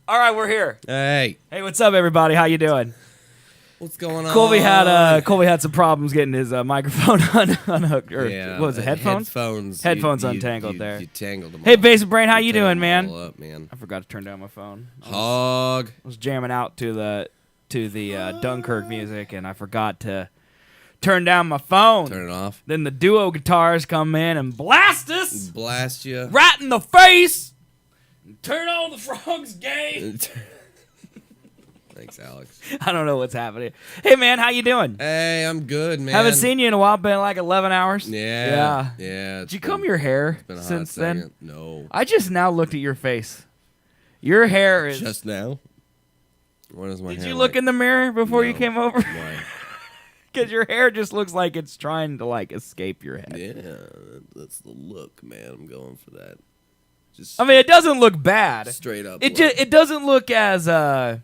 All right, we're here. Hey, What's up, everybody? How you doing? what's going on? Colby had some problems getting his microphone unhooked. Or what was it, headphones? Headphones untangled there. You tangled them. Hey, Basic Brain, how you doing, man? All up, man? I forgot to turn down my phone. Hog. I was jamming out to the Dunkirk music, and I forgot to turn down my phone. Turn it off. Then the duo guitars come in and blast us. Blast you. Right in the face. Turn on the frogs game. Thanks, Alex. I don't know what's happening. Hey, man, how you doing? Hey, I'm good, man. Haven't seen you in a while. Been like 11 hours. Yeah. Did you comb your hair since then? No. I just now looked at your face. Your hair is... Just now? What is my hair Did you look in the mirror before you came over? Why? Because your hair just looks like it's trying to, escape your head. Yeah, that's the look, man. I'm going for that. It doesn't look bad. Straight up. It doesn't look as, I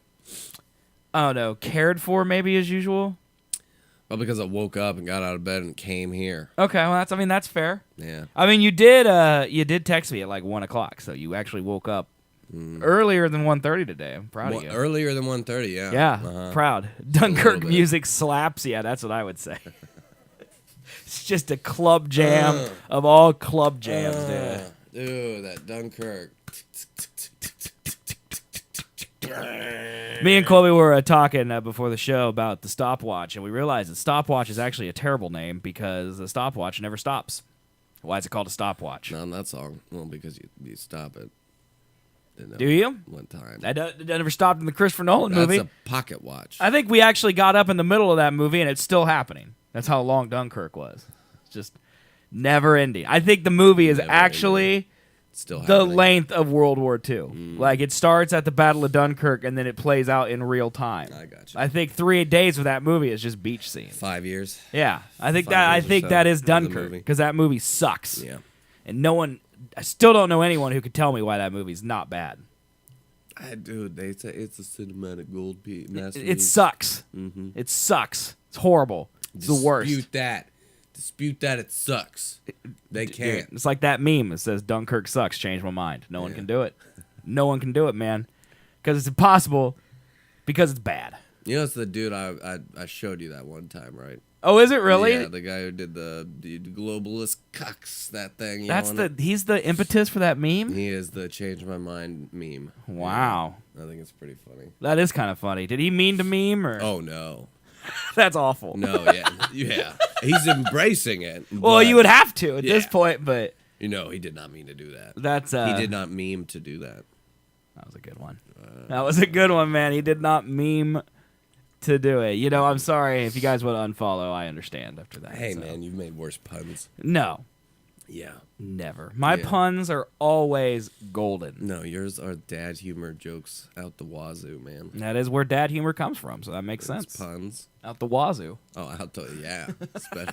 don't know, cared for maybe as usual. Well, because I woke up and got out of bed and came here. Okay, well, that's fair. Yeah. You did text me at 1 o'clock, so you actually woke up earlier than 1:30 today. I'm proud of you. Earlier than 1:30, yeah. Yeah, proud. Dunkirk music slaps. Yeah, that's what I would say. It's just a club jam of all club jams, dude. Dude, that Dunkirk. Me and Colby were talking before the show about the stopwatch, and we realized that stopwatch is actually a terrible name because the stopwatch never stops. Why is it called a stopwatch? Not in that song. Well, because you stop it. Do you? One time. That never stopped in the Christopher Nolan movie. That's a pocket watch. I think we actually got up in the middle of that movie, and it's still happening. That's how long Dunkirk was. It's just never ending. I think the movie is actually still the happening. length of World War II. It starts at the Battle of Dunkirk, and then it plays out in real time. I got you. I think 3 days of that movie is just beach scenes. 5 years. Yeah, I think 5 years or so that is of the Dunkirk movie. because that movie sucks. Yeah. And I still don't know anyone who could tell me why that movie's not bad. Dude, they say it's a cinematic gold piece. It sucks. Mm-hmm. It sucks. It's horrible. It's the worst. Dispute that. It sucks. They can't. It's like that meme that says Dunkirk sucks. Change my mind. No one can do it. No one can do it, man. Because it's impossible. Because it's bad. You know, it's the dude I showed you that one time, right? Oh, is it really? Yeah, the guy who did the globalist cucks that thing. He's the impetus for that meme? He is the change my mind meme. Wow. Yeah, I think it's pretty funny. That is kind of funny. Did he mean to meme or? Oh no. That's awful. No, yeah. He's embracing it. Well, you would have to at this point, but he did not mean to do that. He did not meme to do that. That was a good one. That was a good one, man. He did not meme to do it. I'm sorry if you guys want to unfollow. I understand after that. Hey, man, you've made worse puns. No. Yeah. Never. My puns are always golden. No, yours are dad humor jokes out the wazoo, man. That is where dad humor comes from, so that makes sense. Puns. Out the wazoo. Oh,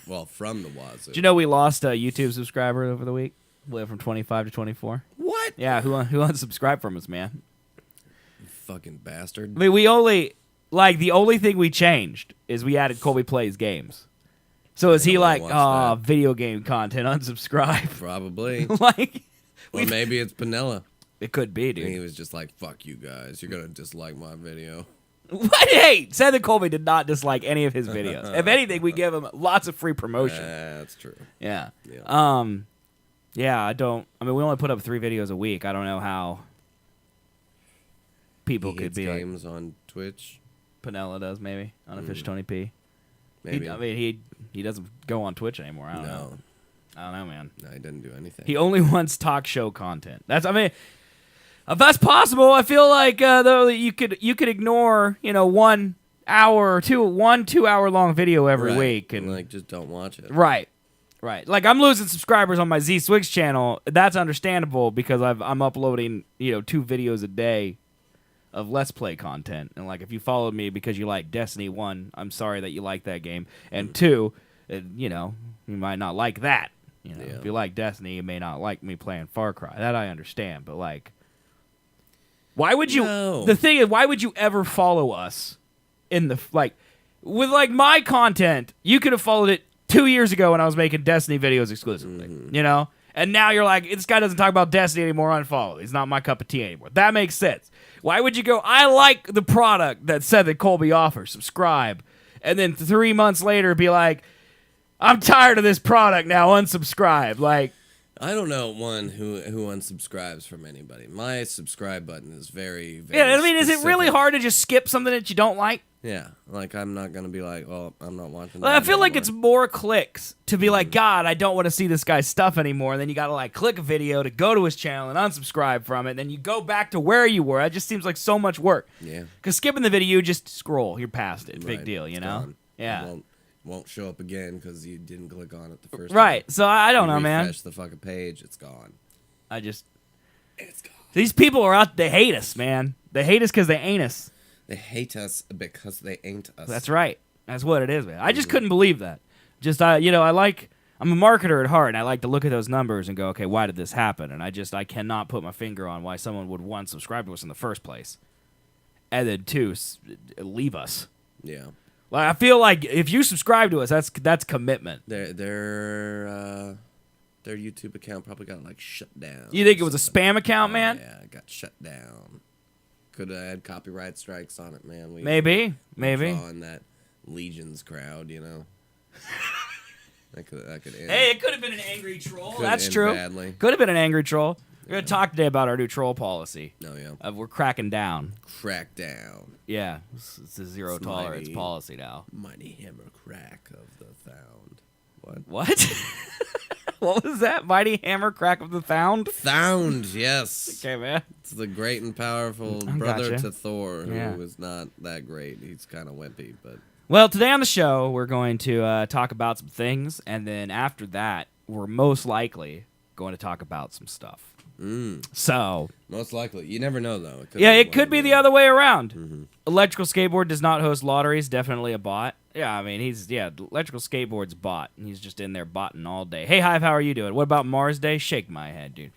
well, from the wazoo. Did you know we lost a YouTube subscriber over the week? We went from 25 to 24. What? Yeah, who unsubscribed from us, man? You fucking bastard. We only... the only thing we changed is we added Colby Plays Games. So is he video game content, unsubscribe? Probably. Or maybe it's Panella. It could be, dude. And he was just like, fuck you guys. You're going to dislike my video. What? Hey, Seth and Colby did not dislike any of his videos. If anything, we give him lots of free promotion. That's true. Yeah. Yeah. I don't... we only put up 3 videos a week. I don't know how people could be games on Twitch. Panella does, maybe. Unofficial Tony P. Maybe. He doesn't go on Twitch anymore. I don't know. I don't know, man. No, he doesn't do anything. He only wants talk show content. If that's possible, I feel like though you could ignore 1 hour or 2 hour long video every week and just don't watch it. Right. I'm losing subscribers on my Z Swigs channel. That's understandable because I'm uploading 2 videos a day of Let's Play content. And if you followed me because you like Destiny 1, I'm sorry that you like that game. And 2, you might not like that. If you like Destiny, you may not like me playing Far Cry. That I understand. But why would you? No. The thing is, why would you ever follow us in the with my content? You could have followed it 2 years ago when I was making Destiny videos exclusively. And And now you're like, this guy doesn't talk about Destiny anymore, unfollow. He's not my cup of tea anymore. That makes sense. Why would you go, I like the product that Seth and Colby offer, subscribe, and then 3 months later be like, I'm tired of this product now, unsubscribe. Like, I don't know one who unsubscribes from anybody. My subscribe button is very, very yeah, I mean, is it really specific. hard to just skip something that you don't like? Yeah, like I'm not gonna be like, oh, I'm not watching. Well, that I feel like anymore. it's more clicks to be like, God, I don't want to see this guy's stuff anymore. And then you got to like click a video to go to his channel and unsubscribe from it. And then you go back to where you were. It just seems like so much work. Yeah. Because skipping the video, you just scroll. You're past it. Big Right, deal, you it's know? gone. Yeah. It won't show up again because you didn't click on it the first Right. time. So I don't You know, man. refresh the fucking page, it's gone. It's gone. These people are out. They hate us, man. They hate us because they ain't us. They hate us because they ain't us. That's right. That's what it is, man. I just couldn't believe that. Just I'm a marketer at heart, and I like to look at those numbers and go, okay, why did this happen? And I cannot put my finger on why someone would, one, subscribe to us in the first place, and then two, leave us. Yeah. Like, I feel like if you subscribe to us, that's commitment. Their YouTube account probably got like shut down. You think it was a spam account, man? Yeah, it got shut down. Could have had copyright strikes on it, man. Maybe. Drawing that Legions crowd, you know. that could end. Hey, it could have been an angry troll. Could That's end true. badly. Could have been an angry troll. We're going to talk today about our new troll policy. Oh, yeah. We're cracking down. Crackdown. Yeah, it's a zero It's tolerance mighty. policy now. Mighty hammer crack of the found. What? What was that? Mighty hammer crack of the found? Found, yes. Okay, man. It's the great and powerful I brother gotcha. to Thor, who Yeah. is not that great. He's kind of wimpy, but... Well, today on the show, we're going to talk about some things, and then after that, we're most likely going to talk about some stuff. So, Most likely. You never know, though. it could be the other way around. Mm-hmm. Electrical Skateboard does not host lotteries, definitely a bot. Yeah, I mean, Electrical Skateboard's bot. He's just in there botting all day. Hey, Hive, how are you doing? What about Mars Day? Shake my head, dude.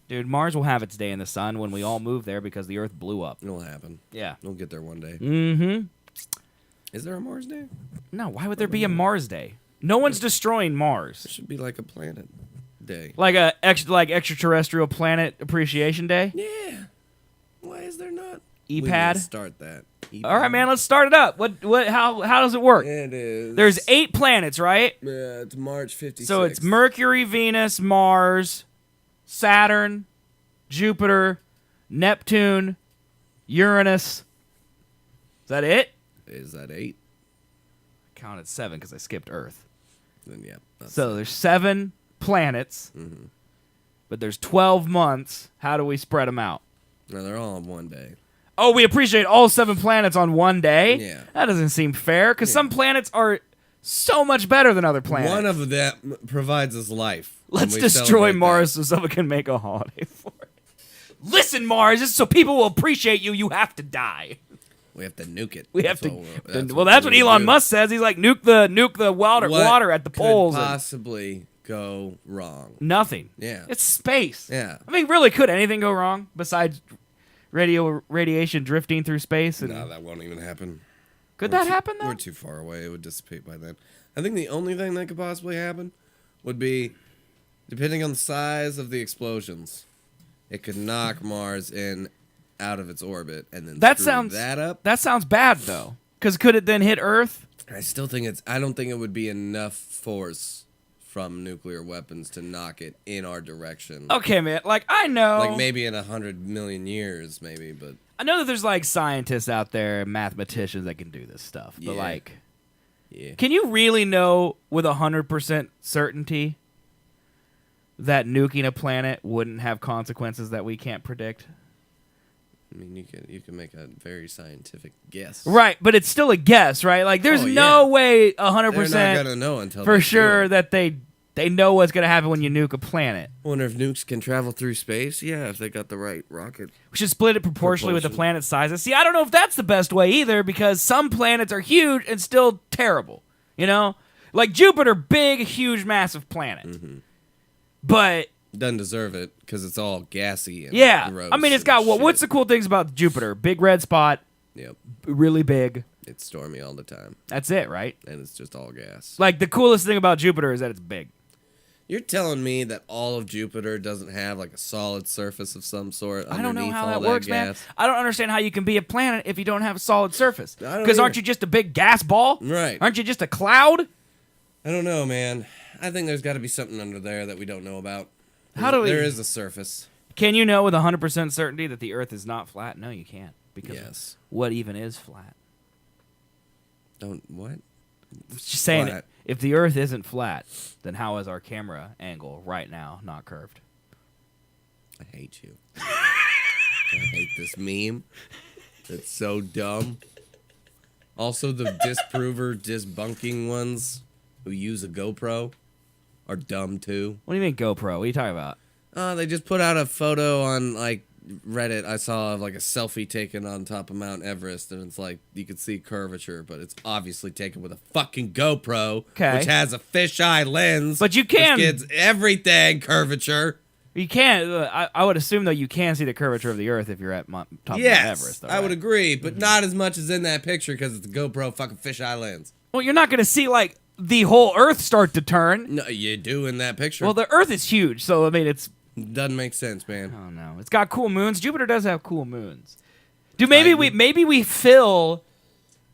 Dude, Mars will have its day in the sun when we all move there because the Earth blew up. It'll happen. Yeah. We'll get there one day. Mm-hmm. Is there a Mars Day? No, why would there be a Mars Day? No one's destroying Mars. There should be like a planet day. Like extraterrestrial planet appreciation day? Yeah. Why is there not? EPAD? We need to start that. EPAD. All right, man, let's start it up. How does it work? It is. There's 8 planets, right? Yeah, it's March 56th. So it's Mercury, Venus, Mars, Saturn, Jupiter, Neptune, Uranus. Is that it? Is that 8? I counted 7 because I skipped Earth. Then yeah. That's So there's 7 planets, but there's 12 months. How do we spread them out? No, they're all on one day. Oh, we appreciate all 7 planets on one day? Yeah. That doesn't seem fair, because some planets are so much better than other planets. One of them provides us life. and Let's we destroy celebrate Mars that. so someone can make a holiday for it. Listen, Mars, just so people will appreciate you, you have to die. We have to nuke it. We have That's to. all That's we what Elon do. Musk says. He's like, nuke the water at the poles. Could and possibly go wrong? nothing. Yeah. It's space. Yeah. I mean, really, could anything go wrong besides radiation drifting through space? And No, that won't even happen. could that happen though? We're too far away. It would dissipate by then. I think the only thing that could possibly happen would be, depending on the size of the explosions, it could knock Mars in out of its orbit and then screw that up. That sounds bad though, because could it then hit Earth? I still think I don't think it would be enough force from nuclear weapons to knock it in our direction. Okay, man. Like I know, Like maybe in 100 million years, maybe, but I know that there's like scientists out there, mathematicians that can do this stuff, but Yeah. like, yeah. can you really know with 100% certainty that nuking a planet wouldn't have consequences that we can't predict? I mean, you can make a very scientific guess. Right, but it's still a guess, right? Like, there's Oh, no yeah. way They're not 100% gonna know until for they sure do it. that they know what's gonna happen when you nuke a planet. Wonder if nukes can travel through space. Yeah, if they got the right rocket. We should split it proportionally with the Propulsion. planet sizes. See, I don't know if that's the best way either, because some planets are huge and still terrible. You know, like Jupiter, big, huge, massive planet, but Doesn't deserve it because it's all gassy and yeah, gross I mean, it's and got what's the shit. cool things about Jupiter? Big red spot, Yep, really big. it's stormy all the time, That's it, right? and it's just all gas. Like the coolest thing about Jupiter is that it's big. You're telling me that all of Jupiter doesn't have like a solid surface of some sort? I don't know how all that works, man. gas? I don't understand how you can be a planet if you don't have a solid surface. I don't Because aren't either. you just a big gas ball? Right. Aren't you just a cloud? I don't know, man. I think there's got to be something under there that we don't know about. How do we- There is a surface. Can you know with 100% certainty that the Earth is not flat? No, you can't. Because Yes. what even is flat? What? Just saying, Flat. if the Earth isn't flat, then how is our camera angle right now not curved? I hate you. I hate this meme. It's so dumb. Also, the disprover, disbunking ones who use a GoPro are dumb too. What do you mean GoPro? What are you talking about? They just put out a photo on like Reddit. I saw of like a selfie taken on top of Mount Everest, and it's like you could see curvature, but it's obviously taken with a fucking GoPro, Okay. which has a fisheye lens. But you can- which gets everything curvature. You can't. I would assume though you can see the curvature of the Earth if you're at top of Mount Yes, Everest. Though, I would right? agree, but not as much as in that picture because it's a GoPro fucking fisheye lens. Well, you're not going to see like the whole Earth start to turn. No, you do in that picture. Well, the Earth is huge, so I mean it's. Doesn't make sense, man. Oh no, it's got cool moons. Jupiter does have cool moons. Dude, maybe we fill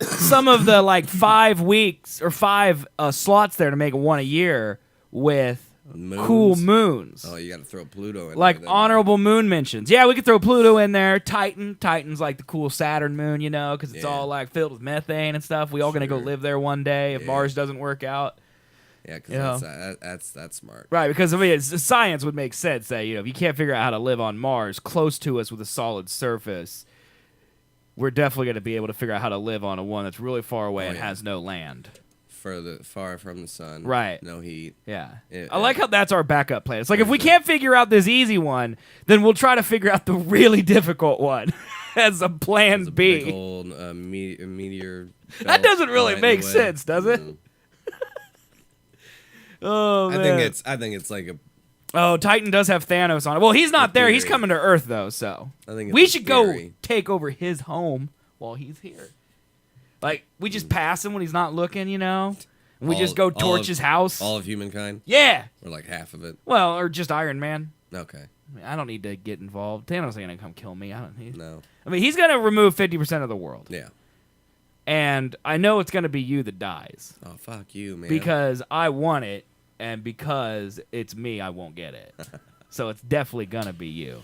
some of the like 5 weeks or 5 slots there to make one a year with Moons? cool moons. Oh, you got to throw Pluto in Like there. then. honorable moon mentions. Yeah, we could throw Pluto in there. Titan's like the cool Saturn moon, you know, because it's Yeah. all like filled with methane and stuff. We all gonna go Sure. live there one day if Yeah. Mars doesn't work out. Yeah, Yeah. because that's smart. Right, because I mean, science would make sense that if you can't figure out how to live on Mars close to us with a solid surface, we're definitely going to be able to figure out how to live on a one that's really far away and yeah. has no land. Far from the sun. Right. No heat. Yeah. Yeah, I like how that's our backup plan. It's like if we Sure. can't figure out this easy one, then we'll try to figure out the really difficult one as a plan It's a B. big old meteor. That belt doesn't really right make away. sense, does it? No. Oh, man. I think it's like a. Oh, Titan does have Thanos on it. Well, he's not there. He's theory. coming to Earth, though, so. I think it's We a should go theory. take over his home while he's here. Like, we just pass him when he's not looking, you know? And we just go All torch of- his house. All of humankind, Yeah. or like half of it. Well, or just Iron Man. Okay. I mean, I don't need to get involved. Thanos ain't gonna come kill me. I don't need. No. I mean, he's gonna remove 50% of the world, Yeah. and I know it's gonna be you that dies Oh fuck you, man. because I want it, and because it's me, I won't get it. So it's definitely gonna be you.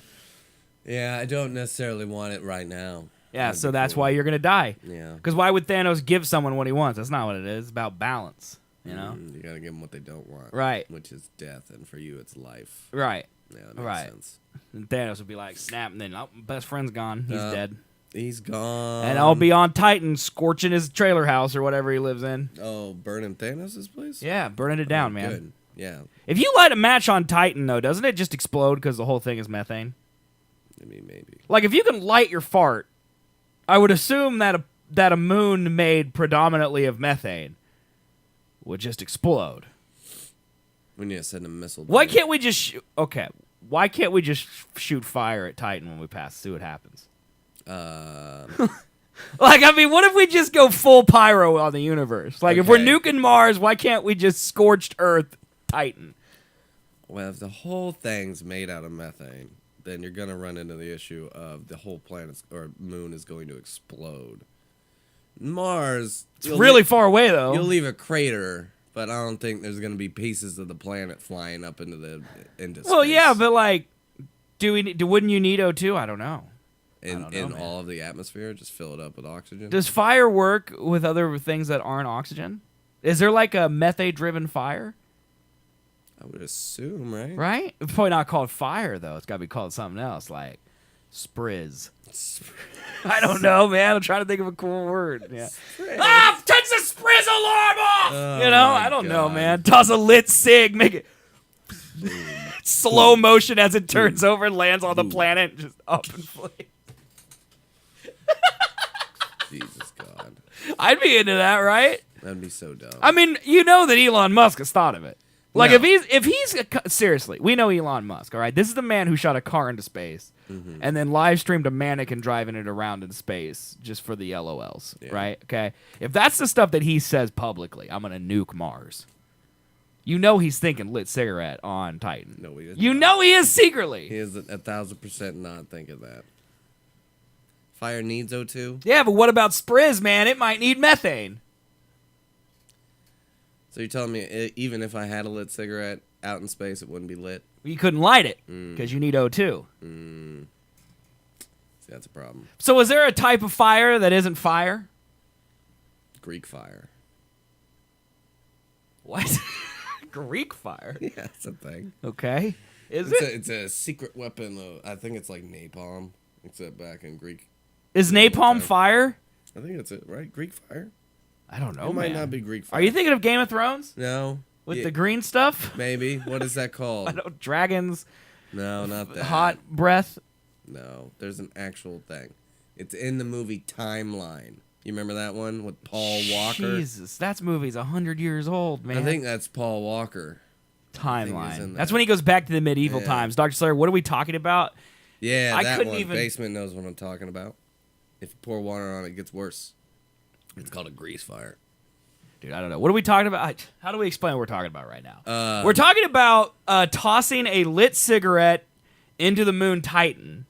Yeah, I don't necessarily want it right now. Yeah. That'd So be that's cool. why you're gonna die. Yeah. Because why would Thanos give someone what he wants? That's not what it is. It's about balance. You know. You gotta give them what they don't want. Right. Which is death, and for you, it's life. Right. Yeah, that makes Right. sense. And Thanos would be like, snap, and then oh, best friend's gone. He's dead. He's gone. And I'll be on Titan scorching his trailer house or whatever he lives in. Oh, burning Thanos' place? Yeah, burning it down, man. Good. Yeah. If you light a match on Titan, though, doesn't it just explode because the whole thing is methane? I mean, maybe. Like, if you can light your fart, I would assume that a moon made predominantly of methane would just explode. We need to send a missile. Why down. can't we just okay? Why can't we just shoot fire at Titan when we pass? See what happens. Like, I mean, what if we just go full pyro on the universe? Like, if we're Okay. nuking Mars, why can't we just scorched Earth Titan? Well, if the whole thing's made out of methane, then you're gonna run into the issue of the whole planet or moon is going to explode. Mars, It's really far away, though. You'll leave a crater, but I don't think there's gonna be pieces of the planet flying up into Well, space. yeah, but like, wouldn't you need O2? I don't know. in don't know, man. all of the atmosphere, just fill it up with oxygen. Does fire work with other things that aren't oxygen? Is there like a methane-driven fire? I would assume, right? Right? It's probably not called fire though. It's got to be called something else, like sprizz. I don't know, man. I'm trying to think of a cool word. Yeah. Ah, touch the sprizz alarm off. Oh, you know, my I don't know, God. man. Toss a lit cig, make it slow motion as it turns over and lands on the planet, just up in flames. Jesus God, I'd be into that, right? that'd be so dumb. I mean, you know that Elon Musk has thought of it. Like, No. if he's seriously, we know Elon Musk, all right? This is the man who shot a car into space Mm-hmm. and then live streamed a mannequin driving it around in space just for the LOLs, Yeah. right? Okay. If that's the stuff that he says publicly, I'm going to nuke Mars. You know he's thinking lit cigarette on Titan. No, he is. You not. know he is secretly. He is 1,000% not thinking that. Fire needs O2. Yeah, but what about Sprizz, man? It might need methane. So you're telling me even if I had a lit cigarette out in space, it wouldn't be lit? You couldn't light it because you need O2. See, that's a problem. So is there a type of fire that isn't fire? Greek fire. What? Greek fire? Yeah, that's a thing. Okay. It's a secret weapon. I think it's like napalm, except back in Greek. Is napalm fire? I think that's it, right? Greek fire? I don't know, It might man. not be Greek fire. Are you thinking of Game of Thrones? No. With the green stuff? Maybe. What is that I called? don't, dragons, No, not that. hot breath. No, there's an actual thing. It's in the movie Timeline. You remember that one with Paul Walker? Jesus, that movie's 100 years old, man. I think that's Paul Walker. Timeline. in That's that. when he goes back to the medieval Yeah. times. Dr. Slayer, what are we talking about? Yeah, I that couldn't one. even- Basement knows what I'm talking about. If you pour water on it, it gets worse. It's called a grease fire. Dude, I don't know. What are we talking about? How do we explain what we're talking about right now? Uh, We're talking about tossing a lit cigarette into the moon Titan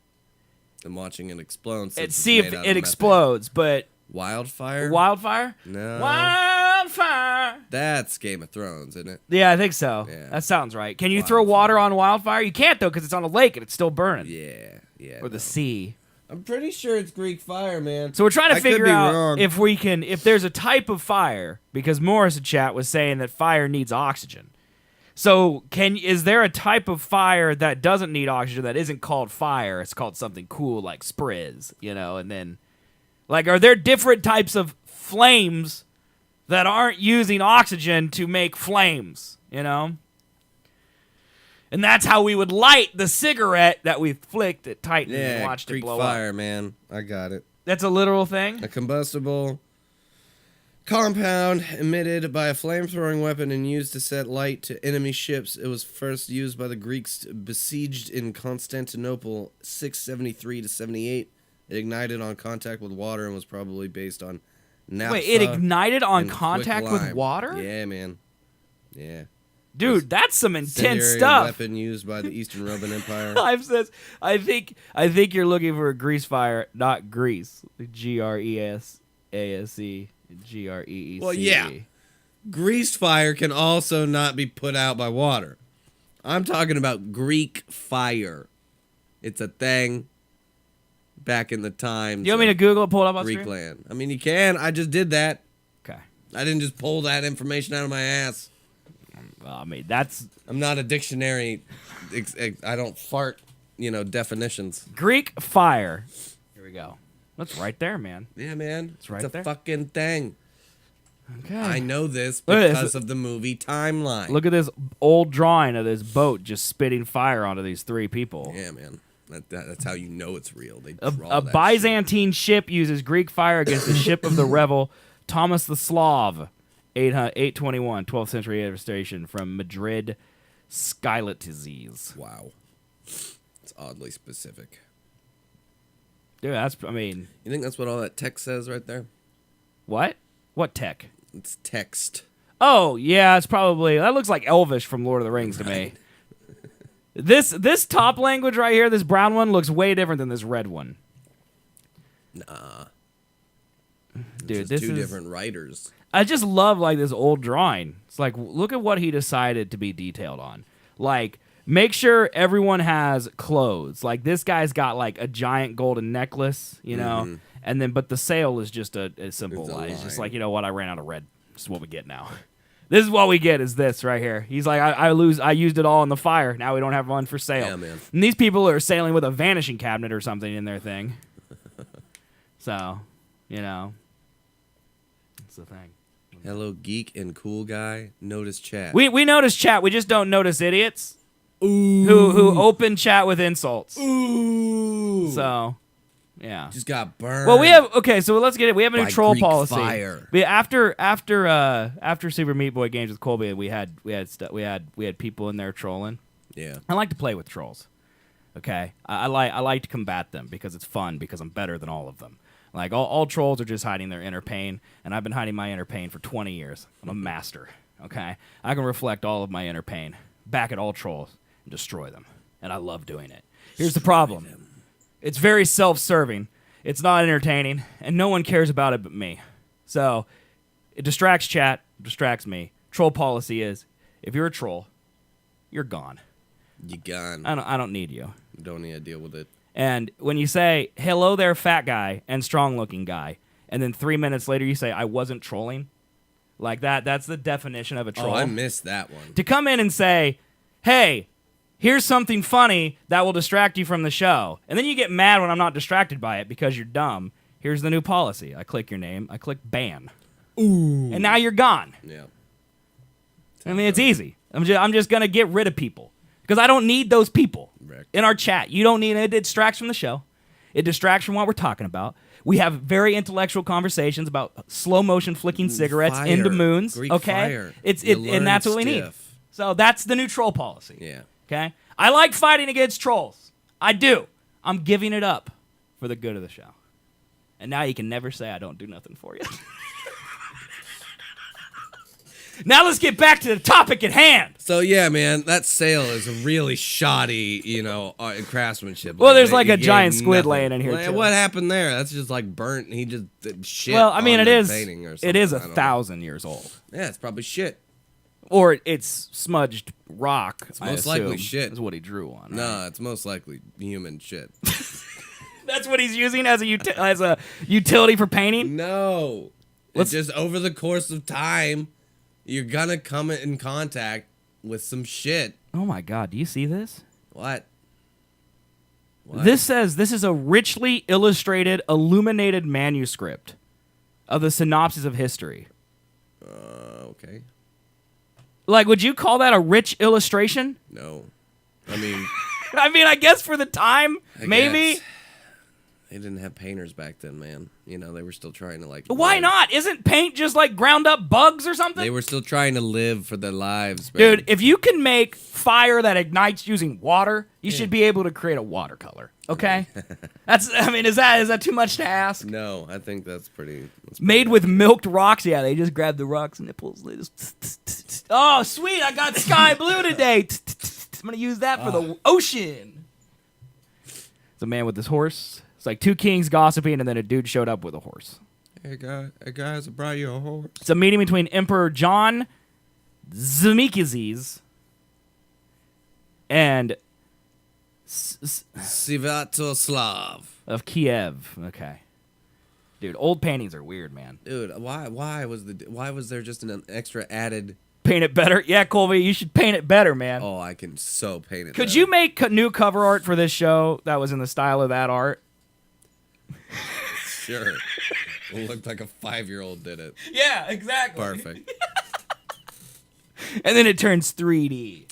I'm watching it explode. and since see it's if made out it of explodes. But methane. Wildfire? wildfire? No. Wildfire. That's Game of Thrones, isn't it? Yeah, I think so. Yeah. That sounds right. Can you throw Wildfire. water on wildfire? You can't, though, because it's on a lake and it's still burning. Yeah. Or the sea. I'm pretty sure it's Greek fire, man. So we're trying to I could figure be out wrong. if there's a type of fire, because Morris in chat was saying that fire needs oxygen. So is there a type of fire that doesn't need oxygen that isn't called fire? It's called something cool like Sprizz, and then like are there different types of flames that aren't using oxygen to make flames, And that's how we would light the cigarette that we flicked at Titan and Yeah, watched Greek it blow fire, up. man. I got it. That's a literal thing? A combustible compound emitted by a flame-throwing weapon and used to set light to enemy ships. It was first used by the Greeks besieged in Constantinople 673 to 78. It ignited on contact with water and was probably based on naphtha. Wait, it ignited on and contact with quicklime. water? Yeah, man. Yeah. Dude, that's some intense Incendiary stuff. weapon used by the Eastern Roman Empire. I think you're looking for a grease fire, not grease. GRESASE, GREECE. Well, yeah. Grease fire can also not be put out by water. I'm talking about Greek fire. It's a thing back in the times. You want me to Google it, pull it up on Greek screen? land? I mean, you can. I just did that. Okay. I didn't just pull that information out of my ass. Well, I mean, that's I'm not a dictionary. I don't fart, definitions. Greek fire. Here we go. That's right there, man. Yeah, man. It's right a there. fucking thing. Okay. I know this Look at because this. of the movie Timeline. Look at this old drawing of this boat just spitting fire onto these three people. Yeah, man. That's how you know it's real. They A draw that Byzantine ship uses Greek fire against the ship of the rebel Thomas the Slav, 821, 12th century illustration from Madrid, Skylet disease. shit. Wow. It's oddly specific. Dude, You think that's what all that text says right there? what? What tech? It's text. Oh, yeah, it's probably, that looks like Elvish from Lord of the Rings to me. This top language right here, this brown one, looks way different than this red one. Nah. Dude, It's this two is different writers. I just love like this old drawing. It's like look at what he decided to be detailed on. Like make sure everyone has clothes. Like this guy's got like a giant golden necklace, and then but the sail is just a simple It's a line. It's just line. like, you know what, I ran out of red. This is what we get now. This is what we get is this right here. He's like, I used it all in the fire. Now we don't have one for sale. Yeah, man. And these people are sailing with a vanishing cabinet or something in their thing. So, it's the thing. Hello, geek and cool guy. Notice chat. We notice chat. We just don't notice idiots Ooh. who open chat with insults. Ooh. So, yeah. Just got burned. Well, so let's get it. We have a new By troll Greek policy. fire. After Super Meat Boy games with Colby, we had people in there trolling. Yeah. I like to play with trolls. Okay, I like to combat them because it's fun because I'm better than all of them. Like all trolls are just hiding their inner pain, and I've been hiding my inner pain for 20 years. I'm a master. Okay, I can reflect all of my inner pain back at all trolls and destroy them, and I love doing it. Here's the problem: it's very self-serving. It's not entertaining, and no one cares about it but me. So it distracts chat, distracts me. Troll policy is: if you're a troll, you're gone. You gone. I don't need you. You don't need to deal with it. And when you say, hello there, fat guy and strong-looking guy, and then 3 minutes later you say, I wasn't trolling, like that's the definition of a troll. Oh, I missed that one. To come in and say, hey, here's something funny that will distract you from the show, and then you get mad when I'm not distracted by it because you're dumb. Here's the new policy. I click your name. I click ban. Ooh. And now you're gone. Yeah. I mean, it's easy. I'm just going to get rid of people because I don't need those people in our chat. You don't need it. It distracts from the show. It distracts from what we're talking about. We have very intellectual conversations about slow motion flicking cigarettes fire. into moons. Greek okay, fire. And that's what we need. So that's the new troll policy. Yeah. Okay, I like fighting against trolls. I do. I'm giving it up for the good of the show. And now you can never say I don't do nothing for you. Now let's get back to the topic at hand. So yeah, man, that sail is a really shoddy, craftsmanship. Well, there's like a giant squid laying in here. Like, too. what happened there? That's just like burnt. He just did shit. Well, I mean, on it the is. painting or It is something. 1,000 years old, Yeah, it's probably shit. or it's smudged rock. It's most likely shit. Is what he drew on. Right? No, it's most likely human shit. That's what he's using as a utility for painting. No, it's just over the course of time, you're gonna come in contact with some shit. Oh my God! Do you see this? What? This says this is a richly illustrated, illuminated manuscript of the synopsis of history. Okay. Like, would you call that a rich illustration? No. I mean, I guess for the time, I maybe. guess. They didn't have painters back then, man. They were still trying to Why live. not? Isn't paint just like ground up bugs or something? They were still trying to live for their lives, man. Dude, if you can make fire that ignites using water, you should be able to create a watercolor. Okay? Is that too much to ask? No, I think that's pretty Made with milked rocks. Yeah, they just grab the rocks and nipples. They just oh, sweet, I got sky blue today. I'm going to use that for the ocean. It's a man with his horse. It's like two kings gossiping, and then a dude showed up with a horse. Hey, guys, I brought you a horse. It's a meeting between Emperor John Zemikizes and Sviatoslav of Kiev. Okay. Dude, old paintings are weird, man. Dude, why was there just an extra added? Paint it better? Yeah, Colby, you should paint it better, man. Oh, I can so paint it. Could better. you make new cover art for this show that was in the style of that art? Sure. It looked like a 5-year-old did it. Yeah, exactly. Perfect. And then it turns 3D.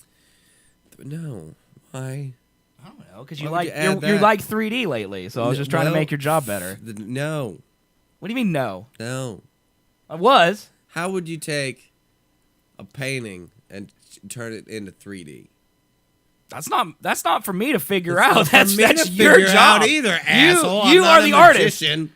No. Why? I don't know, because Why you would like you add you that? like 3D lately, so I was just trying to make your job better. No. What do you mean no? No. I was. How would you take a painting and turn it into 3D? That's not for me to figure It's out. not for That's me to your figure job out either, asshole. You I'm not are a the artist. magician.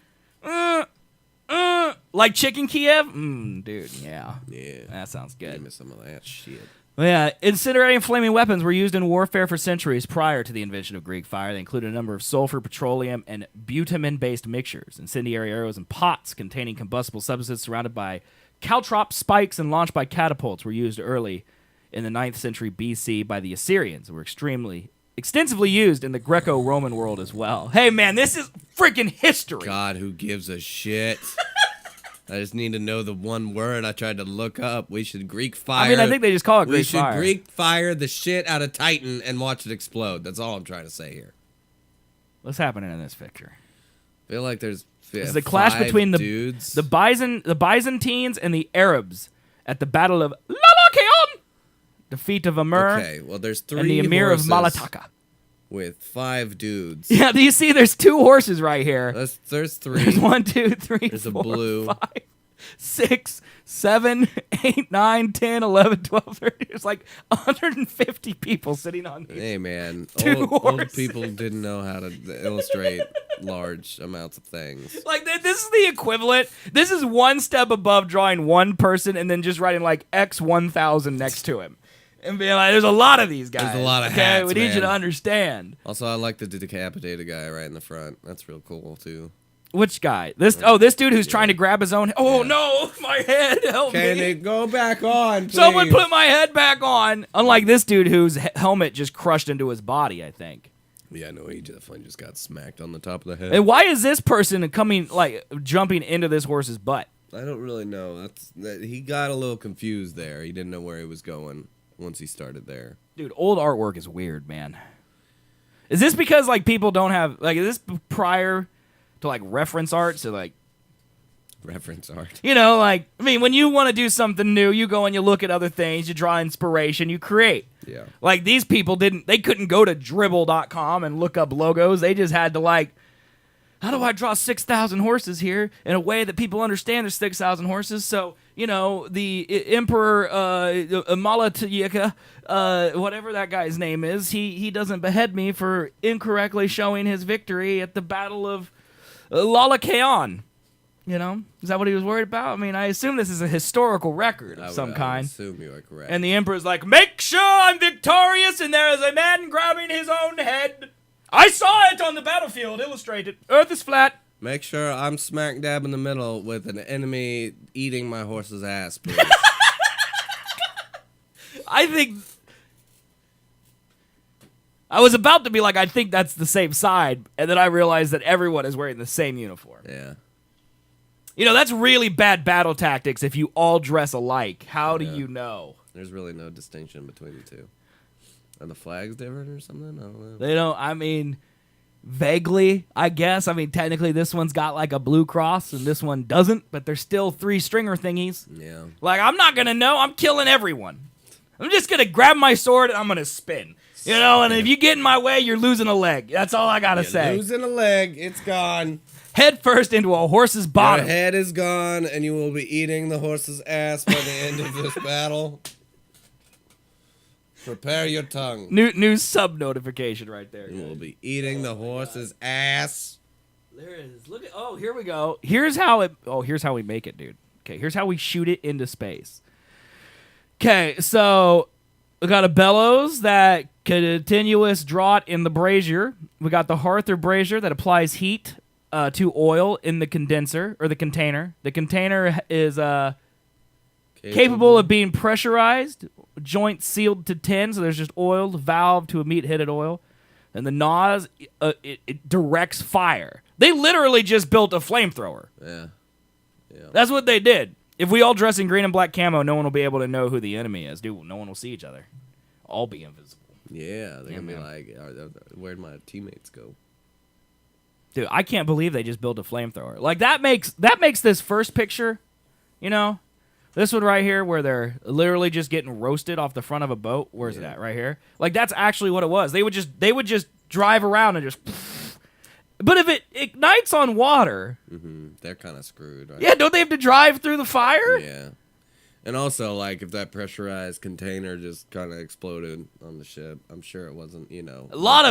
Like Chicken Kiev? Dude, yeah. Yeah. That sounds Give good. me some of that shit. Yeah, incendiary and flaming weapons were used in warfare for centuries prior to the invention of Greek fire. They included a number of sulfur, petroleum, and butamin-based mixtures. Incendiary arrows and pots containing combustible substances surrounded by caltrop spikes and launched by catapults were used early in the 9th century BC by the Assyrians and were extensively used in the Greco-Roman world as well. Hey, man, this is freaking history. God, who gives a shit? I just need to know the one word I tried to look up. We should Greek fire. I think they just call it Greek fire. We should Greek fire the shit out of Titan and watch it explode. That's all I'm trying to say here. What's happening in this picture? I feel like there's It's the clash between dudes. the Byzantines and the Arabs at the Battle of Lalakeon. Defeat of Amr Okay, well, there's 3 and the Emir of horses Malataka. with 5 dudes. Yeah, do you see? There's 2 horses right here. There's 3. There's 1, 2, 3, There's a 4, blue. 5, 6, 7, 8, 9, 10, 11, 12, 13. There's like 150 people sitting on these. Hey, man. 2 Old horses. people didn't know how to illustrate. large amounts of things. Like, this is the equivalent. This is one step above drawing one person and then just writing, like, X1000 next to him. And being like, there's a lot of these guys. There's a lot of okay? hats, We need you man. to understand. Also, I like the decapitated guy right in the front. That's real cool, too. Which guy? This dude who's trying to grab his own. Oh, no, my head. Help Can me. it go back on, please? Someone put my head back on. Unlike this dude whose helmet just crushed into his body, I think. Yeah, no, he definitely just got smacked on the top of the head. And why is this person jumping into this horse's butt? I don't really know. He got a little confused there. He didn't know where he was going once he started there. Dude, old artwork is weird, man. Is this because, like, people don't have, like, is this prior to, like, reference art? So, like, Reference art. you know, like, I mean, when you want to do something new, you go and you look at other things, you draw inspiration, you create. Yeah. Like, these people they couldn't go to dribble.com and look up logos. They just had to, like, how do I draw 6,000 horses here in a way that people understand there's 6,000 horses? So, you know, the Emperor Malatiyaka, whatever that guy's name is, he doesn't behead me for incorrectly showing his victory at the Battle of Lalakaon. You know? Is that what he was worried about? I mean, I assume this is a historical record of some I kind. would assume you are correct. And the Emperor's like, make sure I'm victorious, and there is a man grabbing his own head. I saw it on the battlefield, illustrated. Earth is flat. Make sure I'm smack dab in the middle with an enemy eating my horse's ass, please. I think... I was about to be like, I think that's the same side, and then I realized that everyone is wearing the same uniform. Yeah. You know, that's really bad battle tactics if you all dress alike. How do you know? There's really no distinction between the two. Are the flags different or something? I don't know. They don't, I mean, vaguely, I guess. I mean, technically this one's got like a blue cross and this one doesn't, but they're still 3-stringer thingies. Yeah. Like, I'm not going to know. I'm killing everyone. I'm just going to grab my sword and I'm going to spin. You know, and if you get in my way, you're losing a leg. That's all I got to say. Losing a leg, it's gone. Head first into a horse's bottom. Your head is gone, and you will be eating the horse's ass by the end of this battle. Prepare your tongue. New sub notification right there. You will be eating the horse's ass. There it is. Look at. Oh, here we go. Here's how we make it, dude. Okay, here's how we shoot it into space. Okay, so we got a bellows that continuous draught in the brazier. We got the hearth or brazier that applies heat to oil in the condenser or the container. The container is capable of being pressurized, joint sealed to tin, so there's just oil, valve to emit heated oil. And the nose, it directs fire. They literally just built a flamethrower. Yeah. That's what they did. If we all dress in green and black camo, no one will be able to know who the enemy is. Dude, no one will see each other. All be invisible. Yeah, they're going to be like, where'd my teammates go? Dude, I can't believe they just built a flamethrower. Like, that makes this first picture, you know, this one right here where they're literally just getting roasted off the front of a boat. Where's it at? Right here. Like, that's actually what it was. They would just drive around and just. But if it ignites on water, they're kind of screwed. Right? Yeah, don't they have to drive through the fire? Yeah. And also, like, if that pressurized container just kind of exploded on the ship, I'm sure it wasn't, you know. A lot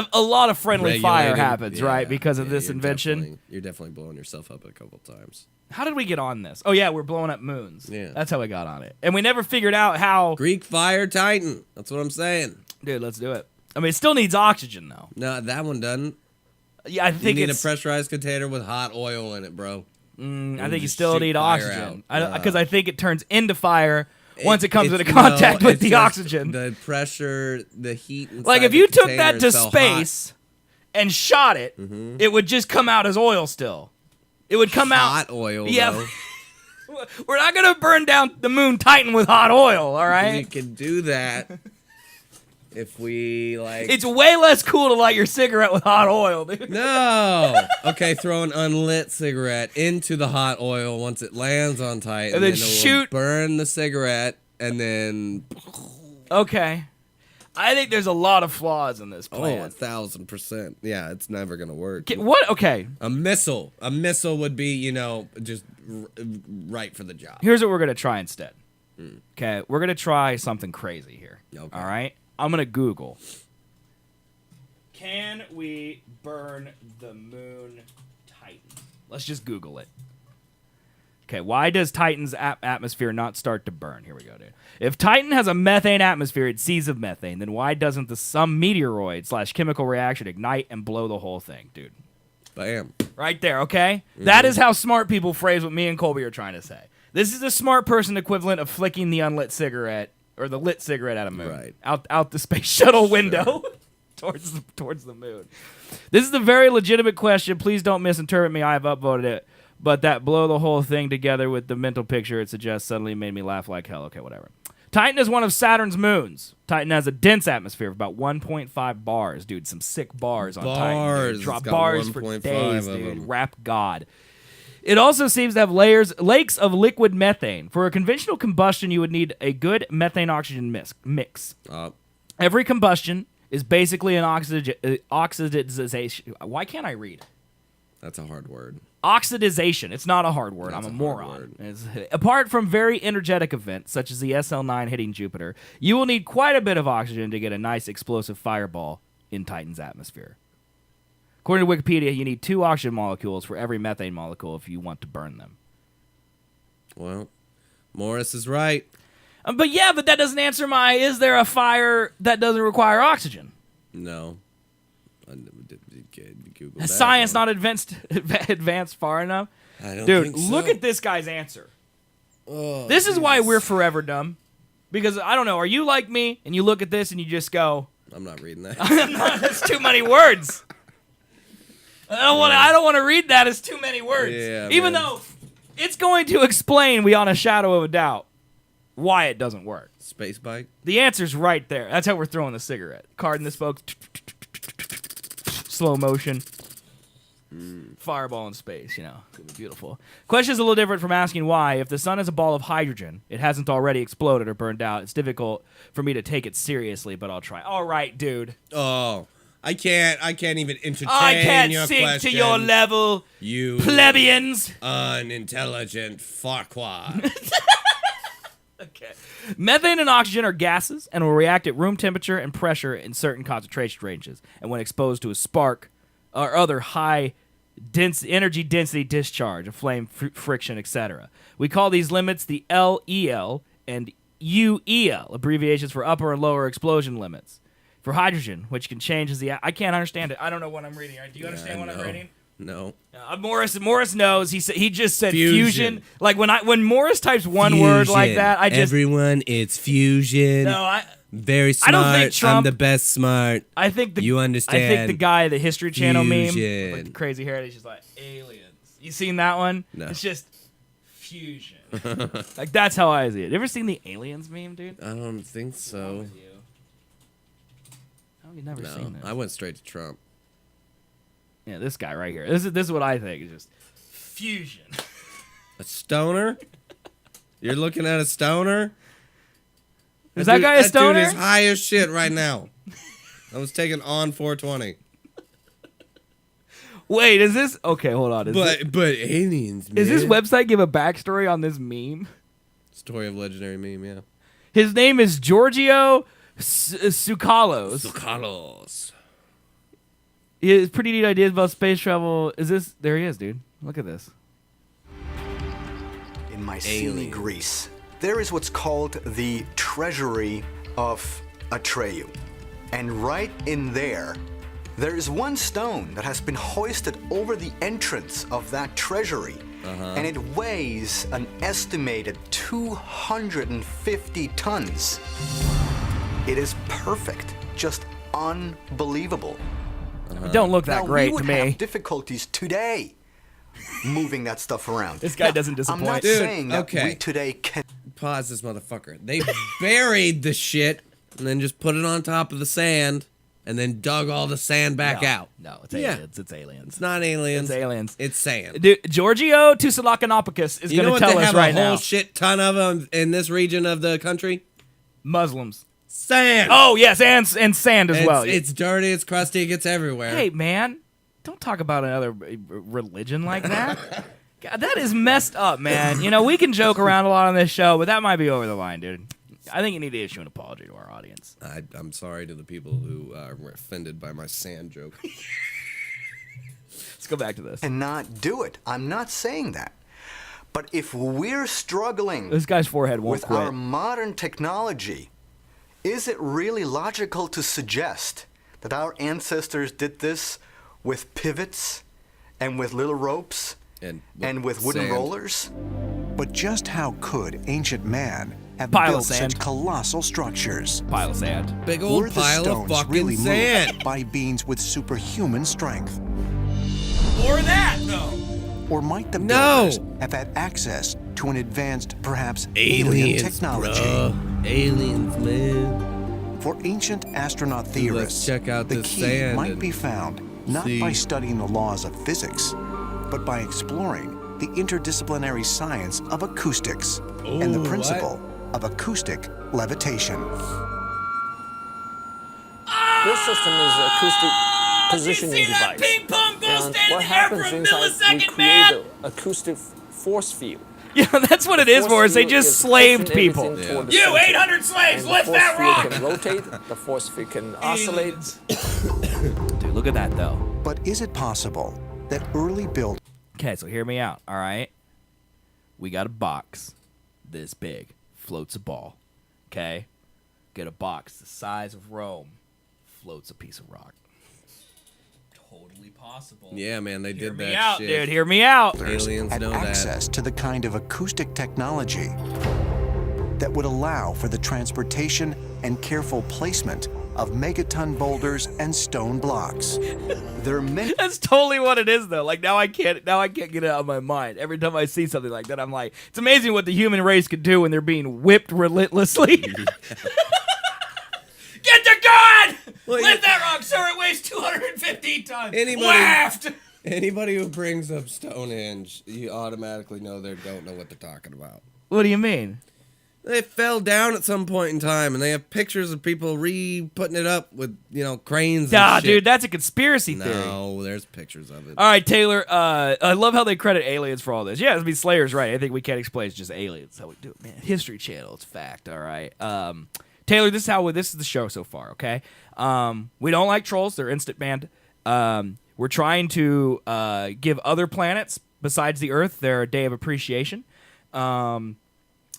of friendly fire regulated. happens, right, because of this invention. You're definitely blowing yourself up a couple times. How did we get on this? Oh, yeah, we're blowing up moons. Yeah. That's how we got on it. And we never figured out how... Greek Fire Titan. That's what I'm saying. Dude, let's do it. I mean, it still needs oxygen, though. No, that one doesn't. Yeah, I think you need a pressurized container with hot oil in it, bro. I think you still need fire oxygen. out. Because I think it turns into fire once it comes into contact with the oxygen. The pressure, the heat. Like, if you took that to space and shot it, it would just come out as oil still. It would come out. Hot oil, Yeah. though. We're not going to burn down the moon Titan with hot oil, all right? We can do that if we, like... It's way less cool to light your cigarette with hot oil, dude. No! Okay, throw an unlit cigarette into the hot oil once it lands on Titan. And then it will shoot... burn the cigarette, and then... Okay. I think there's a lot of flaws in this plan. 1,000%. Yeah, it's never going to work. What? Okay. A missile. A missile would be, you know, just right for the job. Here's what we're going to try instead. Okay, we're going to try something crazy here. Okay. All right? I'm going to Google Can we burn the moon Titan? Let's just Google it. Okay, why does Titan's atmosphere not start to burn? Here we go, dude. If Titan has a methane atmosphere, it sees of methane, then why doesn't some meteoroid/chemical reaction ignite and blow the whole thing, dude? Bam. Right there, okay? That is how smart people phrase what me and Colby are trying to say. This is the smart person equivalent of flicking the unlit cigarette or the lit cigarette at a moon. Right. Out the space shuttle window towards the moon. This is a very legitimate question. Please don't misinterpret me. I have upvoted it. But that blow the whole thing together with the mental picture it suggests suddenly made me laugh like hell. Okay, whatever. Titan is one of Saturn's moons. Titan has a dense atmosphere of about 1.5 bars. Dude, some sick bars on Titan. Dude. Drop bars for days, dude. Rap God. It also seems to have lakes of liquid methane. For a conventional combustion, you would need a good methane-oxygen mix. Every combustion is basically an oxidization. Why can't I read? That's a hard word. Oxidization. It's not a hard word. I'm a moron. Apart from very energetic events, such as the SL9 hitting Jupiter, you will need quite a bit of oxygen to get a nice explosive fireball in Titan's atmosphere. According to Wikipedia, you need 2 oxygen molecules for every methane molecule if you want to burn them. Well, Morris is right. But that doesn't answer my, is there a fire that doesn't require oxygen? No. Google Has that science one. not advanced far enough? I don't Dude, think so. look at this guy's answer. Oh, This is why we're forever dumb. Because, I don't know, are you like me and you look at this and you just go, I'm not reading that. that's too many words. I don't want to read that. It's too many words. Yeah, Even man. though it's going to explain beyond a shadow of a doubt why it doesn't work. Space bike? The answer's right there. That's how we're throwing the cigarette. Card in this book. Slow motion. Fireball in space, It's gonna be beautiful. Question's a little different from asking why. If the sun is a ball of hydrogen, it hasn't already exploded or burned out. It's difficult for me to take it seriously, but I'll try. All right, dude. Oh, I can't even entertain I can't your sink question. to your level, You plebeians. unintelligent farquad. Okay. Methane and oxygen are gases and will react at room temperature and pressure in certain concentration ranges. And when exposed to a spark or other high energy density discharge, a flame, friction, etc. We call these limits the LEL and UEL, abbreviations for upper and lower explosion limits. For hydrogen, which can change as I can't understand it. I don't know what I'm reading. Do you understand what I'm reading? No. Morris knows. He just said fusion. Like when Morris types one Fusion. word like that, I just Everyone, it's fusion. no. Very smart. I don't think Trump. I'm the best smart. I think you understand. I think the guy, the History Channel meme, Fusion. with like the crazy hair, he's just like aliens. You seen that one? No. It's just fusion. Like that's how I see it. You ever seen the aliens meme, dude? I don't think so. Oh, you've never No, seen this. I went straight to Trump. Yeah, this guy right here. This is what I think is just fusion. A stoner? You're looking at a stoner? Is that guy a stoner? That dude is high as shit right now. I was taking on 420. Wait, is this okay? Hold on. But aliens, man. Is this website give a backstory on this meme? Story of legendary meme, yeah. His name is Giorgio Tsoukalos. Carlos. He has pretty neat ideas about space travel. Is this? There he is, dude. Look at this. In Mycenae, Greece, there is what's called the treasury of Atreyu. And right in there is one stone that has been hoisted over the entrance of that treasury. And it weighs an estimated 250 tons. It is perfect, just unbelievable. It don't look that now, great we would to me. have difficulties today moving that stuff around. This guy doesn't disappoint. I'm not Dude, saying that okay. we today can. Pause this motherfucker. They buried the shit and then just put it on top of the sand and then dug all the sand back out. No, it's Yeah. aliens. It's aliens. It's not aliens. It's aliens. It's sand. Dude, Giorgio Tsoukalos is You know going to what tell they us have right a whole now. shit ton of them in this region of the country? Muslims. Sand. Oh, yes, and sand as well. It's dirty, it's crusty, it gets everywhere. Hey, man, don't talk about another religion like that. God, that is messed up, man. You know, we can joke around a lot on this show, but that might be over the line, dude. I think you need to issue an apology to our audience. I'm sorry to the people who were offended by my sand joke. Let's go back to this. And not do it. I'm not saying that. But if we're struggling This guy's forehead won't with quit. our modern technology, is it really logical to suggest that our ancestors did this with pivots and with little ropes And with wooden sand. rollers? But just how could ancient man have Pile of built sand. such colossal structures? Pile of sand. Big old Were the pile of stones fucking really sand. moved by beings with superhuman strength? Or that, though. Or might the No. builders have had access to an advanced, perhaps alien technology? Bruh. Aliens, man. For ancient astronaut theorists, check out the this key sand might and be found not see. by studying the laws of physics, but by exploring the interdisciplinary science of acoustics and the Ooh, principle of acoustic levitation. This system is an acoustic positioning device. Ping pong ball And stand what in the air happens for a inside, we millisecond, create man. an acoustic force field. Yeah, that's what it is, Force Boris. They field just is slaved pushing people. everything toward the You center. 800 slaves, And lift the that force rock! field can rotate, the force field can oscillate. Dude, look at that, though. But is it possible that early build Okay, so hear me out, all right? We got a box this big, floats a ball, okay? Get a box the size of Rome, floats a piece of rock. Totally possible. Yeah, man, they Hear did me that out, shit. dude. Hear me out. Aliens had know that. access to the kind of acoustic technology that would allow for the transportation and careful placement of megaton boulders and stone blocks? There are many That's totally what it is, though. Like now I can't get it out of my mind. Every time I see something like that, I'm like, it's amazing what the human race could do when they're being whipped relentlessly. Get the gun! Well, Lift that rock, sir. It weighs 250 tons. Anybody- Waft! Anybody who brings up Stonehenge, you automatically know they don't know what they're talking about. What do you mean? They fell down at some point in time, and they have pictures of people putting it up with, cranes and Nah, shit. dude, that's a conspiracy theory. No, there's pictures of it. All right, Taylor. I love how they credit aliens for all this. Yeah, I mean, Slayer's right. I think we can't explain. It's just aliens. That's how we do it, man. History Channel. It's fact. All right. Taylor, this is the show so far. Okay. We don't like trolls. They're instant banned. We're trying to give other planets besides the Earth their day of appreciation.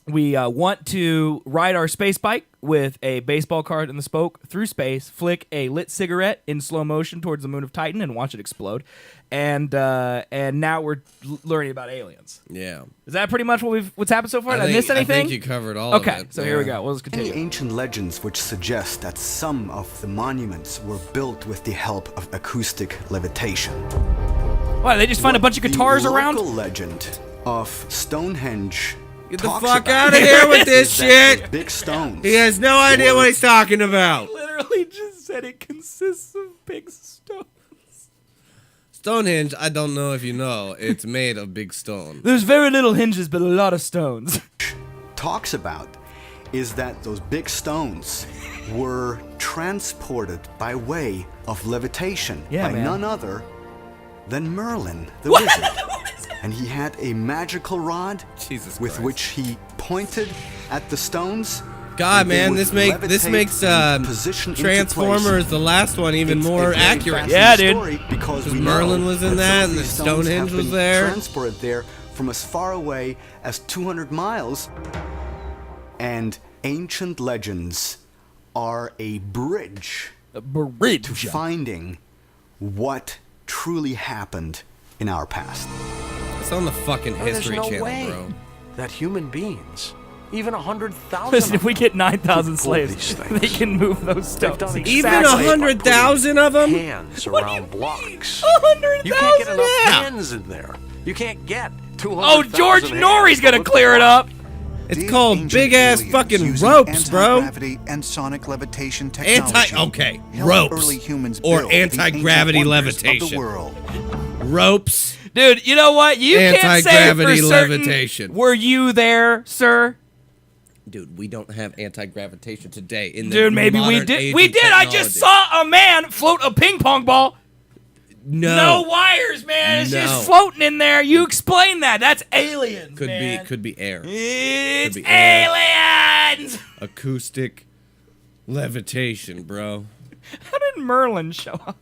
We want to ride our space bike with a baseball card in the spoke through space, flick a lit cigarette in slow motion towards the moon of Titan, and watch it explode. And now we're learning about aliens. Yeah. Is that pretty much what's happened so far? Did I think- miss anything? I think you covered all of it. Okay, so here we go. We'll just Many continue. ancient legends which suggest that some of the monuments were built with the help of acoustic levitation. Why, they just find a bunch of guitars The around? local legend of Stonehenge. Get the talks fuck about out of here with this is that shit! those big stones. He has no idea what he's talking about. Literally just said it consists of big stones. Stonehenge, I don't know if you know, it's made of big stone. There's very little hinges, but a lot of stones. Talks about is that those big stones were transported by way of levitation Yeah, by man. none other than Merlin the wizard. And he had a magical rod Jesus with Christ. which he pointed at the stones. God, and they man, would this levitate makes and position into Transformers, place. the last one, even It's a more very accurate. fascinating Yeah, dude. story because we Merlin know was in some that, of and these the stones Stonehenge have was been there. transported there from as far away as 200 miles. And ancient legends are a bridge A bridge. to finding what truly happened in our past. It's on the fucking There's History no Channel, way bro. that human beings, even 100,000 Listen, if of we them, get 9,000 could pull these slaves, things. they can move those They've stones. done Even exactly by 100,000 of them? putting hands What do you around blocks. 100,000? You can't get enough Yeah. hands in there. You can't get 200,000 Oh, George hands Norrie's to gonna lift clear a it block. up. It's Did called ancient big-ass aliens fucking using ropes, bro. Anti-gravity and sonic levitation technology. Okay, helped ropes. early humans Or build the ancient anti-gravity wonders of the levitation. world. Ropes. Dude, you know what? You can't say for Anti-gravity certain. levitation. Were you there, sir? Dude, we don't have anti-gravitation today. In the Dude, maybe we modern did. age We of did. I just technology. saw a man float a ping pong ball. No wires, man. It's No. just floating in there. You explain that. That's aliens, Could man. be air. It's be air. aliens. Acoustic levitation, bro. How did Merlin show up?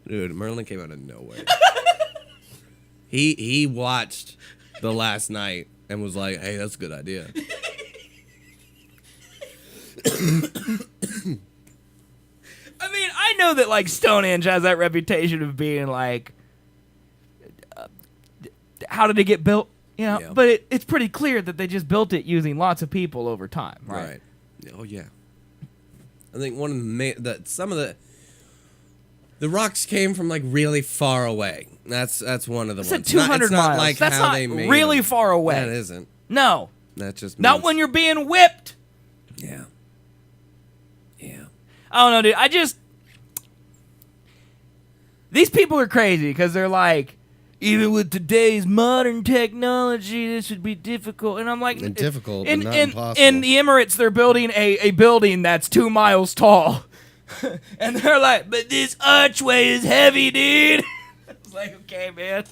Dude, Merlin came out of nowhere. He watched The Last Night and was like, "Hey, that's a good idea." I mean, I know that like Stonehenge has that reputation of being like, how did it get built? You know, Yeah. but it's pretty clear that they just built it using lots of people over time, right? Right. Oh yeah. I think one of some of the rocks came from like really far away. That's one of the It's ones. at 200 it's not miles. like That's how not they made really them. far away. That isn't. No, That just not means- when you're being whipped. Yeah. Yeah. I don't know, dude. These people are crazy because they're like, even with today's modern technology, this would be difficult. And I'm like, Difficult, but not impossible. In the Emirates, they're building a building that's 2 miles tall. And they're like, but this archway is heavy, dude. It's like, okay, man.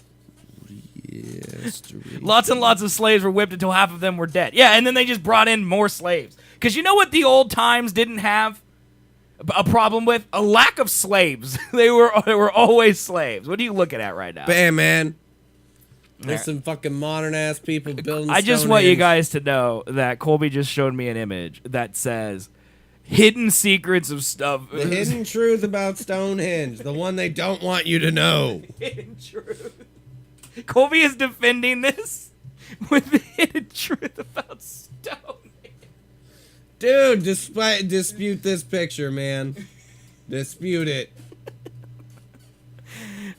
Yes. Lots and lots of slaves were whipped until half of them were dead. Yeah, and then they just brought in more slaves. Because you know what the old times didn't have a problem with? A lack of slaves. They were always slaves. What are you looking at right now? Bam, man. There's some fucking modern ass people building. I just want you Stonehenge. guys to know that Colby just showed me an image that says hidden secrets of stuff. The hidden truth about Stonehenge, the one they don't want you to know. Hidden truth. Colby is defending this with the hidden truth about Stonehenge. Dude, dispute this picture, man. Dispute it.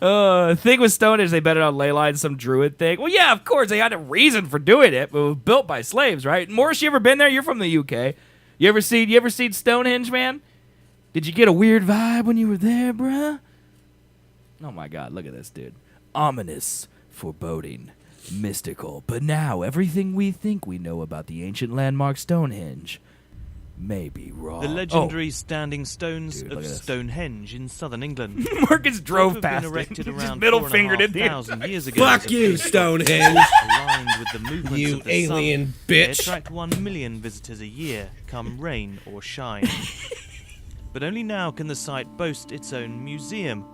Thing with Stonehenge, they bet it on ley lines, some druid thing. Well, yeah, of course, they had a reason for doing it, but it was built by slaves, right? Morris, you ever been there? You're from the UK. You ever seen Stonehenge, man? Did you get a weird vibe when you were there, bruh? Oh my God, look at this, dude. Ominous, foreboding, mystical. But now, everything we think we know about the ancient landmark Stonehenge may be wrong. The legendary standing stones Dude, look of at this. Stonehenge in southern England. Marcus drove Have been past erected it. Just around middle fingered it. 4,500 years ago. Fuck as a you, physical Stonehenge. aligned with the movements You of the alien sun. They bitch. attract 1 million visitors a year, come rain or shine. But only now can the site boast its own museum,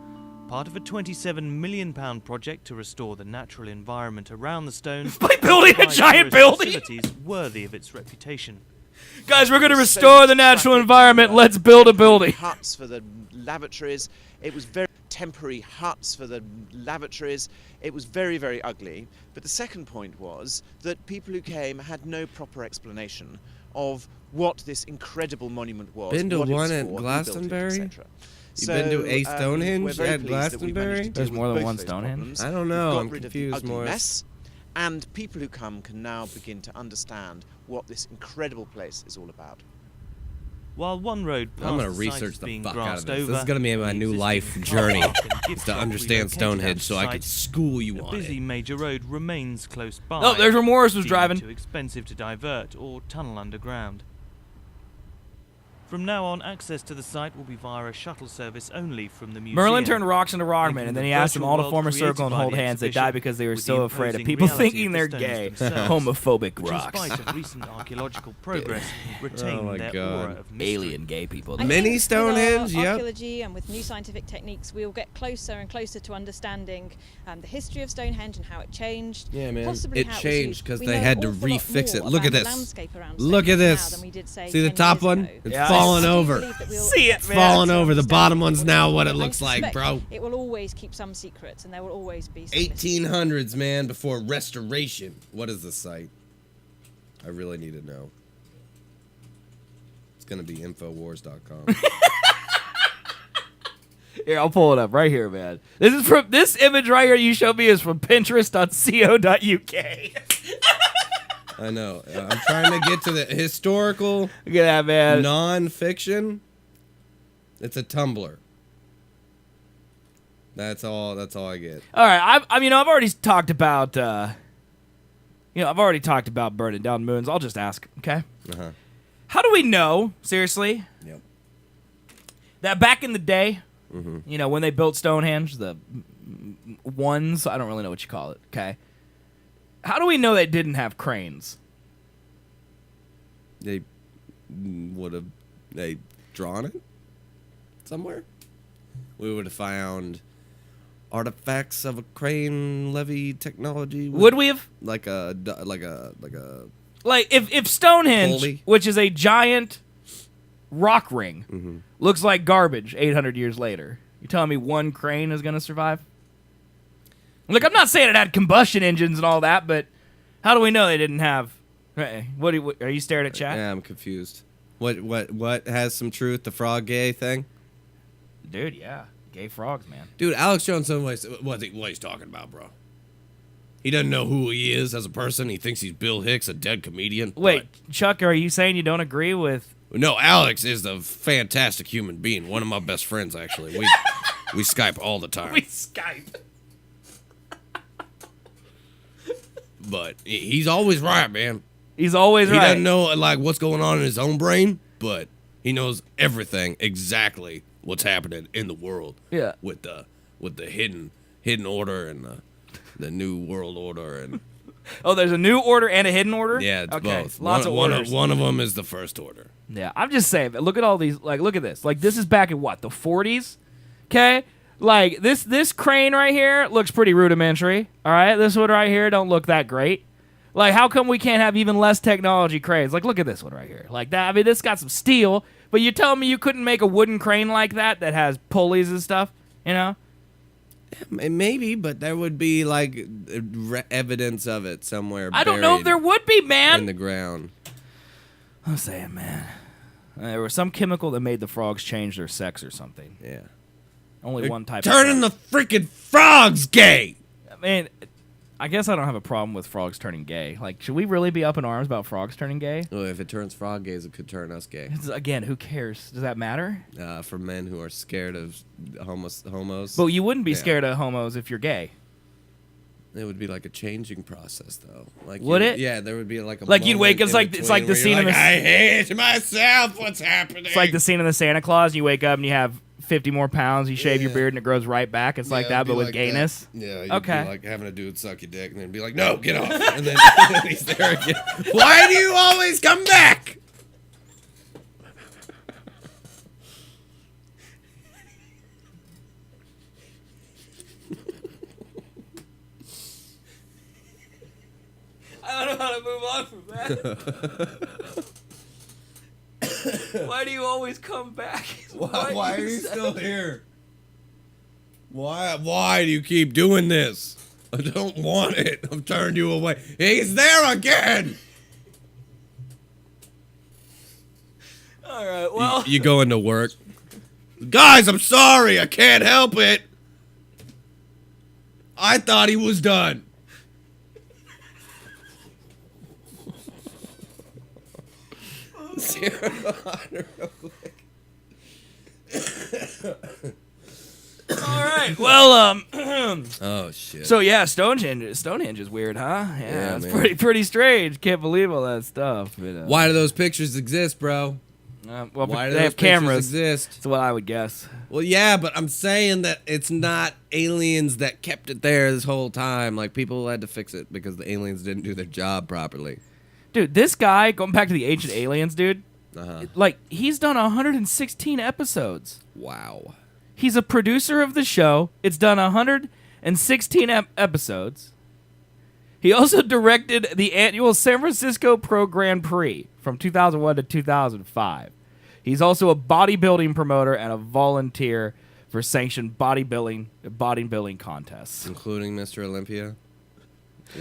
part of a £27 million project to restore the natural environment around the stones By building a provide giant tourist building? facilities worthy of its reputation. Guys, we're going to restore the natural environment. Let's build a building. Huts for the lavatories. It was very temporary huts for the lavatories. It was very, very ugly. But the second point was that people who came had no proper explanation of what this incredible monument was. Been to what it was one at for, who built it, Glastonbury? etc. You been to a Stonehenge we're very at pleased that we managed to Glastonbury? deal There's with more than both one those Stonehenge? problems. I don't know, We've got I'm rid of confused, the ugly Morris. mess, and people who come can now begin to understand what this incredible place is all about. While one road past I'm gonna the site research is the being fuck out of grassed this. This over, is gonna be my the new existing life car journey, park and gift is to shop understand relocated Stonehenge out so I of could sight. school you The on busy it. major road remains close by. Oh, there's where Morris was deemed driving. Too expensive to divert or tunnel underground. From now on, access to the site will be via a shuttle service only from the museum. Merlin turned rocks into rockmen, Linking and then the he asked them virtual all to world form a created circle and by hold the hands. They exhibition died because they were with so the afraid of imposing people reality thinking of they're the gay. stones themselves, Homophobic which, rocks. in spite of recent archaeological progress, retain Oh my their God. aura of mystery. Alien gay people. I Mini think with Stonehenge, our yep. archaeology and with new scientific techniques, we'll get closer and closer to understanding the history of Stonehenge and how it changed. Yeah, man. Possibly It how was changed used. 'cause We they know had an to awful lot refix it. more Look at about the this. landscape around Look at Stonehenge now this. than we did, say, See the 10 top years one? ago. It's Yeah, falling I do over. believe that we'll See it, get man. Falling better over. The understanding bottom of one's what now it what is. it I looks like, suspect bro. It will always keep some secrets, and there will always be some 1800s, man, before restoration. What is the site? I really need to know. It's gonna be Infowars.com. Here, I'll pull it up right here, man. This image right here you showed me is from Pinterest.co.uk. I know. I'm trying to get to the historical Look at that, man. non-fiction. It's a Tumblr. That's all I get. All right, I've already talked about, I've already talked about burning down moons. I'll just ask, okay? Uh-huh. How do we know, seriously, Yep. that back in the day, You know, when they built Stonehenge, the ones, I don't really know what you call it, okay? How do we know they didn't have cranes? They would have drawn it somewhere. We would have found artifacts of a crane levy technology. Would we have? Like if Stonehenge, Colby? which is a giant rock ring, looks like garbage 800 years later, you telling me one crane is going to survive? Look, I'm not saying it had combustion engines and all that, but how do we know they didn't have? Hey, what are you staring at, chat? Yeah, I'm confused. What has some truth? The frog gay thing? Dude, yeah, gay frogs, man. Dude, Alex Jones, what he's talking about, bro? He doesn't know who he is as a person. He thinks he's Bill Hicks, a dead comedian. Wait, Chuck, are you saying you don't agree with? No, Alex is a fantastic human being. One of my best friends, actually. We Skype all the time. We Skype. But he's always right, man. He's always right. He doesn't know like what's going on in his own brain, but he knows everything exactly what's happening in the world. Yeah. With the hidden order and the new world order and Oh, there's a new order and a hidden order? yeah, it's okay. both. Lots of orders. One of them is the first order. Yeah, I'm just saying. Look at all these. Like, look at this. Like, this is back in what, the 40s? Okay, like this crane right here looks pretty rudimentary. All right, this one right here don't look that great. Like, how come we can't have even less technology cranes? Like, look at this one right here. Like that. I mean, this got some steel, but you're telling me you couldn't make a wooden crane like that has pulleys and stuff? You know? Maybe, but there would be like evidence of it somewhere. I don't know if there would be, man. In the ground. I'm saying, man. There was some chemical that made the frogs change their sex or something. Yeah. Only one type. Turning the freaking frogs gay. I mean, I guess I don't have a problem with frogs turning gay. Like, should we really be up in arms about frogs turning gay? Well, if it turns frog gays, it could turn us gay. Again, who cares? Does that matter? For men who are scared of homos. But you wouldn't be scared of homos if you're gay. It would be like a changing process, though. Like, would it? Yeah, there would be like a like you'd wake. It's like the scene in the. I hate myself. What's happening? It's like the scene in the Santa Claus. You wake up and you have 50 more pounds. You shave your beard and it grows right back. It's like that, but with gayness. That. Yeah. You'd okay. Be like having a dude suck your dick and then be like, "No, get off," and then he's there again. Why do you always come back? I don't know how to move on from that. Why do you always come back? Why are you still here? Why do you keep doing this? I don't want it. I've turned you away. He's there again. All right, well. You going to work. Guys, I'm sorry. I can't help it. I thought he was done. All right. Well, oh shit. So yeah, Stonehenge is weird, huh? Yeah, it's man. pretty strange. Can't believe all that stuff. But, why do those pictures exist, bro? Well, why do they those have cameras. Exist? That's what I would guess. Well, yeah, but I'm saying that it's not aliens that kept it there this whole time. Like, people had to fix it because the aliens didn't do their job properly. Dude, this guy, going back to the Ancient Aliens, dude, like, he's done 116 episodes. Wow. He's a producer of the show. It's done 116 episodes. He also directed the annual San Francisco Pro Grand Prix from 2001 to 2005. He's also a bodybuilding promoter and a volunteer for sanctioned bodybuilding contests. Including Mr. Olympia?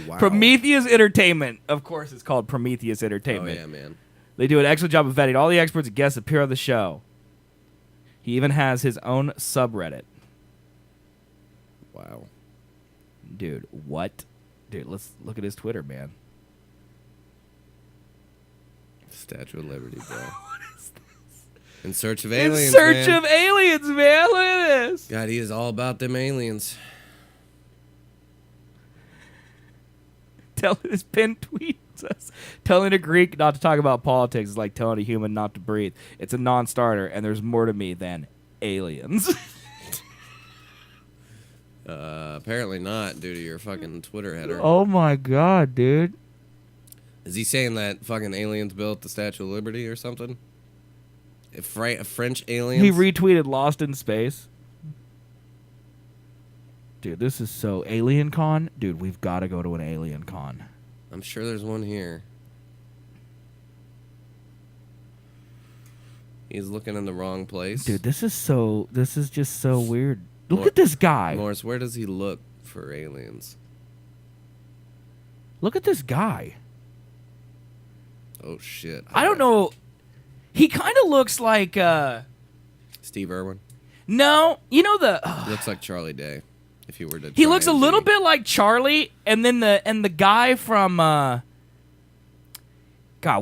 Wow. Prometheus Entertainment. Of course, it's called Prometheus Entertainment. Oh, yeah, man. They do an excellent job of vetting all the experts and guests appear on the show. He even has his own subreddit. Wow. Dude, what? Dude, let's look at his Twitter, man. Statue of Liberty, bro. What is this? In search of aliens, In search of aliens, man. Look at this. God, he is all about them aliens. His pinned tweet says, telling a Greek not to talk about politics is like telling a human not to breathe. It's a non-starter, and there's more to me than aliens. Apparently not, due to your fucking Twitter header. Oh my god, dude. Is he saying that fucking aliens built the Statue of Liberty or something? French aliens? He retweeted Lost in Space. Dude, this is so... Alien Con? Dude, we've got to go to an Alien Con. I'm sure there's one here. He's looking in the wrong place. Dude, this is just so weird. Look at this guy. Morris, where does he look for aliens? Look at this guy. Oh, shit. I don't know. He kind of looks like... Steve Irwin? No. You know the... He looks like Charlie Day. If you were to... He looks a little bit like Charlie, and then the guy from... God,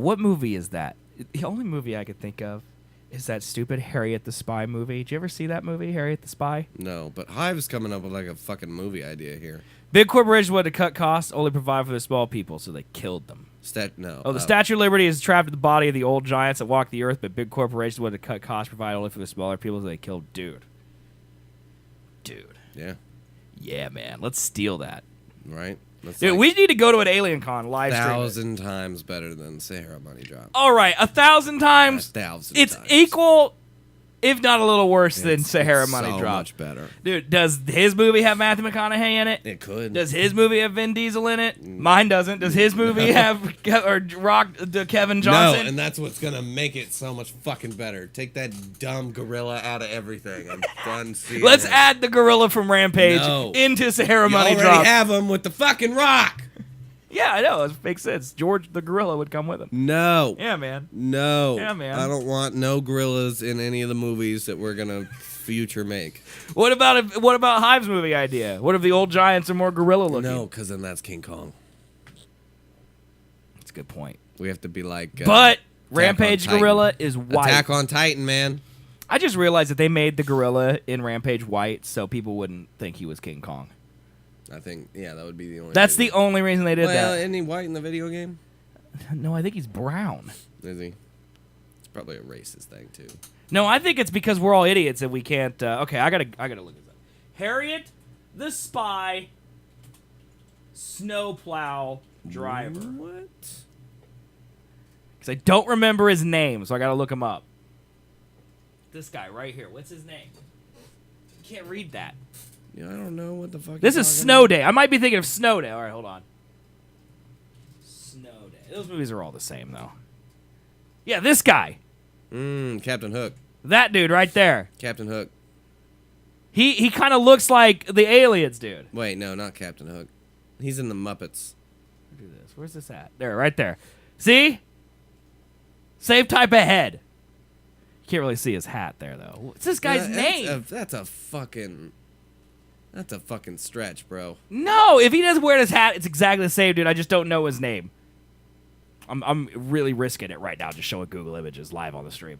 what movie is that? The only movie I could think of is that stupid Harriet the Spy movie. Did you ever see that movie, Harriet the Spy? No, but Hive's coming up with like a fucking movie idea here. Big corporations wanted to cut costs, only provide for the small people, so they killed them. The Statue of Liberty is trapped in the body of the old giants that walk the earth, but big corporations wanted to cut costs, provide only for the smaller people, so they killed Dude. Yeah. Yeah, man. Let's steal that. Right? That's Dude, like we need to go to an Alien Con live stream. 1,000 times better than Sahara Money Drop. All right, 1,000 times. 1,000 It's times. equal, if not a little worse than It's Sahara Money so Drop. much better. Dude, does his movie have Matthew McConaughey in it? It could. Does his movie have Vin Diesel in it? Mine doesn't. Does his movie have Kevin Johnson? No, and that's what's gonna make it so much fucking better. Take that dumb gorilla out of everything. I'm done seeing Let's it. add the gorilla from Rampage No. into Sahara You Money already Drop. have him with the fucking rock. Yeah, I know. It makes sense. George the gorilla would come with him. No. Yeah, man. No. Yeah, man. I don't want no gorillas in any of the movies that we're gonna future make. What about Hive's movie idea? What if the old giants are more gorilla looking? No, because then that's King Kong. That's a good point. We have to be like. But Rampage gorilla is white. Attack on Titan, man. I just realized that they made the gorilla in Rampage white, so people wouldn't think he was King Kong. I think, yeah, that would be the only. That's the only reason they did Well, that. isn't he white in the video game? No, I think he's brown. Is he? It's probably a racist thing too. No, I think it's because we're all idiots and we can't. Okay, I gotta look this up. Harriet the Spy, snowplow driver. What? Because I don't remember his name, so I gotta look him up. This guy right here. What's his name? You can't read that. Yeah, I don't know what the fuck. This is Snow Day. I might be thinking of Snow Day. All right, hold on. Snow Day. Those movies are all the same, though. Yeah, this guy. Captain Hook. That dude right there. Captain Hook. He kind of looks like the aliens, dude. Wait, no, not Captain Hook. He's in the Muppets. Do this. Where's this at? There, right there. See? Same type of head. You can't really see his hat there, though. What's this guy's name? That's a fucking stretch, bro. No, if he doesn't wear his hat, it's exactly the same, dude. I just don't know his name. I'm really risking it right now, just showing Google Images live on the stream.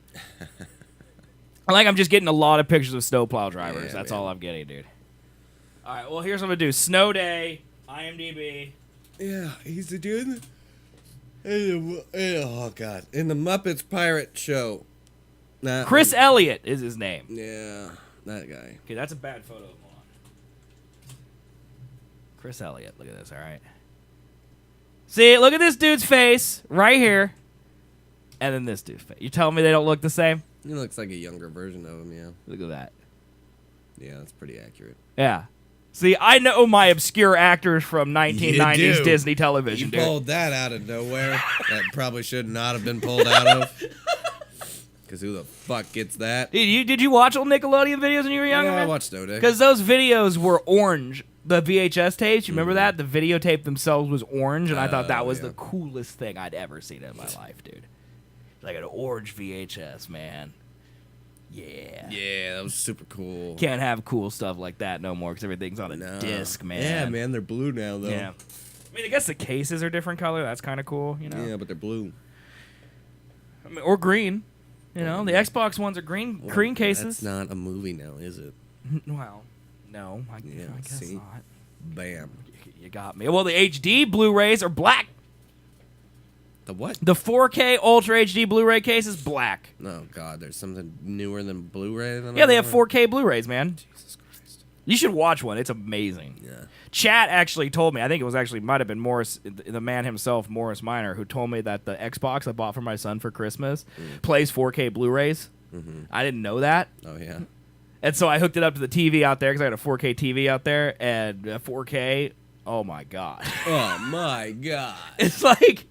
I'm just getting a lot of pictures of snowplow drivers. Yeah, That's man. all I'm getting, dude. All right, well, here's what I'm gonna do: Snow Day, IMDb. Yeah, he's the dude. Oh god, in the Muppets Pirate Show. Chris Elliott is his name. Yeah, that guy. Okay, that's a bad photo. Hold on. Chris Elliott. Look at this. All right. See, look at this dude's face right here, and then this dude's face. You telling me they don't look the same? He looks like a younger version of him. Yeah. Look at that. Yeah, that's pretty accurate. Yeah. See, I know my obscure actors from 1990s You do. Disney television, You dude. pulled that out of nowhere. That probably should not have been pulled out of. Because who the fuck gets that? Did you watch old Nickelodeon videos when you were younger? Yeah, I man? watched Snow Day. Because those videos were orange. The VHS tapes, you remember that? The videotape themselves was orange, and I thought that was the coolest thing I'd ever seen in my life, dude. Like an orange VHS, man. Yeah. Yeah, that was super cool. Can't have cool stuff like that no more because everything's on a disc, man. Yeah, man, they're blue now, though. Yeah. I mean, I guess the cases are different color. That's kind of cool, you know? Yeah, but they're blue. I mean, or green. You know, the Xbox ones are green cases. That's not a movie now, is it? Well, no, I guess see? not. Bam. You got me. Well, the HD Blu-rays are black. The what? The 4K Ultra HD Blu-ray case is black. Oh, God, there's something newer than Blu-ray? Yeah, they have 4K Blu-rays, man. Jesus Christ. You should watch one. It's amazing. Yeah. Chat actually told me, I think it was actually, might have been Morris, the man himself, Morris Minor, who told me that the Xbox I bought for my son for Christmas plays 4K Blu-rays. I didn't know that. Oh, yeah. And so I hooked it up to the TV out there because I had a 4K TV out there, and 4K, oh my God. Oh, my God. It's like,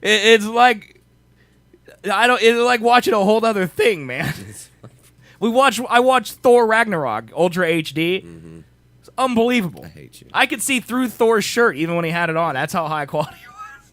it's like watching a whole other thing, man. I watched Thor Ragnarok, Ultra HD. It's unbelievable. I hate you. I could see through Thor's shirt even when he had it on. That's how high quality it was.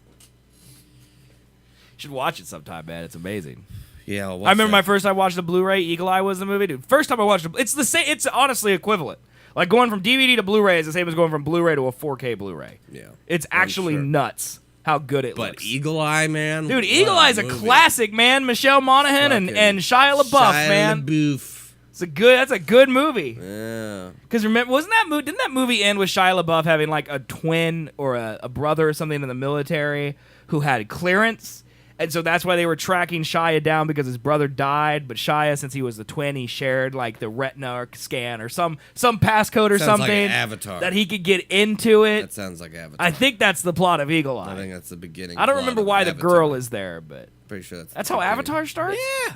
You should watch it sometime, man. It's amazing. Yeah, I remember my first time watching the Blu-ray, Eagle Eye was the movie, dude. First time I watched it, it's the same. It's honestly equivalent. Like going from DVD to Blu-ray is the same as going from Blu-ray to a 4K Blu-ray. Yeah, it's actually nuts how good it looks. But Eagle Eye, man, dude, Eagle Eye's a classic, man. Michelle Monaghan and Shia LaBeouf, man. That's a good movie. Yeah. Because remember, didn't that movie end with Shia LaBeouf having like a twin or a brother or something in the military who had clearance? And so that's why they were tracking Shia down because his brother died. But Shia, since he was the twin, he shared like the retina scan or some passcode or Sounds something like Avatar. that he could get into it. That sounds like Avatar. I think that's the plot of Eagle Eye. I think that's the beginning. I don't remember why the girl is there, but pretty sure that's how Avatar starts. Yeah.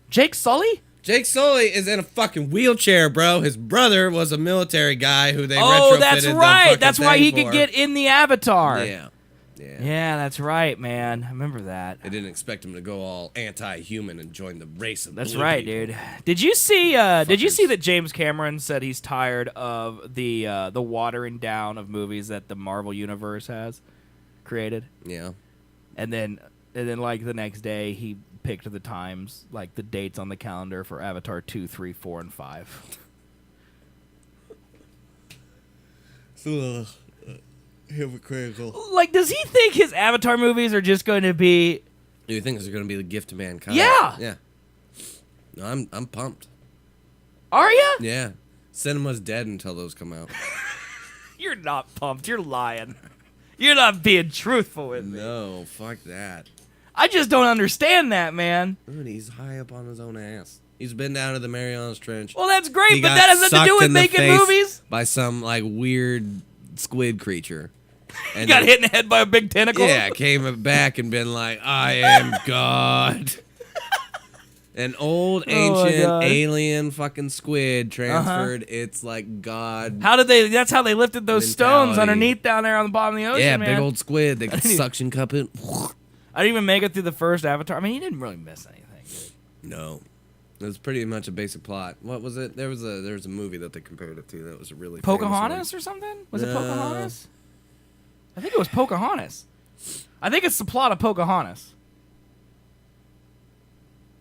Jake Sully? Jake Sully is in a fucking wheelchair, bro. His brother was a military guy who they retrofitted. Oh, that's right. That's why he for. could get in the Avatar. Yeah. Yeah, that's right, man. I remember that. They didn't expect him to go all anti-human and join the race of That's blue right, people. dude. Did you see that James Cameron said he's tired of the watering down of movies that the Marvel universe has created? Yeah. And then like the next day he picked the times, like the dates on the calendar for Avatar 2, 3, 4, and 5. Hypocritical. Like, does he think his Avatar movies are just going to be? Do you think it's going to be the gift to mankind? Yeah. Yeah. No, I'm pumped. Are you? Yeah. Cinema's dead until those come out. You're not pumped. You're lying. You're not being truthful with me. No, fuck that. I just don't understand that, man. Dude, he's high up on his own ass. He's been down to the Marianas Trench. Well, that's great, but that has nothing to do with making movies. By some like weird squid creature. And he got hit in the head by a big tentacle? Yeah, came back and been like, I am God. An old, ancient, alien fucking squid transferred its, like, God. That's how they lifted those stones underneath down there on the bottom of the ocean, yeah, man. big old squid. They could suction cup it. I didn't even make it through the first Avatar. I mean, he didn't really miss anything, dude. No. It was pretty much a basic plot. What was it? There was a movie that they compared it to that was a really Pocahontas or something? Was it Pocahontas? I think it was Pocahontas. I think it's the plot of Pocahontas.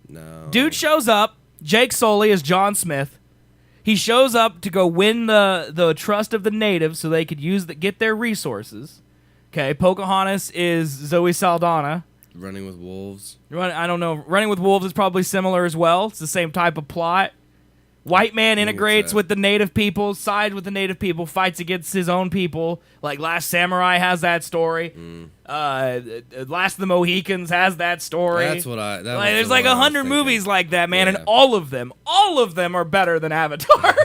No. Dude shows up. Jake Sully is John Smith. He shows up to go win the trust of the natives so they could get their resources. Okay, Pocahontas is Zoe Saldana. Running with Wolves. I don't know. Running with Wolves is probably similar as well. It's the same type of plot. White man integrates with the native people, sides with the native people, fights against his own people. Like Last Samurai has that story. Last of the Mohicans has that story. That's what there's like 100 movies like that, man, and all of them are better than Avatar.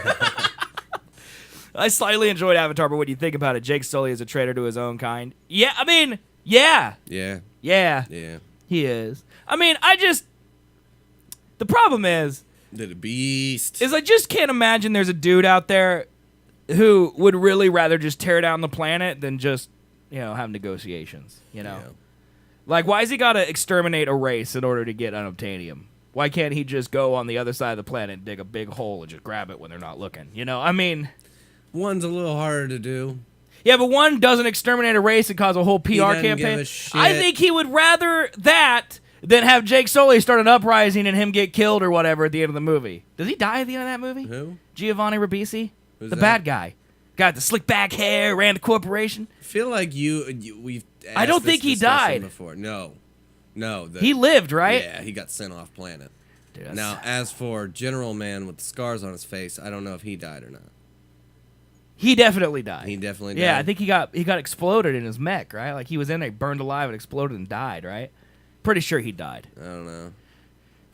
I slightly enjoyed Avatar, but when you think about it, Jake Sully is a traitor to his own kind. Yeah, I mean, yeah. Yeah. Yeah. Yeah. He is. I mean, the problem is, the beast. I just can't imagine there's a dude out there who would really rather just tear down the planet than just, have negotiations, Yeah. Like, why has he got to exterminate a race in order to get unobtainium? Why can't he just go on the other side of the planet and dig a big hole and just grab it when they're not looking? I mean... One's a little harder to do. Yeah, but one doesn't exterminate a race and cause a whole PR campaign. Give a shit. I think he would rather that than have Jake Sully start an uprising and him get killed or whatever at the end of the movie. Does he die at the end of that movie? Who? Giovanni Ribisi? Who's the that? bad guy. Got the slick back hair, ran the corporation. I feel like we've I don't think he died. Before. No. He lived, right? Yeah, he got sent off planet. Dude, now, as for General Man with the scars on his face, I don't know if he died or not. He definitely died. He definitely died? Yeah, I think he got exploded in his mech, right? Like he was in there, burned alive and exploded and died, right? Pretty sure he died. I don't know.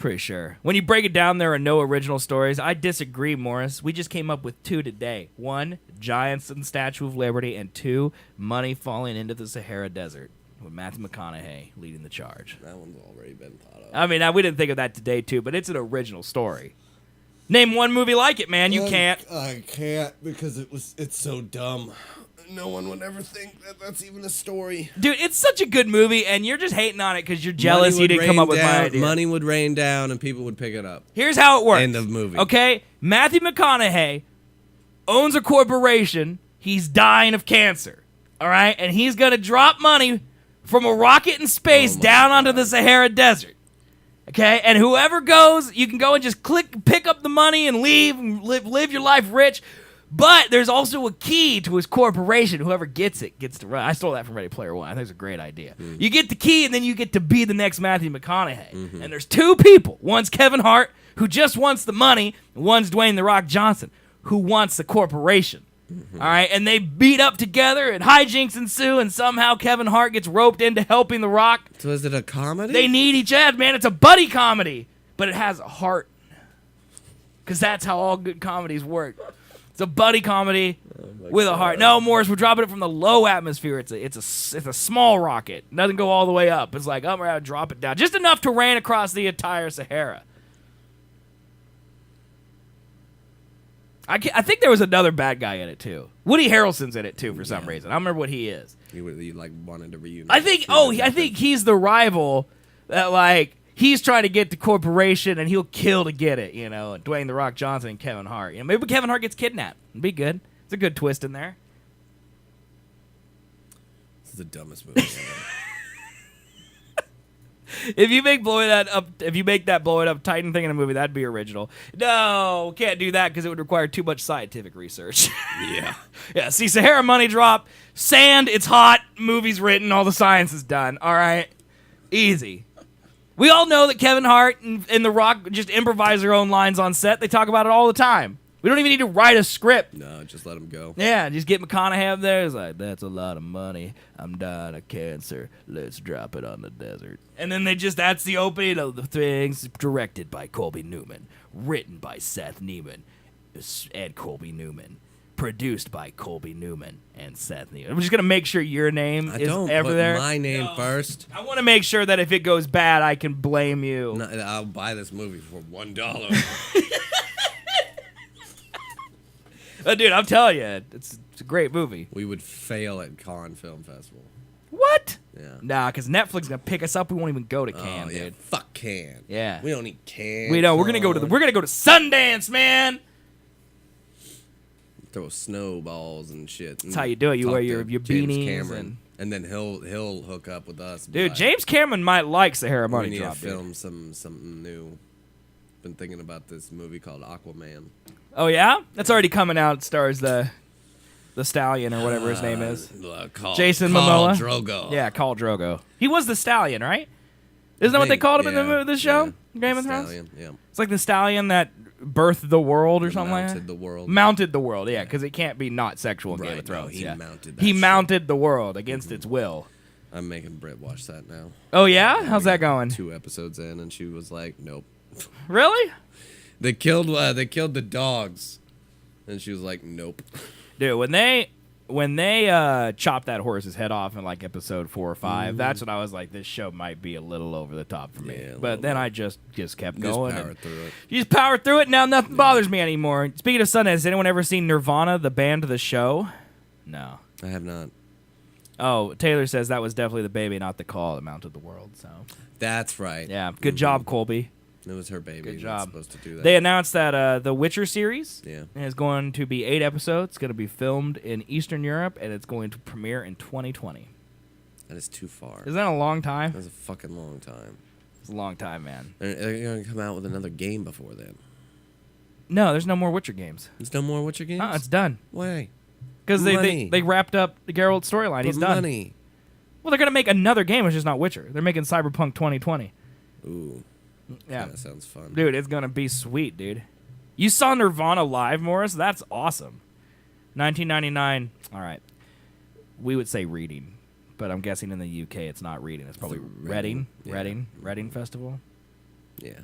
Pretty sure. When you break it down, there are no original stories. I disagree, Morris. We just came up with 2 today. 1, Giants and the Statue of Liberty, and 2, Money Falling into the Sahara Desert, with Matthew McConaughey leading the charge. That one's already been thought of. I mean, we didn't think of that today, too, but it's an original story. Name one movie like it, man. You can't. I can't because it's so dumb. No one would ever think that that's even a story. Dude, it's such a good movie, and you're just hating on it because you're jealous you didn't come up with my idea. Money would rain down, and people would pick it up. Here's how it works. End of movie. Okay? Matthew McConaughey owns a corporation. He's dying of cancer. All right? And he's going to drop money from a rocket in space down onto the Sahara Desert. Okay? And whoever goes, you can go and just pick up the money and leave and live your life rich. But there's also a key to his corporation. Whoever gets it gets to run. I stole that from Ready Player One. I think it's a great idea. You get the key, and then you get to be the next Matthew McConaughey. And there's 2 people. One's Kevin Hart, who just wants the money, and one's Dwayne "The Rock" Johnson, who wants the corporation. All right? And they beat up together, and hijinks ensue, and somehow Kevin Hart gets roped into helping The Rock. So is it a comedy? They need each other, man. It's a buddy comedy, but it has a heart. Because that's how all good comedies work. It's a buddy comedy with a heart. No, Morris, we're dropping it from the low atmosphere. It's a small rocket. It doesn't go all the way up. It's like, we're going to drop it down. Just enough to rain across the entire Sahara. I think there was another bad guy in it, too. Woody Harrelson's in it, too, for some reason. I don't remember what he is. You wanted to reunite. I think he's the rival that, like, he's trying to get the corporation, and he'll kill to get it, you know. Dwayne "The Rock" Johnson and Kevin Hart. You know, maybe Kevin Hart gets kidnapped. It'd be good. It's a good twist in there. This is the dumbest movie ever. If you make that blow it up Titan thing in a movie, that'd be original. No, can't do that because it would require too much scientific research. Yeah. Yeah. See, Sahara money drop, sand. It's hot. Movie's written. All the science is done. All right, easy. We all know that Kevin Hart and The Rock just improvise their own lines on set. They talk about it all the time. We don't even need to write a script. No, just let him go. Yeah, just get McConaughey up there. It's like, that's a lot of money. I'm dying of cancer. Let's drop it on the desert. And then that's the opening of the things. Directed by Colby Newman. Written by Seth Neiman and Colby Newman. Produced by Colby Newman and Seth Neiman. I'm just going to make sure your name is ever there. My name first. I want to make sure that if it goes bad, I can blame you. No, I'll buy this movie for $1. Dude, I'm telling you, it's a great movie. We would fail at Cannes Film Festival. What? Yeah. Nah, because Netflix is gonna pick us up. We won't even go to Cannes, yeah. dude. Fuck Cannes. Yeah. We don't need Cannes. We don't. We're gonna go to Sundance, man. Throw snowballs and shit. That's how you do it. You wear your beanies Cameron, and then he'll hook up with us. Dude, like, James Cameron might like Sahara Money we need Drop. to film something new. Been thinking about this movie called Aquaman. Oh yeah, that's already coming out. It stars the Stallion or whatever his name is. Jason Momoa. Drogo. Yeah, Khal Drogo. He was the Stallion, right? Isn't that what they called him in the show? Yeah. Game of Thrones. Yeah. It's like the Stallion that birthed the world or something like that. Mounted the world. Mounted the world, yeah, because it can't be not sexual in Game of Thrones. He mounted the world against its will. I'm making Britt watch that now. Oh yeah, how's that going? 2 episodes in, and she was like, "Nope." Really? They killed the dogs, and she was like, "Nope." Dude, when they chopped that horse's head off in like episode 4 or 5, that's when I was like, this show might be a little over the top for me. Yeah, but then I just kept going. Just powered through it. You just power through it. Now nothing bothers me anymore. Speaking of Sundance, has anyone ever seen Nirvana, the band, the show? No. I have not. Oh, Taylor says that was definitely the baby, not the call that mounted the world. So that's right. Yeah, good job, Colby. It was her baby. Good job. Supposed to do that. They announced that the Witcher series is going to be 8 episodes. It's going to be filmed in Eastern Europe, and it's going to premiere in 2020. That is too far. Isn't that a long time? That's a fucking long time. It's a long time, man. They're going to come out with another game before then. No, there's no more Witcher games. There's no more Witcher games? It's done. Why? Because they wrapped up the Geralt storyline. He's done. Money. Well, they're going to make another game. It's just not Witcher. They're making Cyberpunk 2020. Ooh. Yeah. That sounds fun. Dude, it's going to be sweet, dude. You saw Nirvana live, Morris? That's awesome. 1999. All right. We would say Reading, but I'm guessing in the UK it's not Reading. It's probably Reading. Yeah. Reading Festival. Yeah.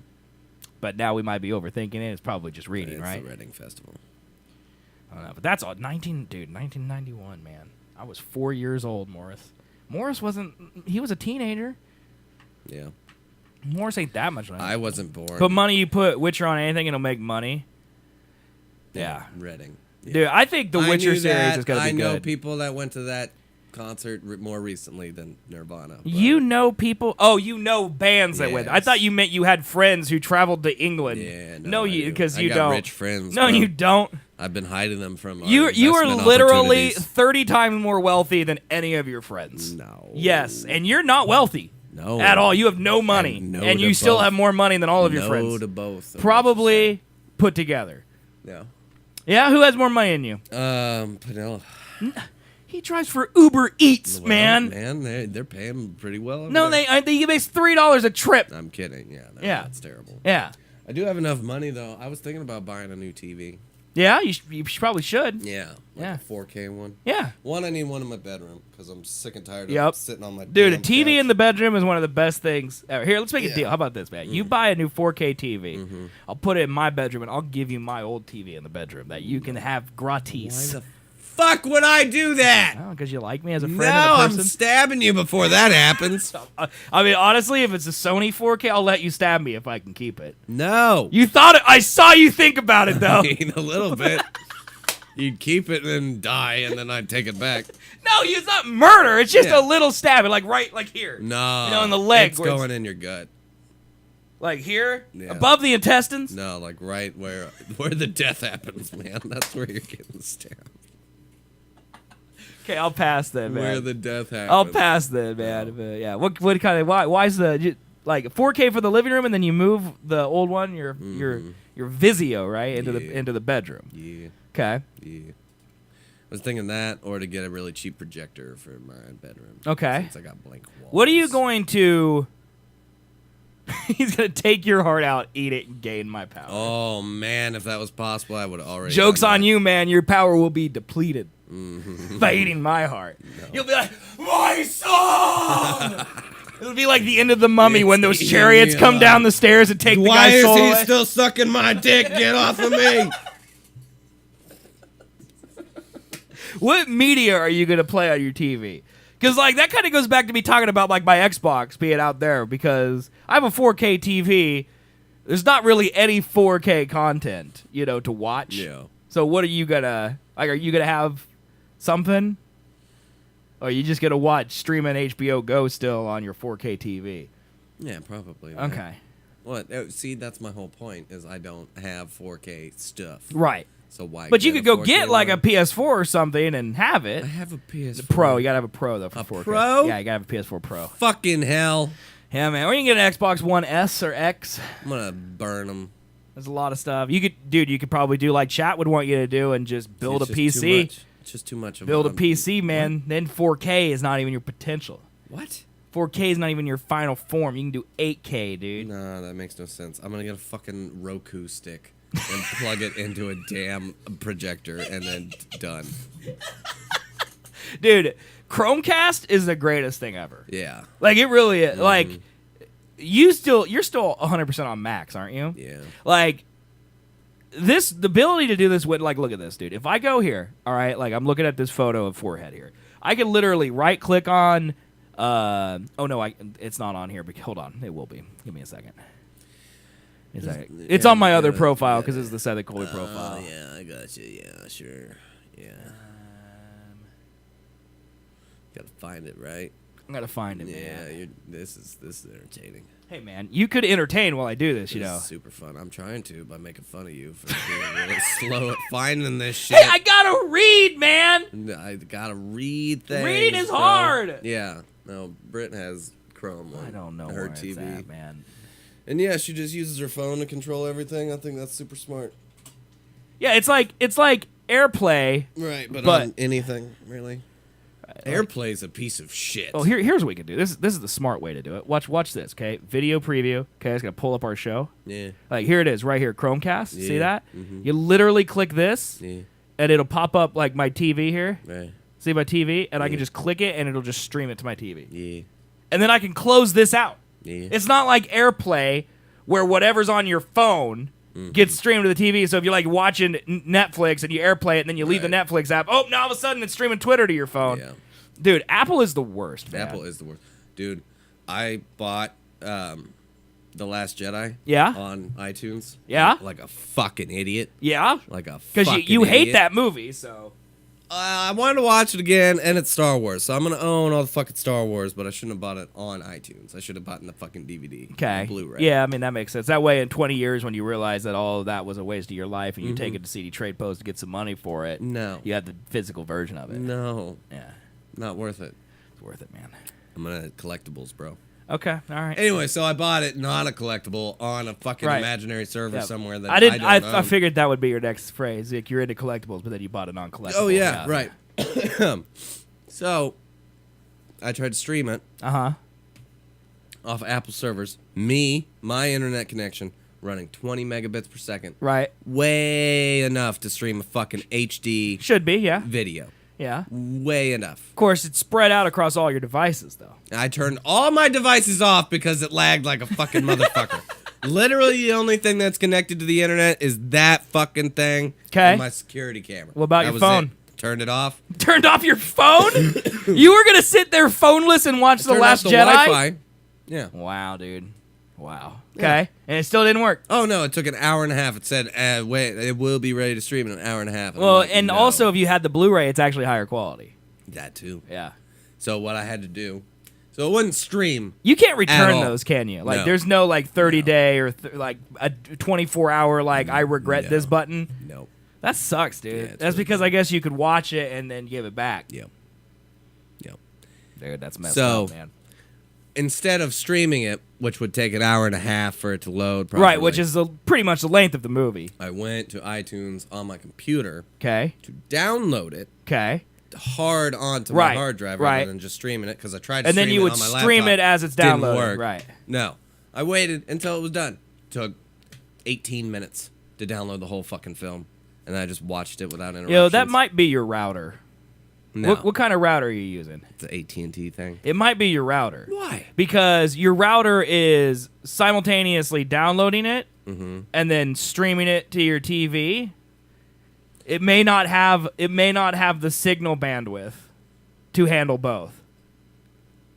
But now we might be overthinking it. It's probably just reading, It's right? the Reading Festival. I don't know, but that's all. 1991, man. I was 4 years old, Morris. Morris wasn't. He was a teenager. Yeah. Morris ain't that much. I wasn't born. Put money. You put Witcher on anything, it'll make money. Yeah. Reading. Yeah. Dude, I think the Witcher series that. is gonna be good. I know people that went to that concert more recently than Nirvana. But You know people. Oh, you know bands that went. I Yes. thought you meant you had friends who traveled to England. Yeah, no, I you do. because I you got don't. rich friends. No, bro. you don't. I've been hiding them from. You are investment literally opportunities. 30 times more wealthy than any of your friends. No. Yes, and you're not wealthy. No. At all. You have no money, No and to you still both. have more money than all of your No friends. to both. Probably put together. Yeah. Yeah, who has more money than you? Penelope. He drives for Uber Eats, Well, man. they're paying pretty well. over No, there. they makes $3 a trip. I'm kidding. Yeah. No, Yeah. That's terrible. Yeah, I do have enough money though. I was thinking about buying a new TV. yeah. You probably should. Yeah. Yeah. A 4K one. Yeah. One, I need one in my bedroom because I'm sick and tired Yep. of sitting on my Dude, a damn TV in couch. the bedroom is one of the best things ever. Here, let's make a Yeah. deal. How about this, man? You buy a new 4K TV. I'll put it in my bedroom, and I'll give you my old TV in the bedroom that you can have Why gratis. the fuck would I do that? Oh, because you like me as a friend No, and a I'm person? stabbing you before that happens. I mean, honestly, if it's a Sony 4K, I'll let you stab me if I can keep it. No. You thought it. I saw you think about it, though. I mean, a little bit. You'd keep it and then die, and then I'd take it back. No, it's not murder. It's just Yeah. a little stab, like right, like here. No. You know, in the leg. It's where going in your gut. like here, Yeah. above the intestines. No, like right where the death happens, man. That's where you're getting stabbed. Okay, I'll pass then, man. Where the death happens. I'll pass then, man. But, yeah. What kind of why is the like 4K for the living room and then you move the old one, your Vizio, right, into the bedroom. Yeah. Okay. Yeah. I was thinking that, or to get a really cheap projector for my bedroom. Okay. Since I got blank walls. What are you going to? He's gonna take your heart out, eat it, and gain my power. Oh man, if that was possible, I would have already. Joke's done on that. you, man. Your power will be depleted by eating my heart. You'll be like, my son. It'll be like the end of the Mummy when those It's chariots eating come me down alive. the stairs and take the Why guy's is soul he away. still sucking my dick? Get off of me! What media are you gonna play on your TV? Because like that kind of goes back to me talking about like my Xbox being out there because I have a 4K TV. There's not really any 4K content, to watch. Yeah. So what are you gonna like? Are you gonna have something? Or are you just gonna watch streaming HBO Go still on your 4K TV? Yeah, probably. Man. Okay. What? Oh, see, that's my whole point. Is I don't have 4K stuff. Right. So why? But you get could go 4K get like a one? PS4 or something and have it. I have a PS4. The Pro. You gotta have a Pro though for A 4K. Pro? Yeah, you gotta have a PS4 Pro. Fucking hell! Yeah, man. Or you can get an Xbox One S or X. I'm gonna burn them. There's a lot of stuff. You could probably do like chat would want you to do and just build a PC. It's just too much. Build a PC, man. Then 4K is not even your potential. What? 4K is not even your final form. You can do 8K, dude. No, that makes no sense. I'm gonna get a fucking Roku stick and plug it into a damn projector and then done. Dude, Chromecast is the greatest thing ever. Yeah. Like it really is. Like you're still 100% on Macs, aren't you? Yeah. Like the ability to do this with like look at this, dude. If I go here, all right, like I'm looking at this photo of forehead here. I can literally right click on oh no, it's not on here, but hold on. It will be. Give me a second. It's on my other profile because it's the Seth Colby profile. Yeah, I got you. Yeah, sure. Yeah. Gotta find it, right? I gotta find it, Yeah, man. this is entertaining. Hey, man, you could entertain while I do this, This is super fun. I'm trying to by making fun of you for being really slow at finding this shit. Hey, I gotta read, man. I gotta read things. Reading is bro. hard. Yeah. No, Britt has Chrome on I don't know her where TV. it's at, man. And yeah, she just uses her phone to control everything. I think that's super smart. Yeah, it's like AirPlay. Right, but But- on anything, really. AirPlay's a piece of shit. Oh, here's what we can do. This is the smart way to do it. Watch this, okay? Video preview. Okay, it's gonna pull up our show. Yeah. Like here it is, right here, Chromecast. See Yeah. that? Mhm. You literally click this, Yeah. and it'll pop up like my TV here. Right. See my TV, and I Yeah. can just click it, and it'll just stream it to my TV. Yeah. And then I can close this out. Yeah. It's not like AirPlay where whatever's on your phone gets streamed to the TV. So if you're like watching Netflix and you AirPlay it and then you leave the Netflix app, oh, now all of a sudden it's streaming Twitter to your phone. Yeah. Dude, Apple is the worst, man. Apple is the worst. Dude, I bought The Last Jedi on iTunes. Yeah? Like a fucking idiot. Yeah? Like a fucking Because you hate idiot. that movie, so... I wanted to watch it again, and it's Star Wars, so I'm going to own all the fucking Star Wars, but I shouldn't have bought it on iTunes. I should have bought the fucking DVD. Okay. Blu-ray. Yeah, I mean, that makes sense. That way, in 20 years, when you realize that all of that was a waste of your life and you take it to CD Trade Post to get some money for it, No. you have the physical version of it. No. Yeah. Not worth it. It's worth it, man. I'm going to collectibles, bro. Okay, all right. Anyway, so I bought it, not a collectible, on a fucking imaginary server Yeah. somewhere that I don't own. I figured that would be your next phrase. Like, you're into collectibles, but then you bought it on collectibles. Oh, yeah, right. So, I tried to stream it Uh-huh. off Apple servers. My internet connection, running 20 megabits per second. Right. Way enough to stream a fucking HD Should be, yeah. video. Yeah. Way enough. Of course, it's spread out across all your devices, though. I turned all my devices off because it lagged like a fucking motherfucker. Literally, the only thing that's connected to the internet is that fucking thing. 'Kay. And my security camera. What about That your was phone? it. Turned it off. Turned off your phone? You were going to sit there phoneless and watch The Turned Last off the Jedi? Wi-Fi. Yeah. Wow, dude. Wow. Yeah. Okay. And it still didn't work. Oh, no, it took an hour and a half. It said, wait, it will be ready to stream in an hour and a half. And Well, I'm like, and no. also, if you had the Blu-ray, it's actually higher quality. That too. Yeah. So what I had to do, so it wouldn't stream. You can't return all. those, can you? Like, No. there's no, like, 30-day or, like, a 24-hour, like, I regret this button. No. That sucks, dude. Yeah, That's really because I guess you could watch it and then give it back. Yep. Yep. Dude, that's messed So, up, man. Instead of streaming it, which would take an hour and a half for it to load, probably, Right, which is pretty much the length of the movie. I went to iTunes on my computer Okay. to download it Okay. hard onto Right, my hard drive right. rather than just streaming it because I tried to And then stream you it would on my stream laptop. it as it's Didn't downloaded. work. Right. No. I waited until it was done. Took 18 minutes to download the whole fucking film. And I just watched it without interruptions. Yo, that might be your router. No. What kind of router are you using? It's an AT&T thing. It might be your router. Why? Because your router is simultaneously downloading it and then streaming it to your TV. It may not have the signal bandwidth to handle both.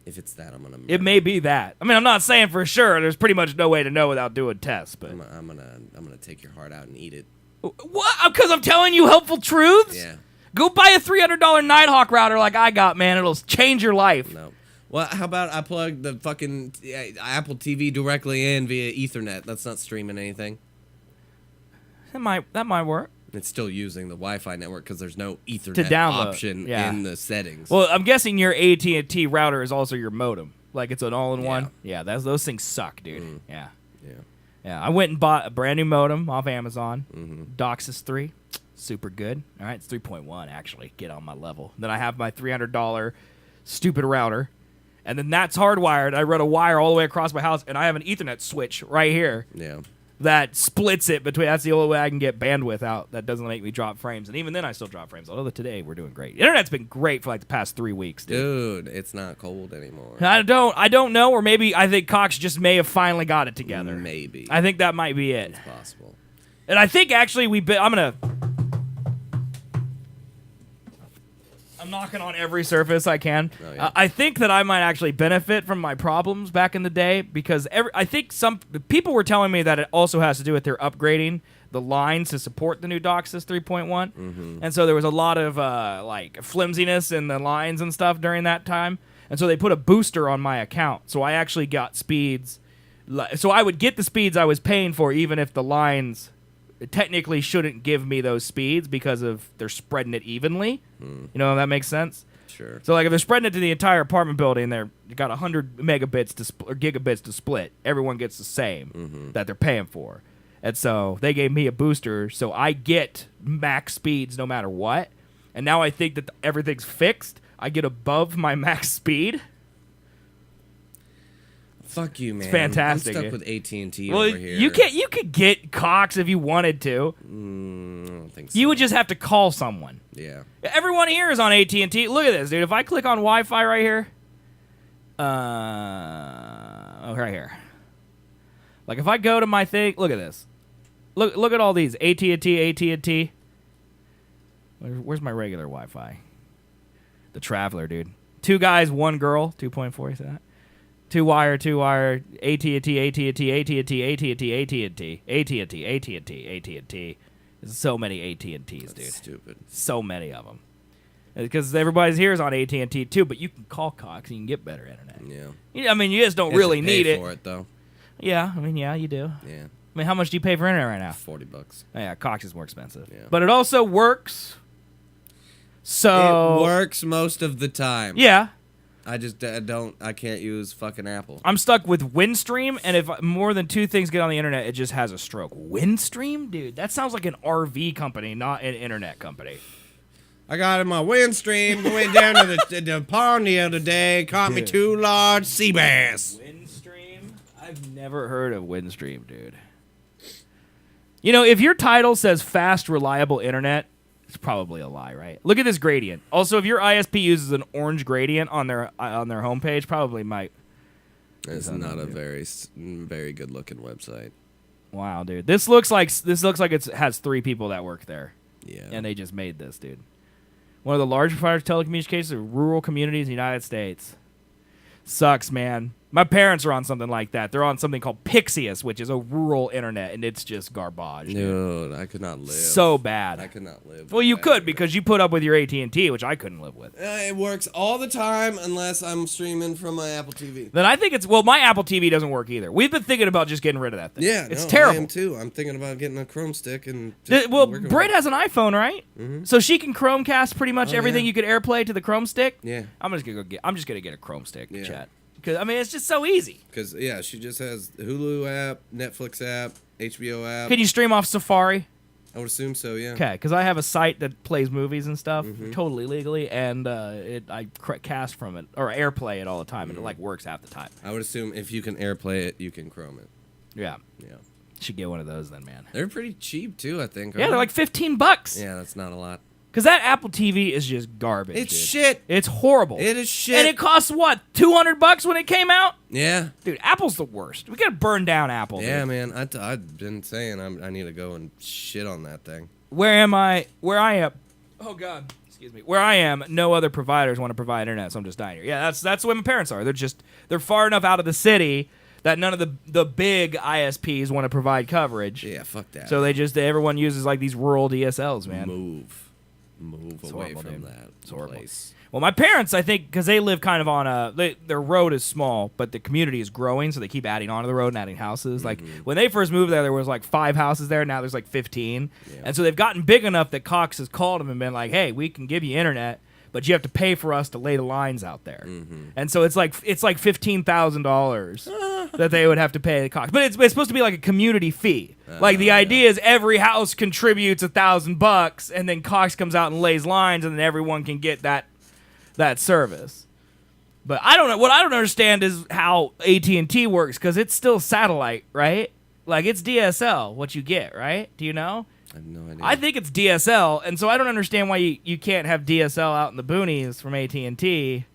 If it's that, I'm gonna. It may be that. I mean, I'm not saying for sure. There's pretty much no way to know without doing tests. But I'm gonna take your heart out and eat it. what? Because I'm telling you helpful truths. Yeah. Go buy a $300 Nighthawk router like I got, man. It'll change your life. No. Well, how about I plug the fucking Apple TV directly in via Ethernet? That's not streaming anything. That might work. It's still using the Wi-Fi network because there's no Ethernet To download, option yeah. in the settings. Well, I'm guessing your AT&T router is also your modem. Like it's an all-in-one. Yeah, those things suck, dude. Yeah. Yeah. I went and bought a brand new modem off Amazon. DOCSIS 3. Super good. All right, it's 3.1 actually. Get on my level. Then I have my $300 stupid router. And then that's hardwired. I run a wire all the way across my house, and I have an Ethernet switch right here. Yeah. That splits it between. That's the only way I can get bandwidth out. That doesn't make me drop frames, and even then, I still drop frames. Although today we're doing great. Internet's been great for like the past 3 weeks, dude. Dude, it's not cold anymore. I don't know, or maybe I think Cox just may have finally got it together. Maybe. I think that might be it. It's possible. And I think actually I'm knocking on every surface I can. Oh, yeah. I think that I might actually benefit from my problems back in the day because I think some people were telling me that it also has to do with their upgrading the lines to support the new DOCSIS 3.1. And so there was a lot of like flimsiness in the lines and stuff during that time. And so they put a booster on my account. So I actually got speeds. So I would get the speeds I was paying for even if the lines technically shouldn't give me those speeds because of they're spreading it evenly. You know if that makes sense? Sure. So like if they're spreading it to the entire apartment building, they're got 100 megabits or gigabits to split. Everyone gets the same that they're paying for. And so they gave me a booster so I get max speeds no matter what. And now I think that everything's fixed. I get above my max speed. Fuck you, man. It's fantastic. I'm stuck dude. with AT&T well, over here. you could get Cox if you wanted to. I don't think so. You would just have to call someone. Yeah. Everyone here is on AT&T. Look at this, dude. If I click on Wi-Fi right here, right here. Like if I go to my thing, look at this. Look at all these AT&T. Where's my regular Wi-Fi? The Traveler, dude. 2 guys, 1 girl. 2.4. You see that? 2 wire. AT&T. There's so many AT&Ts, dude. That's stupid. So many of them. Because everybody's here is on AT&T too, but you can call Cox and you can get better internet. Yeah. I mean, you just don't really need it. For it though. Yeah, I mean, yeah, you do. Yeah. I mean, how much do you pay for internet right now? $40. Oh, yeah, Cox is more expensive. Yeah. But it also works. So it works most of the time. Yeah. I can't use fucking Apple. I'm stuck with Windstream, and if more than 2 things get on the internet, it just has a stroke. Windstream? Dude, that sounds like an RV company, not an internet company. I got in my Windstream, went down to the pond the other day, caught me 2 large sea bass. Windstream? I've never heard of Windstream, dude. You know, if your title says fast, reliable internet, it's probably a lie, right? Look at this gradient. Also, if your ISP uses an orange gradient on their homepage, probably might. It's not a very good looking website. Wow, dude. This looks like it has 3 people that work there. Yeah. And they just made this, dude. One of the largest providers of telecommunications in rural communities in the United States. Sucks, man. My parents are on something like that. They're on something called Pixius, which is a rural internet, and it's just garbage. Dude, I could not live. So bad. I could not live. Well, you could because you put up with your AT&T, which I couldn't live with. It works all the time unless I'm streaming from my Apple TV. Then I think my Apple TV doesn't work either. We've been thinking about just getting rid of that thing. Yeah, it's no, terrible. I am too. I'm thinking about getting a Chrome stick and. Just Britt has an iPhone, right? Mm-hmm. So she can Chromecast pretty much everything you could AirPlay to the Chrome stick. Yeah. I'm just gonna get a Chrome stick. Chat. Because I mean, it's just so easy. Because she just has Hulu app, Netflix app, HBO app. Can you stream off Safari? I would assume so. Yeah. Okay, because I have a site that plays movies and stuff totally legally, and I cast from it or AirPlay it all the time, and it like works half the time. I would assume if you can AirPlay it, you can Chrome it. Yeah. Yeah. Should get one of those then, man. They're pretty cheap too, I think. Yeah, they're like $15. Yeah, that's not a lot. Because that Apple TV is just garbage. It's dude. shit. It's horrible. It is shit. And it costs what, $200 when it came out? Yeah. Dude, Apple's the worst. We gotta burn down Apple. Yeah, dude. man. I've been saying I need to go and shit on that thing. Where am I? Where I am? Oh God, excuse me. Where I am, no other providers want to provide internet, so I'm just dying here. Yeah, that's the way my parents are. They're far enough out of the city that none of the big ISPs want to provide coverage. Yeah, fuck that. So everyone uses like these rural DSLs, man. Move It's away horrible, from dude. that It's horrible. place. Well, my parents, I think, because they live kind of on their road is small, but the community is growing, so they keep adding onto the road and adding houses. Like, when they first moved there was like 5 houses there. Now there's like 15. Yeah. And so they've gotten big enough that Cox has called them and been like, hey, we can give you internet, but you have to pay for us to lay the lines out there. And so it's like $15,000 that they would have to pay the Cox. But it's supposed to be like a community fee. Like the idea is every house contributes $1,000, and then Cox comes out and lays lines, and then everyone can get that service. But I don't know. What I don't understand is how AT&T works, because it's still satellite, right? Like it's DSL, what you get, right? Do you know? I have no idea. I think it's DSL, and so I don't understand why you can't have DSL out in the boonies from AT&T if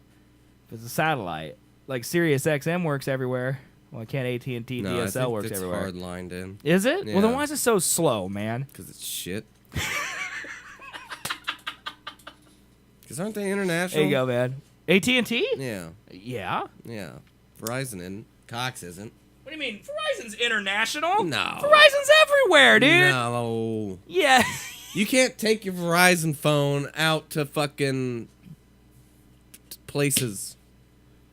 it's a satellite. Like Sirius XM works everywhere. Why can't AT&T No, I DSL think works it's everywhere? hard lined in. Is it? Yeah. Well, then why is it so slow, man? Because it's shit. Because aren't they international? There you go, man. AT&T? Yeah. Yeah. Yeah. Verizon isn't. Cox isn't. What do you mean? Verizon's international? No. Verizon's everywhere, dude. No. Yeah. You can't take your Verizon phone out to fucking places.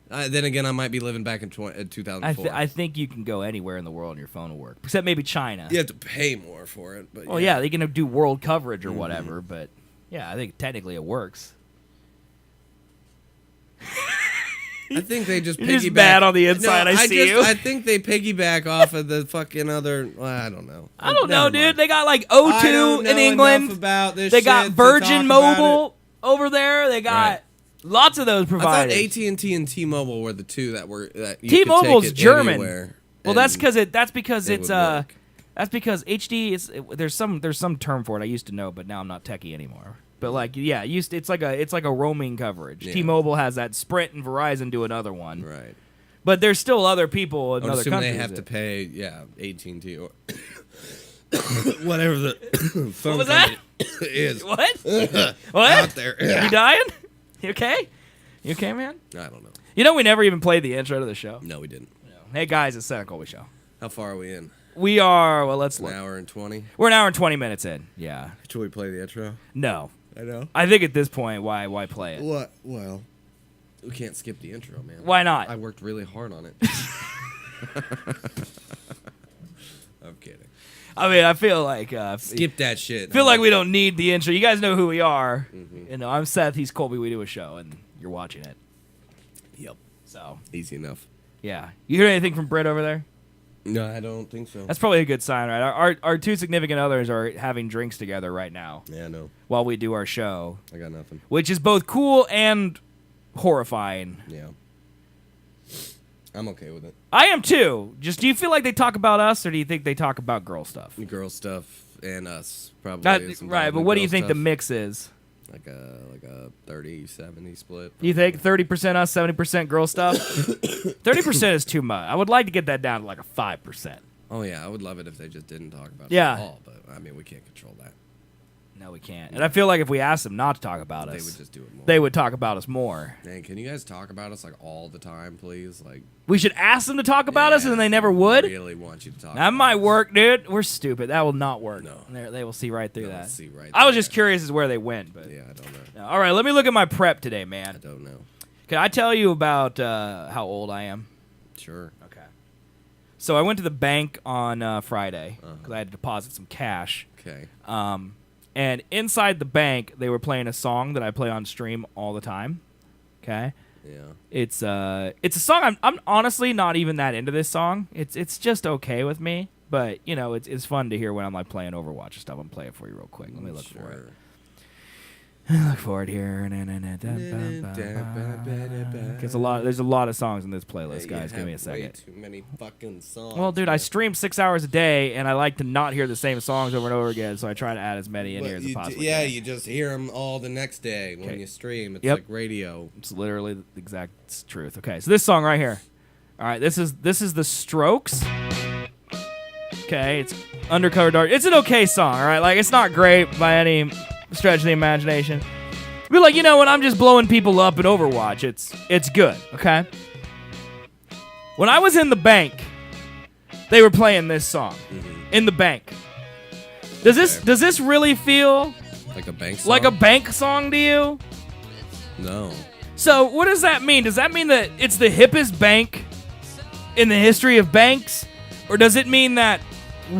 Then again, I might be living back in 2004. I think you can go anywhere in the world and your phone will work. Except maybe China. You have to pay more for it. But Well, yeah, they can do world coverage or whatever, but yeah, I think technically it works. I think they just You're piggyback. just bad on the inside, I see you. I think they piggyback off of the fucking other. Well, I don't know. I don't know, Never dude. mind. They got like I O2 don't in know England. enough about this They got shit to Virgin talk about Mobile over there. They got Right. lots of those I thought providers. AT&T and T-Mobile were the two that were. That you T-Mobile's could take it German. anywhere Well, that's and because it it's would work. that's because HD is there's some term for it I used to know, but now I'm not techie anymore. But like yeah, it's like a roaming coverage. Yeah. T-Mobile has that. Sprint and Verizon do another one. Right. But there's still other people in I would other assume countries. they have to pay, AT&T or whatever the phone was that? company is. What? Out What? there. You dying? You okay? You okay, man? I don't know. You know we never even played the intro to the show. No, we didn't. Hey guys, it's Seth and Colby show. How far are we in? We are let's look. An hour and 20? We're an hour and 20 minutes in. Yeah. Should we play the intro? No. I know. I think at this point, why play it? What? Well, we can't skip the intro, man. Why not? I worked really hard on it. I'm kidding. I mean, I feel like Skip that shit. feel like we don't need the intro. You guys know who we are. Mhm. You know, I'm Seth. He's Colby. We do a show, and you're watching it. Yep. So Easy enough. yeah. You hear anything from Britt over there? No, I don't think so. That's probably a good sign, right? Our two significant others are having drinks together right now Yeah, no. while we do our show, I got nothing. which is both cool and horrifying. Yeah. I'm okay with it. I am too. Just do you feel like they talk about us, or do you think they talk about girl stuff? Girl stuff and us probably. That, is right, involved but in what do girl you think the stuff. mix is? Like a 30-70 split. You think 30% us, 70% girl stuff? 30% is too much. I would like to get that down to like a 5%. Oh yeah, I would love it if they just didn't talk about Yeah. it at all. But I mean, we can't control that. No, we can't. And I feel like if we asked them not to talk about us, They would just do it more. they would talk about us more. Man, can you guys talk about us like all the time, please? Like, We should ask them to talk about us, and then they never would. I really want you to talk. That might work, dude. We're stupid. That will not work. No. They will see right through They'll that. see right I was through just that. curious as where they went, but Yeah, I don't know. all right. Let me look at my prep today, I man. don't know. Can I tell you about how old I am? Sure. Okay. So I went to the bank on Friday because I had to deposit some cash. Okay. And inside the bank, they were playing a song that I play on stream all the time. Okay. Yeah. It's a song I'm honestly not even that into this song. It's just okay with me, but you know it's fun to hear when I'm like playing Overwatch and stuff. I'm playing it for you real quick. Let me look for it. Look for it here. There's a lot of songs in this playlist, guys. Give me a second. Way too many fucking songs. Well, dude, I stream 6 hours a day, and I like to not hear the same songs over and over again, so I try to add as many in here as I possibly yeah, can. you just hear them all the next day when Okay. you stream. It's Yep. like radio. It's literally the exact truth. Okay, so this song right here. All right, this is The Strokes. Okay, it's Undercover Dark. It's an okay song, all right? Like, it's not great by any stretch of the imagination. But, like, you know, when I'm just blowing people up in Overwatch, it's good, okay? When I was in the bank, they were playing this song. In the bank. Does this really feel Like a bank song? like a bank song to you? No. So what does that mean? Does that mean that it's the hippest bank in the history of banks? Or does it mean that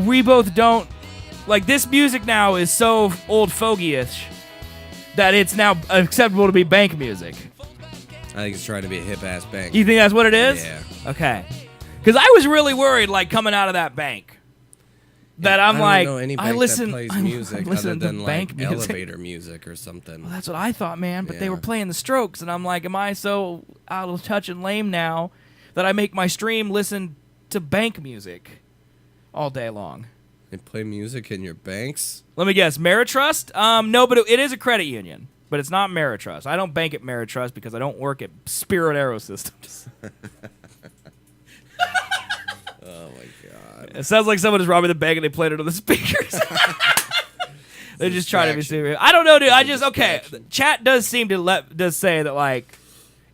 we both don't... Like, this music now is so old fogey-ish that it's now acceptable to be bank music. I think it's trying to be a hip-ass bank. You think that's what it is? Yeah. Okay. Because I was really worried, like, coming out of that bank. That I'm I like, don't know any I bank listen, that plays I'm music other listening to than bank like music. elevator music or something. Well, that's what I thought, man. But they Yeah. were playing the Strokes, and I'm like, am I so out of touch and lame now that I make my stream listen to bank music all day long? They play music in your banks? Let me guess, Meritrust? No, but it is a credit union. But it's not Meritrust. I don't bank at Meritrust because I don't work at Spirit Aerosystems. Oh my god. It sounds like someone is robbing the bank and they played it on the speakers. They're just trying to be distraction. serious. I don't know, dude. I It's a just okay. distraction. Chat does seem to does say that like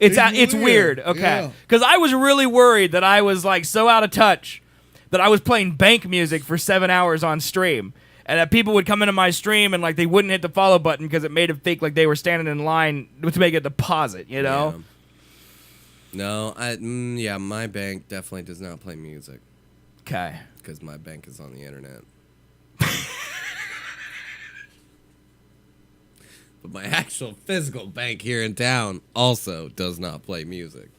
it's weird. Okay, yeah. because I was really worried that I was like so out of touch that I was playing bank music for 7 hours on stream, and that people would come into my stream and like they wouldn't hit the follow button because it made them think like they were standing in line to make a deposit. You know? Yeah. No, yeah, my bank definitely does not play music Okay. because my bank is on the internet. But my actual physical bank here in town also does not play music.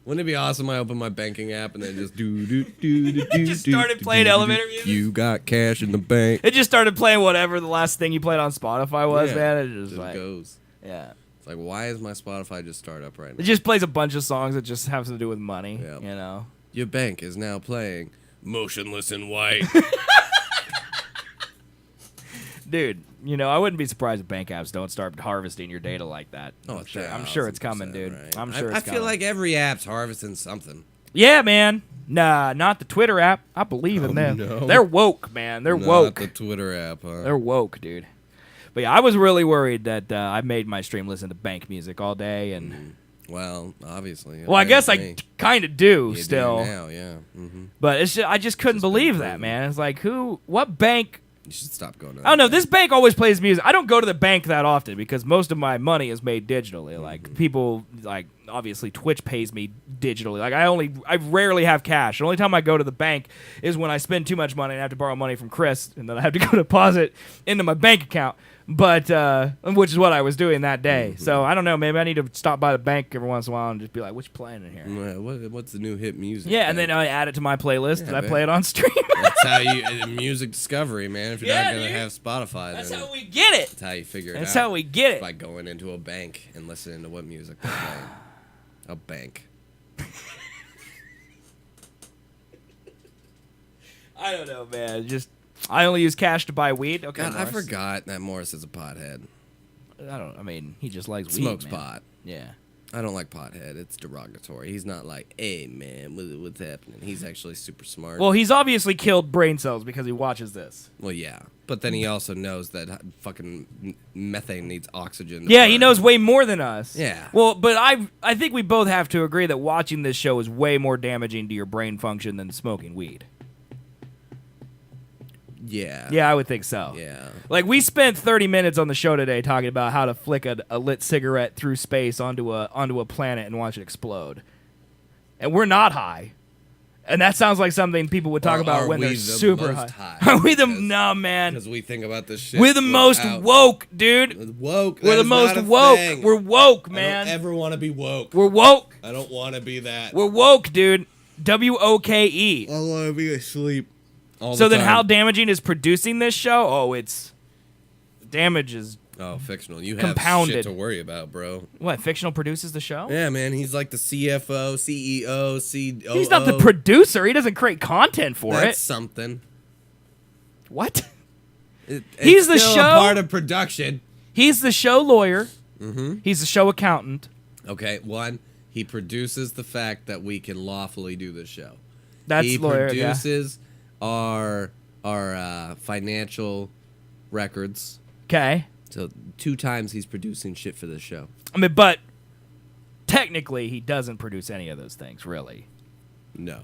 Wouldn't it be awesome? I open my banking app and then just It just started playing elevator music? You got cash in the bank. It just started playing whatever the last thing you played on Spotify was, Yeah, man. It just just like goes. yeah. It's like, why is my Spotify just start up right It now? just plays a bunch of songs that just have to do with money. Yep. You know. Your bank is now playing Motionless in White. Dude, you know, I wouldn't be surprised if bank apps don't start harvesting your data like that. Oh, I'm sure it's coming, dude. right. I'm sure I it's feel coming. like every app's harvesting something. Yeah, man. Nah, not the Twitter app. I believe in them. No. They're woke, man. They're Not woke. the Twitter app, huh? They're woke, dude. But yeah, I was really worried that I made my stream listen to bank music all day, and Well, obviously. well, I guess I kind of do You still. do now, yeah. But it's just, I just couldn't believe that, man. It's like, what bank? You should stop going. I don't know. This bank always plays music. I don't go to the bank that often because most of my money is made digitally. Like people, like obviously Twitch pays me digitally. Like I rarely have cash. The only time I go to the bank is when I spend too much money and I have to borrow money from Chris, and then I have to go deposit into my bank account. But which is what I was doing that day. So I don't know. Maybe I need to stop by the bank every once in a while and just be like, "What you playing in here?" What's the new hit music? Yeah, and then I add it to my playlist and I play it on stream. That's how you music discovery, man. If you're not gonna have Spotify, That's then how we get it. That's how you figure it out. That's how we get it. By going into a bank and listening to what music they're playing. A bank. I don't know, man. Just I only use cash to buy weed. Okay, God, I Morris. forgot that Morris is a pothead. I mean, he just likes weed. Smokes man. pot. Yeah. I don't like pothead. It's derogatory. He's not like, hey, man, what's happening? He's actually super smart. Well, he's obviously killed brain cells because he watches this. Well, yeah. But then he also knows that fucking methane needs oxygen. Yeah, he knows way more than us. Yeah. Well, but I think we both have to agree that watching this show is way more damaging to your brain function than smoking weed. Yeah. Yeah, I would think so. Yeah. Like, we spent 30 minutes on the show today talking about how to flick a lit cigarette through space onto a planet and watch it explode. And we're not high. And that sounds like something people would talk about when they're super high. Are we the... No, man. Because we think about this shit. We're the most woke, dude. Woke. We're the most woke. Thing. We're woke, man. I don't ever want to be woke. We're woke. I don't want to be that. We're woke, dude. W-O-K-E. I want to be asleep. So then how damaging is producing this show? Oh, it's... Damage is... Oh, fictional. You have compounded. shit to worry about, bro. What, fictional produces the show? Yeah, man. He's like the CFO, CEO, COO. He's not the producer. He doesn't create content for That's it. something. What? It's He's the still show... a part of production. He's the show lawyer. Mm-hmm. He's the show accountant. Okay, one, he produces the fact that we can lawfully do this show. That's he lawyer, produces our financial records. Okay. So 2 times he's producing shit for this show. I mean, but technically he doesn't produce any of those things, really. No.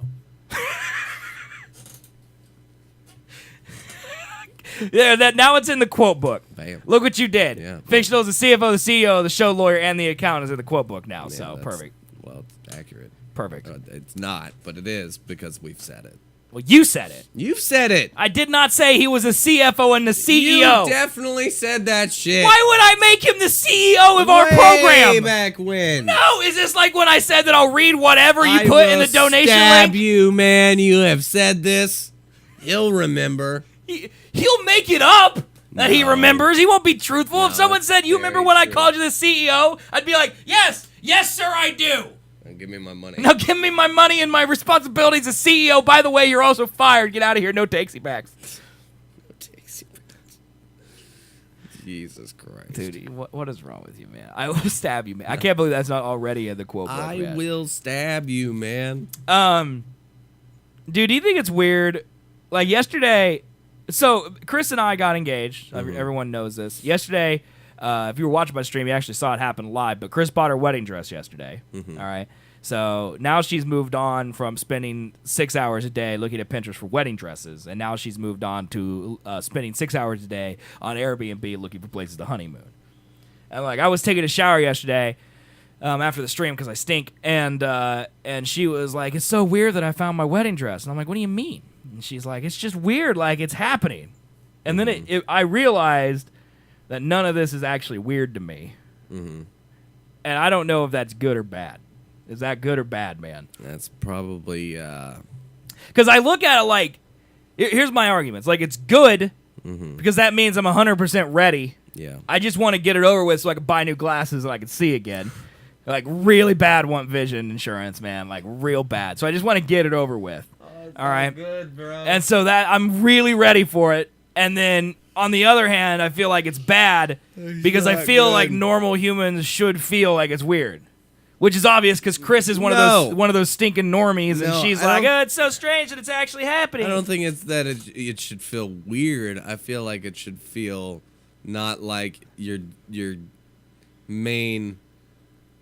Yeah, that now it's in the quote book. Bam. Look what you did. Yeah. Fictional is the CFO, the CEO, the show lawyer, and the accountant is in the quote book now. Yeah, So that's- perfect. Well, it's accurate. Perfect. It's not, but it is because we've said it. Well, you said it. You've said it. I did not say he was a CFO and the CEO. You definitely said that shit. Why would I make him the CEO of our Way program? back when. No, is this like when I said that I'll read whatever you I put in will the donation stab link? you, man. You have said this. He'll remember. He'll make it up that he remembers. He won't be truthful. If someone it's said, "You remember very when I true. called you the CEO?" I'd be like, "Yes, yes, sir, I do." And give me my money. Now give me my money and my responsibilities as CEO. By the way, you're also fired. Get out of here. No takesy backs. Jesus Christ. Dude, what is wrong with you, man? I will stab you, man. I can't believe that's not already in the quote book. I man. will stab you, man. Dude, do you think it's weird? Like yesterday, so Chris and I got engaged. Everyone knows this. Yesterday, if you were watching my stream, you actually saw it happen live. But Chris bought her wedding dress yesterday. All right. So now she's moved on from spending 6 hours a day looking at Pinterest for wedding dresses, and now she's moved on to spending 6 hours a day on Airbnb looking for places to honeymoon. And like I was taking a shower yesterday after the stream because I stink, and she was like, "It's so weird that I found my wedding dress." And I'm like, "What do you mean?" And she's like, "It's just weird, like it's happening." And then I realized that none of this is actually weird to me, and I don't know if that's good or bad. Is that good or bad, man? That's probably because I look at it like, here's my arguments. Like it's good because that means I'm 100% ready. Yeah. I just want to get it over with so I can buy new glasses and I can see again. Like really bad want vision insurance, man. Like real bad. So I just want to get it over with. All right. Good, bro. And so that I'm really ready for it. And then on the other hand, I feel like it's bad because I not feel good. like normal humans should feel like it's weird. Which is obvious because Chris is one of those stinking normies, and No, she's I like, don't- "Oh, it's so strange that it's actually happening." I don't think it's that it should feel weird. I feel like it should feel not like your main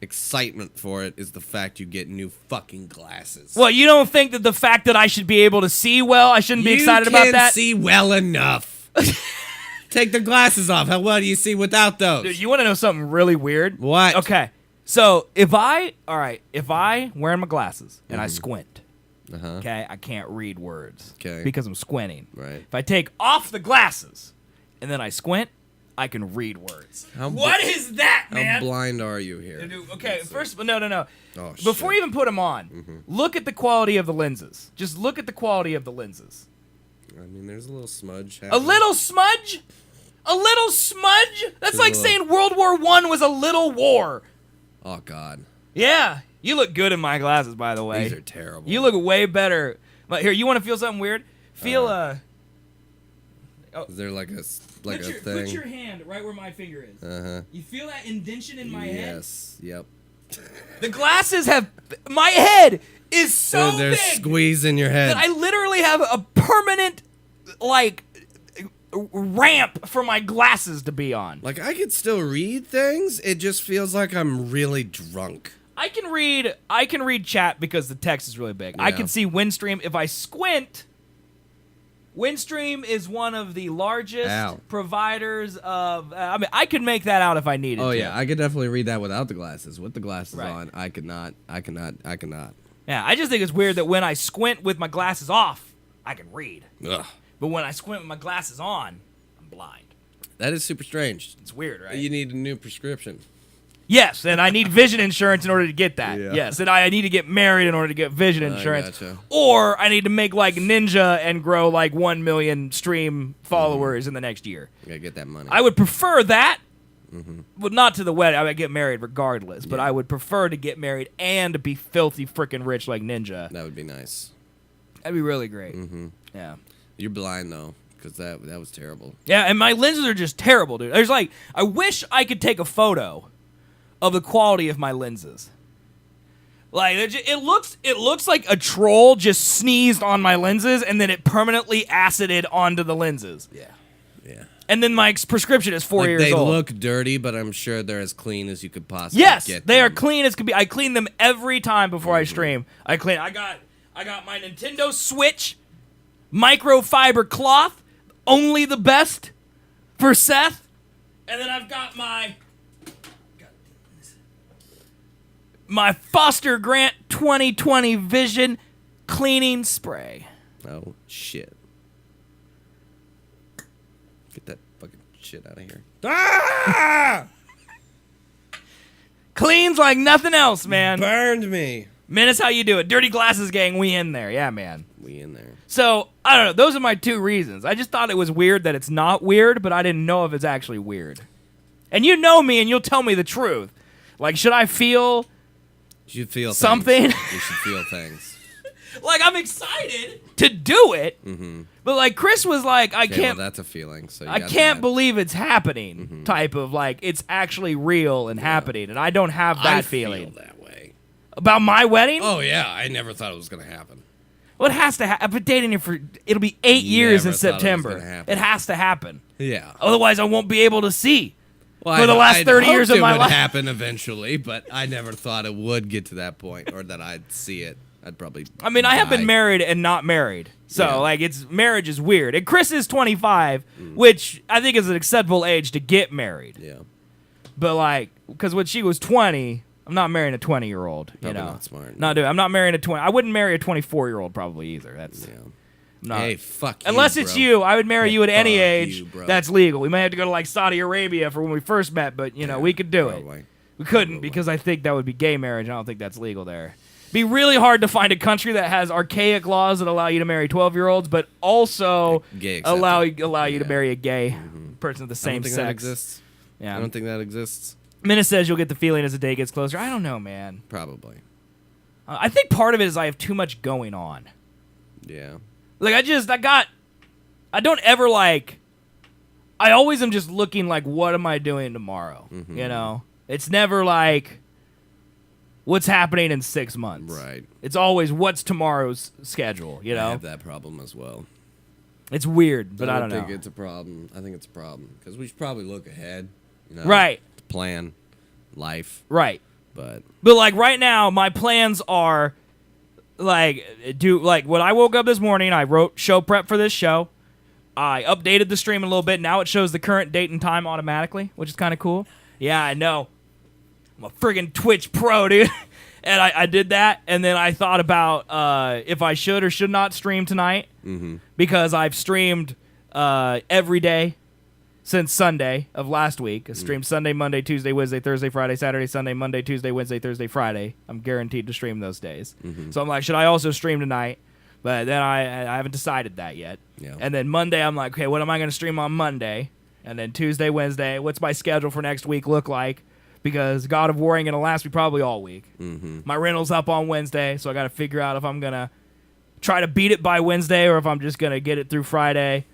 excitement for it is the fact you get new fucking glasses. Well, you don't think that the fact that I should be able to see well, I shouldn't be excited about You that? can't see well enough. Take the glasses off. How well do you see without those? Dude, you want to know something really weird? What? Okay, so if I wearing my glasses and I squint, okay, I can't read words, Okay. because I'm squinting. Right. If I take off the glasses and then I squint, I can read words. What is that, man? How blind are you here? Dude, okay, first, no. Oh, Before shit. you even put them on, look at the quality of the lenses. Just look at the quality of the lenses. I mean, there's a little smudge. A happening. little smudge? A little smudge? That's Just like a little. saying World War I was a little war. Oh God. Yeah, you look good in my glasses, by the way. These are terrible. You look way better. Like, here, you want to feel something weird? Feel Is there like a put thing? your hand right where my finger is. Uh-huh. You feel that indention in my head? Yes. Yep. The glasses have my head is so They're big squeezing your head. that I literally have a permanent like ramp for my glasses to be on. Like I could still read things. It just feels like I'm really drunk. I can read chat because the text is really big. I Yeah. can see Windstream. If I squint, Windstream is one of the largest Ow. providers of. I mean, I could make that out if I needed. Oh to. yeah, I could definitely read that without the glasses. With the glasses Right. on, I cannot. Yeah, I just think it's weird that when I squint with my glasses off, I can read. Ugh. But when I squint with my glasses on, I'm blind. That is super strange. It's weird, right? You need a new prescription. Yes, and I need vision insurance in order to get that. Yeah. Yes, and I need to get married in order to get vision insurance. gotcha. Or I need to make like Ninja and grow like 1 million stream followers in the next year. You gotta get that money. I would prefer that, but not to the wedding. I would get married regardless, but Yeah. I would prefer to get married and be filthy freaking rich like Ninja. That would be nice. That'd be really great. Yeah. You're blind though, because that was terrible. Yeah, and my lenses are just terrible, dude. There's like, I wish I could take a photo of the quality of my lenses. Like it looks like a troll just sneezed on my lenses and then it permanently acided onto the lenses. Yeah. And then my prescription is 4 years They old. look dirty, but I'm sure they're as clean as you could possibly Yes, get. they are them. clean as can be. I clean them every time before I stream. I got my Nintendo Switch microfiber cloth, only the best for Seth, and then I've got my Foster Grant 2020 Vision cleaning spray. Oh shit! Get that fucking shit out of here. Ah! Cleans like nothing else, man. Burned me. Menace, how you do it? Dirty Glasses Gang, we in there. Yeah, man. We in there. So, I don't know. Those are my two reasons. I just thought it was weird that it's not weird, but I didn't know if it's actually weird. And you know me, and you'll tell me the truth. Like, should I feel You should feel something? Things. You should feel things. Like, I'm excited to do it, but like Chris was like, I Okay, can't. well, that's a feeling. So you I got can't that. believe it's happening. Type of like it's actually real and happening, and I don't have that I feeling feel that way. about my wedding. Oh yeah, I never thought it was gonna happen. Well, it has to happen. I've been dating him for it'll be 8 years in Never thought it was September. gonna happen. It has to happen. Yeah. Otherwise, I won't be able to see. Well, For the last 30 hoped years of my it would life. happen eventually, but I never thought it would get to that point, or that I'd see it. I'd probably. I mean, I have been die. married and not married. So, Yeah. like, marriage is weird. And Chris is 25, which I think is an acceptable age to get married. Yeah. But, like, because when she was 20, I'm not marrying a 20-year-old. You Probably know? not smart. I'm not marrying a 20. I wouldn't marry a 24-year-old probably either. That's. Yeah. Not, Hey, fuck you, unless it's bro. you, I would marry you at any Fuck age. you, bro. That's legal. We may have to go to, like, Saudi Arabia for when we first met, but, you know, we could do it. Probably. We couldn't because I think that would be gay marriage. I don't think that's legal there. Be really hard to find a country that has archaic laws that allow you to marry 12-year-olds, but also Gay allow accepted. you to marry a gay person of the I same don't think sex. that exists. Yeah. I don't think that exists. Minna says you'll get the feeling as the day gets closer. I don't know, man. Probably. I think part of it is I have too much going on. Yeah. Like I don't ever like I always am just looking like, what am I doing tomorrow? You know, it's never like, what's happening in 6 months. Right. It's always what's tomorrow's schedule. You know, I have that problem as well. it's weird, but I don't think know. it's a problem. I think it's a problem because we should probably look ahead. You know, Right. Plan life. Right. But like right now, my plans are like when I woke up this morning, I wrote show prep for this show. I updated the stream a little bit. Now it shows the current date and time automatically, which is kind of cool. Yeah, I know. I'm a friggin' Twitch pro, dude. And I did that, and then I thought about if I should or should not stream tonight because I've streamed every day since Sunday of last week. I streamed Sunday, Monday, Tuesday, Wednesday, Thursday, Friday, Saturday, Sunday, Monday, Tuesday, Wednesday, Thursday, Friday. I'm guaranteed to stream those days. So I'm like, should I also stream tonight? But then I haven't decided that yet. Yeah. And then Monday, I'm like, okay, what am I going to stream on Monday? And then Tuesday, Wednesday, what's my schedule for next week look like? Because God of War ain't going to last me probably all week. My rental's up on Wednesday, so I got to figure out if I'm going to try to beat it by Wednesday or if I'm just going to get it through Friday.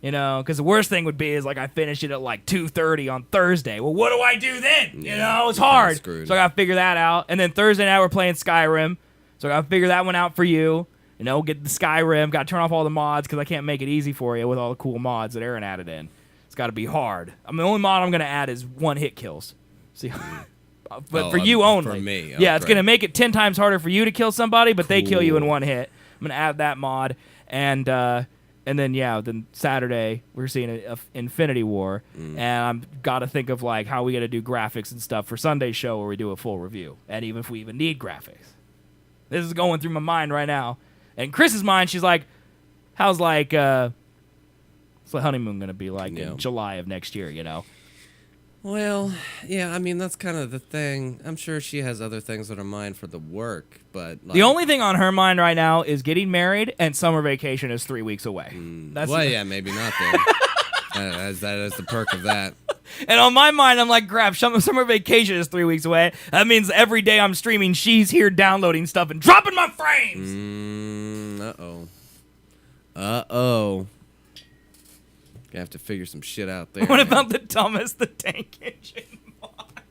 You know, because the worst thing would be is like I finish it at like 2:30 on Thursday. Well, what do I do then? You know, it's hard. So I got to figure that out. And then Thursday night we're playing Skyrim. So I got to figure that one out for you. You know, get the Skyrim. Got to turn off all the mods because I can't make it easy for you with all the cool mods that Aaron added in. It's got to be hard. I mean, the only mod I'm going to add is one-hit kills. See, but for you only. For me. Yeah, it's going to make it 10 times harder for you to kill somebody, but they kill you in one hit. I'm going to add that mod. And then, then Saturday, we're seeing a Infinity War. And I've got to think of, like, how we got to do graphics and stuff for Sunday's show where we do a full review. And even if we even need graphics. This is going through my mind right now. And Chris's mind, she's like, how's, like, what's the honeymoon going to be like in July of next year, you know? Well, yeah, I mean, that's kind of the thing. I'm sure she has other things on her mind for the work, but... Like, the only thing on her mind right now is getting married, and summer vacation is 3 weeks away. Maybe not then. that is the perk of that. And on my mind, I'm like, crap, summer vacation is 3 weeks away. That means every day I'm streaming, she's here downloading stuff and dropping my frames! Uh-oh. Gonna have to figure some shit out there. What about the Thomas the Tank Engine mod?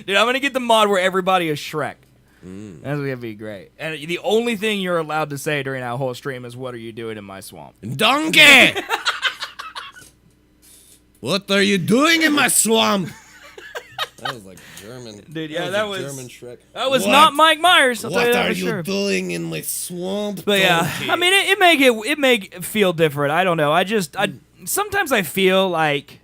Dude, I'm gonna get the mod where everybody is Shrek. That's gonna be great. And the only thing you're allowed to say during that whole stream is, what are you doing in my swamp? Donkey! What are you doing in my swamp? That was like German. Dude, yeah, that was German Shrek. That was not Mike Myers. I'll tell you that for sure. What are you doing in my swamp? But yeah, I mean, it make it feel different. I don't know. Sometimes I feel like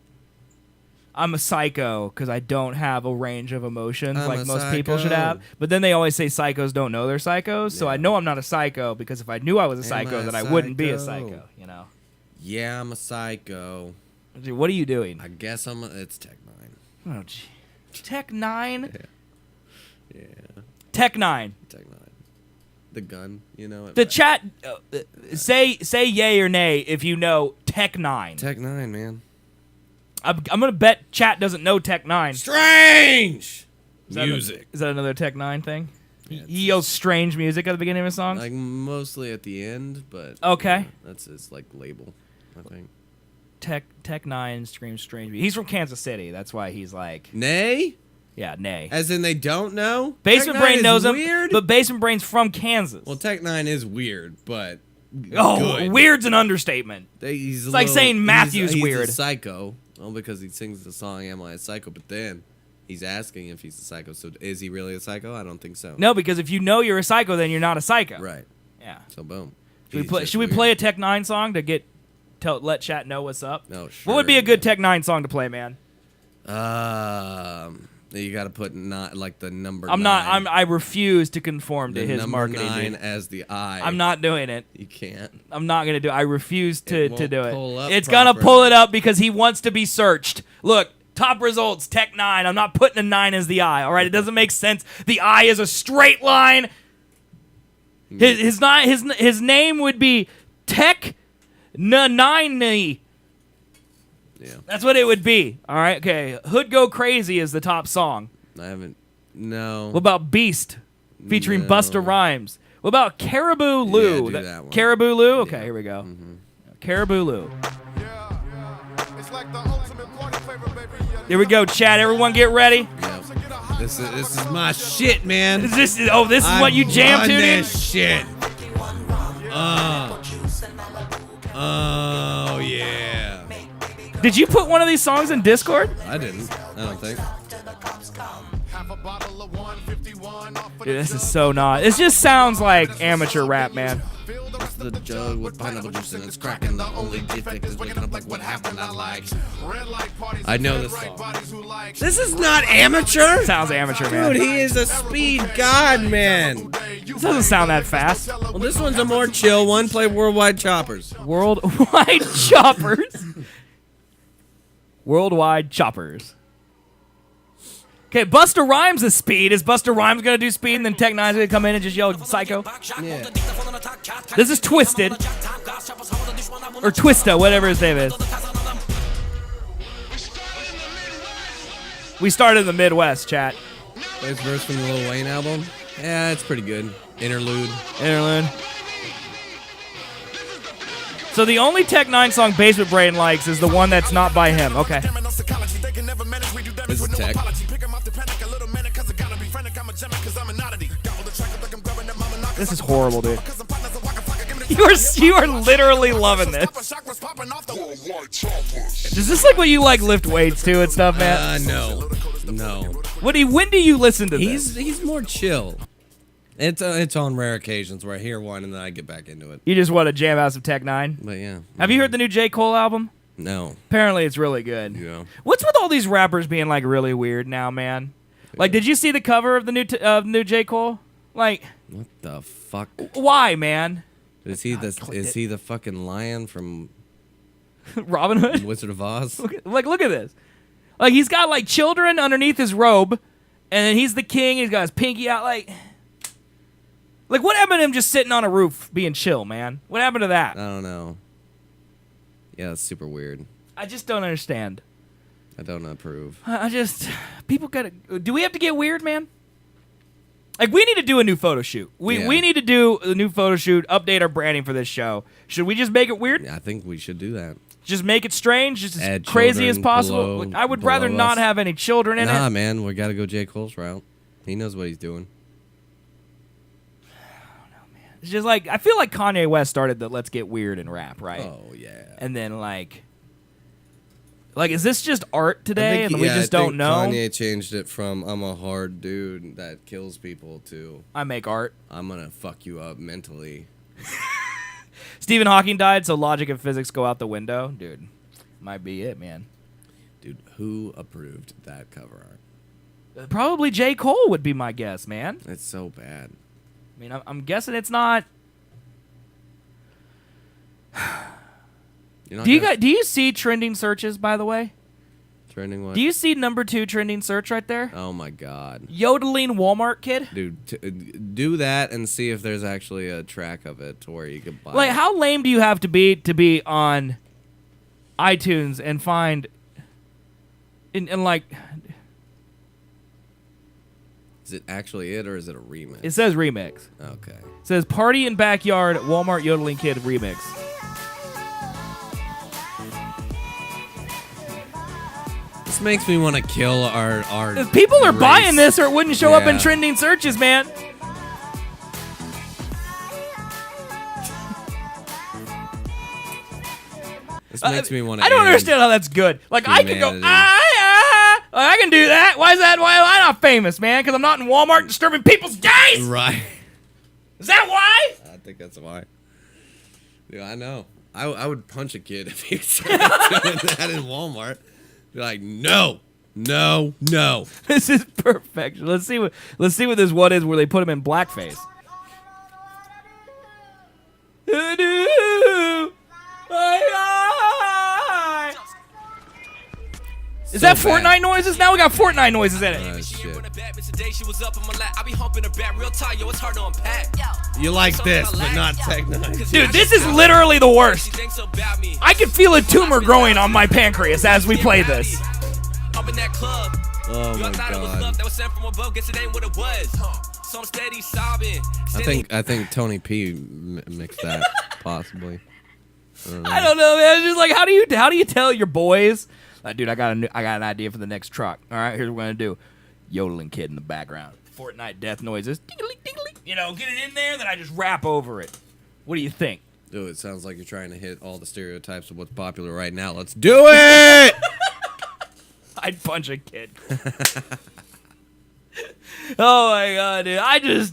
I'm a psycho because I don't have a range of emotions like most people should have. But then they always say psychos don't know they're psychos. So I know I'm not a psycho because if I knew I was a psycho, then I wouldn't be a psycho. You know? Yeah, I'm a psycho. Dude, what are you doing? I guess it's Tech 9. Oh, gee. Tech 9? Yeah. Tech 9. Tech 9. The gun, you know. The chat, say yay or nay if you know Tech 9. Tech 9, man. I'm gonna bet chat doesn't know Tech 9. Strange music. Is that another Tech 9 thing? Yeah, he yells strange music at the beginning of his songs? Like mostly at the end, but okay. That's his like label, I think. Tech 9 screams strange music. He's from Kansas City. That's why he's like Nay? Yeah, nay. As in they don't know? Basement Brain knows him, weird? but Basement Brain's from Kansas. Well, Tech 9 is weird, but good. Weird's an understatement. It's like saying Matthew's weird. He's a psycho. Well, because he sings the song "Am I a Psycho?" But then he's asking if he's a psycho. So is he really a psycho? I don't think so. No, because if you know you're a psycho, then you're not a psycho. Right. Yeah. So boom. Should we play a Tech 9 song to let chat know what's up? No, sure. What would be a good Tech 9 song to play, man? You got to put not like the number. I refuse to conform to his marketing. Number 9 as the I. I'm not doing it. You can't. I'm not gonna do it. I refuse to do it. It's gonna pull it up because he wants to be searched. Look, top results, Tech 9. I'm not putting a 9 as the I. All right, it doesn't make sense. The I is a straight line. His name would be Tech 9. Yeah. That's what it would be. All right, okay. Hood Go Crazy is the top song. I haven't. No. What about Beast featuring Busta Rhymes? What about Caribou Lou? Yeah, do that one. Caribou Lou? Okay, here we go. Caribou Lou. Here we go, chat. Everyone get ready. Yep. This is my shit, man. This is what you jam to, dude? Shit. Oh yeah. Did you put one of these songs in Discord? I didn't. I don't think. Dude, this is so not. This just sounds like amateur rap, man. It's the jug with pineapple juice and it's cracking. The only defect is waking up like what happened. I know this song. This is not amateur. Sounds amateur, man. Dude, he is a speed god, man. This doesn't sound that fast. Well, this one's a more chill one. Play Worldwide Choppers. Worldwide Choppers. Worldwide Choppers. Okay, Busta Rhymes is speed. Is Busta Rhymes gonna do speed and then Tech Nine's gonna come in and just yell psycho? Yeah. This is Twisted. Or Twista, whatever his name is. We started in the Midwest, chat. This verse from the Lil Wayne album. Yeah, it's pretty good. Interlude. So the only Tech Nine song Basement Brain likes is the one that's not by him. Okay. This is Tech. This is horrible, dude. You are literally loving this. Is this like what you like lift weights to and stuff, man? No. When do you listen to this? He's more chill. It's on rare occasions where I hear one and then I get back into it. You just want to jam out some Tech Nine? But yeah. Have you heard the new J. Cole album? No. Apparently it's really good. Yeah. What's with all these rappers being like really weird now, man? Like, did you see the cover of the new J. Cole? Like, what the fuck? Why, man? Is he the fucking lion from Robin Hood? Wizard of Oz? Look at this. Like, he's got like children underneath his robe, and then he's the king. He's got his pinky out. Like what happened to him just sitting on a roof being chill, man? What happened to that? I don't know. Yeah, it's super weird. I just don't understand. I don't approve. People gotta. Do we have to get weird, man? Like, we need to do a new photo shoot. We need to do a new photo shoot, update our branding for this show. Should we just make it weird? Yeah, I think we should do that. Just make it strange, just as Add crazy as children possible. I would rather not have any children in it. Nah, man, we gotta go J. Cole's route. He knows what he's doing. It's just like, I feel like Kanye West started the let's get weird in rap, right? Oh, yeah. And then, like, is this just art today and we just don't know? Kanye changed it from I'm a hard dude that kills people to I make art. I'm gonna fuck you up mentally. Stephen Hawking died, so logic and physics go out the window. Dude, might be it, man. Dude, who approved that cover art? Probably J. Cole would be my guess, man. It's so bad. I mean, I'm guessing it's not. Do you see trending searches, by the way? Trending what? Do you see number 2 trending search right there? Oh my god. Yodeling Walmart kid? Dude, do that and see if there's actually a track of it to where you can buy Like, it. how lame do you have to be on iTunes and find and like, is it actually it or is it a remix? it says remix. Okay. It says Party in Backyard Walmart Yodeling Kid remix. This makes me want to kill our People are race. buying this or it wouldn't show up in Yeah. trending searches, man. This makes me want to. I don't understand how that's good. Like, I can go, I can do that. Why is that? Why am I not famous, man? Because I'm not in Walmart disturbing people's days? Right. Is that why? I think that's why. Yeah, I know. I would punch a kid if he started doing that in Walmart. Be like, no. This is perfection. Let's see what this one is where they put him in blackface. Is that bad. Fortnite noises? Now we got Fortnite noises in it. Oh, shit. You like this, but not Tech Nine. Dude, this is literally the worst. I can feel a tumor growing on my pancreas as we play this. Oh my god. I think Tony P mixed that possibly. I don't know, man. It's just like, how do you tell your boys, dude, I got an idea for the next truck. All right, here's what we're gonna do. Yodeling kid in the background. Fortnite death noises. Ding-a-ling, ding-a-ling. You know, get it in there, then I just rap over it. What do you think? Dude, it sounds like you're trying to hit all the stereotypes of what's popular right now. Let's do it! I'd punch a kid. Oh my god, dude.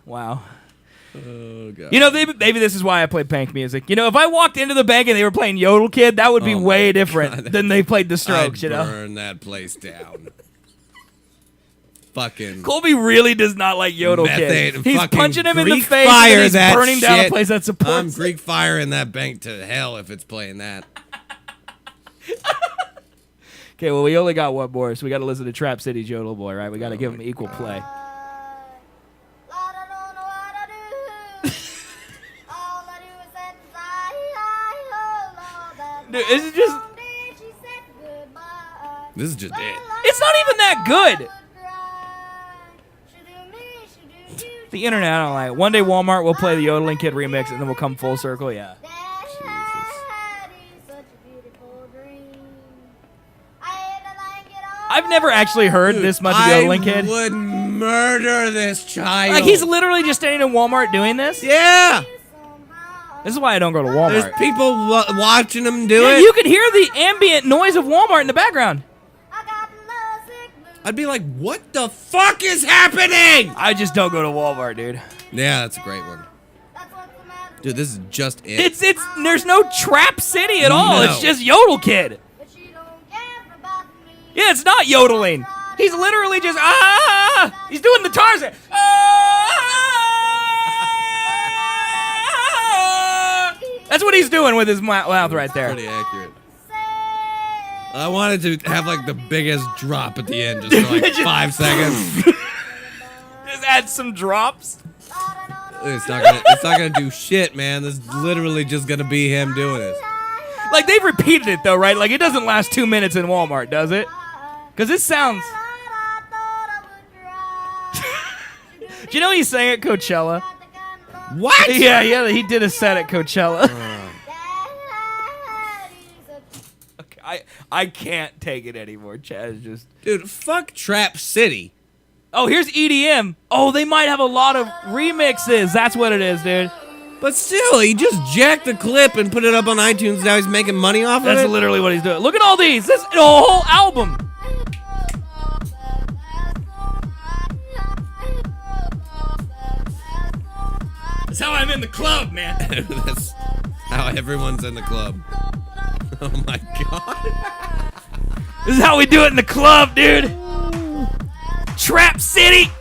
Wow. Oh god. You know, maybe this is why I play punk music. You know, if I walked into the bank and they were playing Yodel Kid, that would be way different than they played the Strokes, I'd you know? burn that place down. Fucking Colby really does not like Yodel methane, Kid. He's fucking punching him in the Greek face fire and he's that burning down a shit. place that supports I'm Greek firing that bank to hell if it's playing that. Okay, well, we only got one more, so we got to listen to Trap City's Yodel Boi, right? We got to give him equal play. Dude, this is just... This is just it. It's not even that good. The internet, I don't like. One day Walmart will play the Yodeling Kid remix, and then we'll come full circle. Yeah. I've never actually heard this much of Yodeling Kid. I would murder this child. Like, he's literally just standing in Walmart doing this? Yeah. This is why I don't go to Walmart. There's people watching him do Yeah, it. you could hear the ambient noise of Walmart in the background. I'd be like, what the fuck is happening? I just don't go to Walmart, dude. Yeah, that's a great one. Dude, this is just it. There's no Trap City at all. No. It's just Yodel Kid. Yeah, it's not yodeling. He's literally just he's doing the Tarzan. That's what he's doing with his mouth right there. Pretty accurate. I wanted to have like the biggest drop at the end, just for like 5 seconds. Just add some drops. It's not gonna do shit, man. This is literally just gonna be him doing this. Like, they've repeated it though, right? Like, it doesn't last 2 minutes in Walmart, does it? Because it sounds. Do you know he sang at Coachella? What? Yeah, he did a set at Coachella. Okay, I can't take it anymore. Chad is just. Dude, fuck Trap City. Oh, here's EDM. Oh, they might have a lot of remixes. That's what it is, dude. But still, he just jacked the clip and put it up on iTunes. Now he's making money off of it. That's literally what he's doing. Look at all these. This a whole album. That's how I'm in the club, man. That's how everyone's in the club. Oh my god. This is how we do it in the club, dude. Trap City.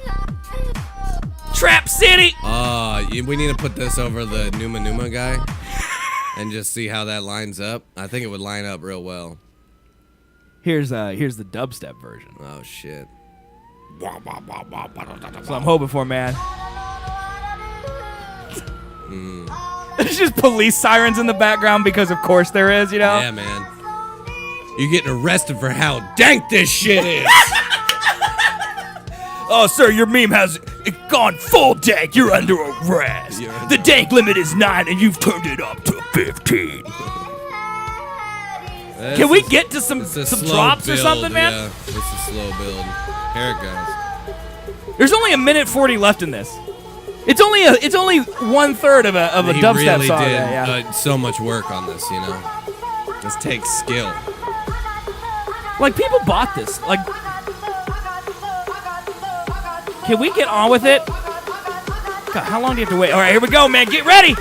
Trap City. We need to put this over the Numa Numa guy and just see how that lines up. I think it would line up real well. Here's the dubstep version. Oh shit. That's what I'm hoping for, man. There's just police sirens in the background because of course there is, you know? Yeah, man. You're getting arrested for how dank this shit is. Oh, sir, your meme has gone full dank. You're under arrest. The dank limit is 9 and you've turned it up to 15. Can we get to some drops build, or something, man? Yeah, it's a slow build. Here it goes. There's only 1:40 left in this. It's only 1/3 of a He dubstep really song. did Yeah. so much work on this, you know. This takes skill. Like, people bought this. Like, can we get on with it? God, how long do you have to wait? All right, here we go, man. Get ready.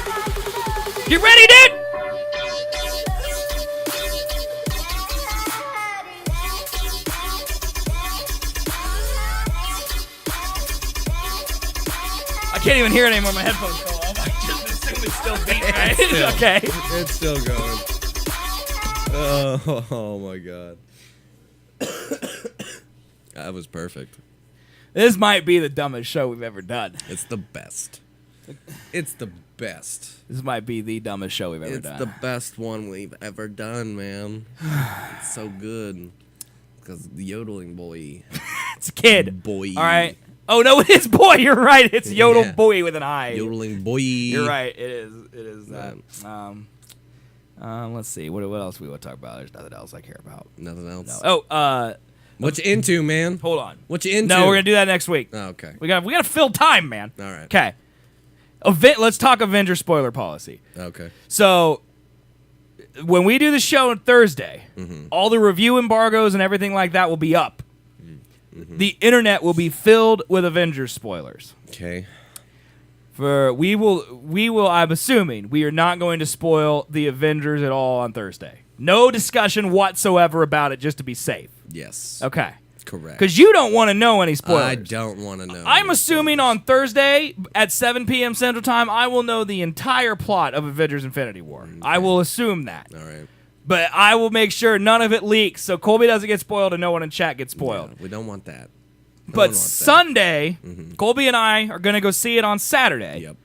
Get ready, dude. I can't even hear it anymore. My headphones fell off. I just assume it's still beating, right? Okay. It's still going. Oh my god. That was perfect. This might be the dumbest show we've ever done. It's the best. It's the best. This might be the dumbest show we've ever done. It's the best one we've ever done, man. It's so good. Because the yodeling boy. It's a kid. Boy. All right. Oh, no, it is boy. You're right. It's Yodel Boi with an I. Yodeling boy. You're right. It is. It is that. Let's see. What else we want to talk about? There's nothing else I care about. Nothing else. No. Oh, what you into, man? hold on. What you into? No, we're gonna do that next week. Oh, okay. We gotta fill time, man. All right. Okay. Let's talk Avengers spoiler policy. Okay. So, when we do the show on Thursday, all the review embargoes and everything like that will be up. The internet will be filled with Avengers spoilers. Okay. We will. I'm assuming we are not going to spoil the Avengers at all on Thursday. No discussion whatsoever about it, just to be safe. Yes. Okay. Correct. Because you don't want to know any spoilers. I don't want to know. I'm assuming on Thursday at 7 p.m. Central Time, I will know the entire plot of Avengers Infinity War. Okay. I will assume that. All right. But I will make sure none of it leaks, so Colby doesn't get spoiled and no one in chat gets spoiled. Yeah, we don't want that. But Sunday, Colby and I are going to go see it on Saturday. Yep.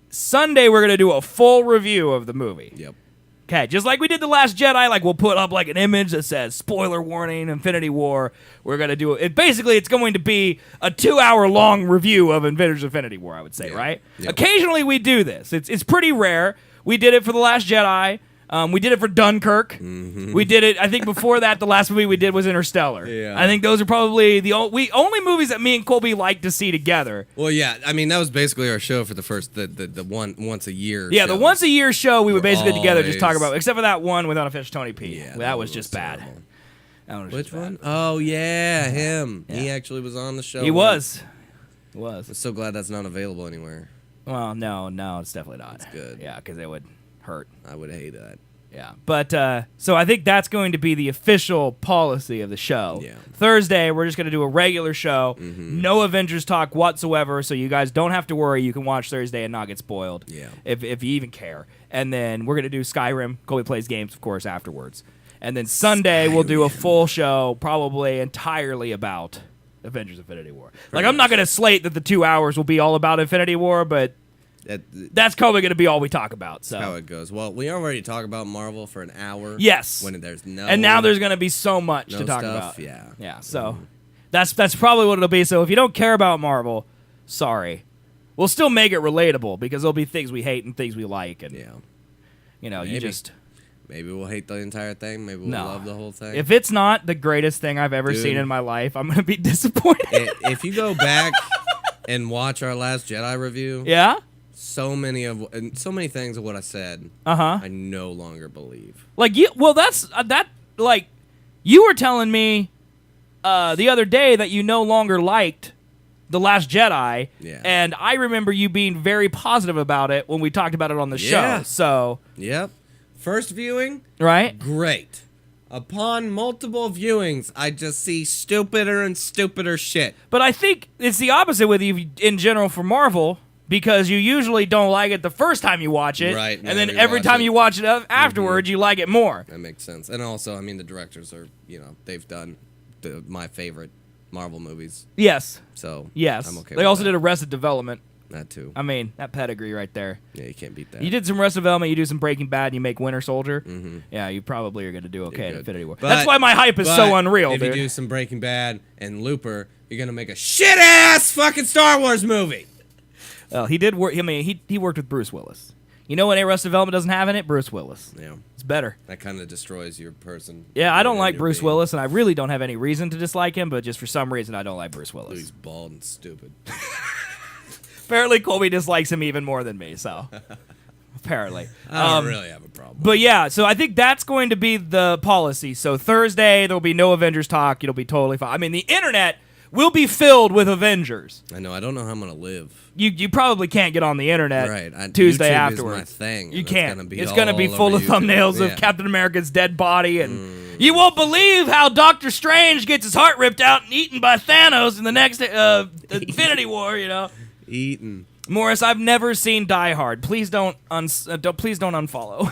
Sunday, we're going to do a full review of the movie. Yep. Okay, just like we did The Last Jedi, like we'll put up like an image that says spoiler warning, Infinity War. We're going to do it. Basically, it's going to be a 2-hour long review of Avengers Infinity War, I would say, right? Yep. Occasionally we do this. It's pretty rare. We did it for The Last Jedi. We did it for Dunkirk. We did it, I think before that, the last movie we did was Interstellar. Yeah. I think those are probably the only movies that me and Colby like to see together. Well, yeah, I mean, that was basically our show for the first, the one once a year. Yeah, the once a year show we would basically together just talk always- about, except for that one with Unofficial Tony P. Yeah, that was just bad. terrible. That was Which just bad. one? Oh, yeah, him. Yeah. He actually was on the show. He was. I'm so glad that's not available anywhere. Well, no, it's definitely not. That's good. Yeah, because it would hurt. I would hate that. Yeah, but so I think that's going to be the official policy of the show. Yeah. Thursday, we're just going to do a regular show, no Avengers talk whatsoever, so you guys don't have to worry. You can watch Thursday and not get spoiled. Yeah. If you even care. And then we're going to do Skyrim. Colby plays games, of course, afterwards. And then Sunday, we'll do a full show, probably entirely about Avengers Infinity War. Like, I'm not going to slate that the 2 hours will be all about Infinity War, but that's probably going to be all we talk about. So how it goes. Well, we already talk about Marvel for an hour. Yes. When there's no. And now there's going to be so much no to talk stuff, about. Yeah. Yeah. So that's probably what it'll be. So if you don't care about Marvel, sorry. We'll still make it relatable because there'll be things we hate and things we like, and you know, Maybe. you just. Maybe we'll hate the entire thing. Maybe we'll love the whole thing. If it's not the greatest thing I've ever seen in my life, I'm going to be disappointed. If you go back and watch our Last Jedi review, yeah. So many things of what I said, I no longer believe. Like like you were telling me the other day that you no longer liked The Last Jedi, and I remember you being very positive about it when we talked about it on the show. So, yep, first viewing, right? Great. Upon multiple viewings, I just see stupider and stupider shit. But I think it's the opposite with you in general for Marvel. Because you usually don't like it the first time you watch it, right? And then every time you watch it afterwards, you like it more. That makes sense. And also, I mean, the directors are, they've done my favorite Marvel movies. Yes. So yes, I'm okay. They also did Arrested Development. That too. I mean, that pedigree right there. Yeah, you can't beat that. You did some Arrested Development, you do some Breaking Bad, and you make Winter Soldier. Yeah, you probably are going to do okay in Infinity War. That's why my hype is so unreal, if dude. you do some Breaking Bad and Looper, you're going to make a shit-ass fucking Star Wars movie. Well, he did work. I mean, he worked with Bruce Willis. You know what Arrested Development doesn't have in it? Bruce Willis. Yeah. It's better. That kind of destroys your person. Yeah, I don't like Bruce Willis, and I really don't have any reason to dislike him, but just for some reason, I don't like Bruce Willis. He's bald and stupid. Apparently, Colby dislikes him even more than me, so. Apparently. I don't really have a problem. But yeah, so I think that's going to be the policy. So Thursday, there'll be no Avengers talk. It'll be totally fine. I mean, the internet will be filled with Avengers. I know. I don't know how I'm going to live. You probably can't get on the internet Tuesday afterwards. Is my thing, you can't. It's going to be full of thumbnails of Captain America's dead body, and you won't believe how Doctor Strange gets his heart ripped out and eaten by Thanos in the next Infinity War. Eaten. Morris, I've never seen Die Hard. Please don't unfollow.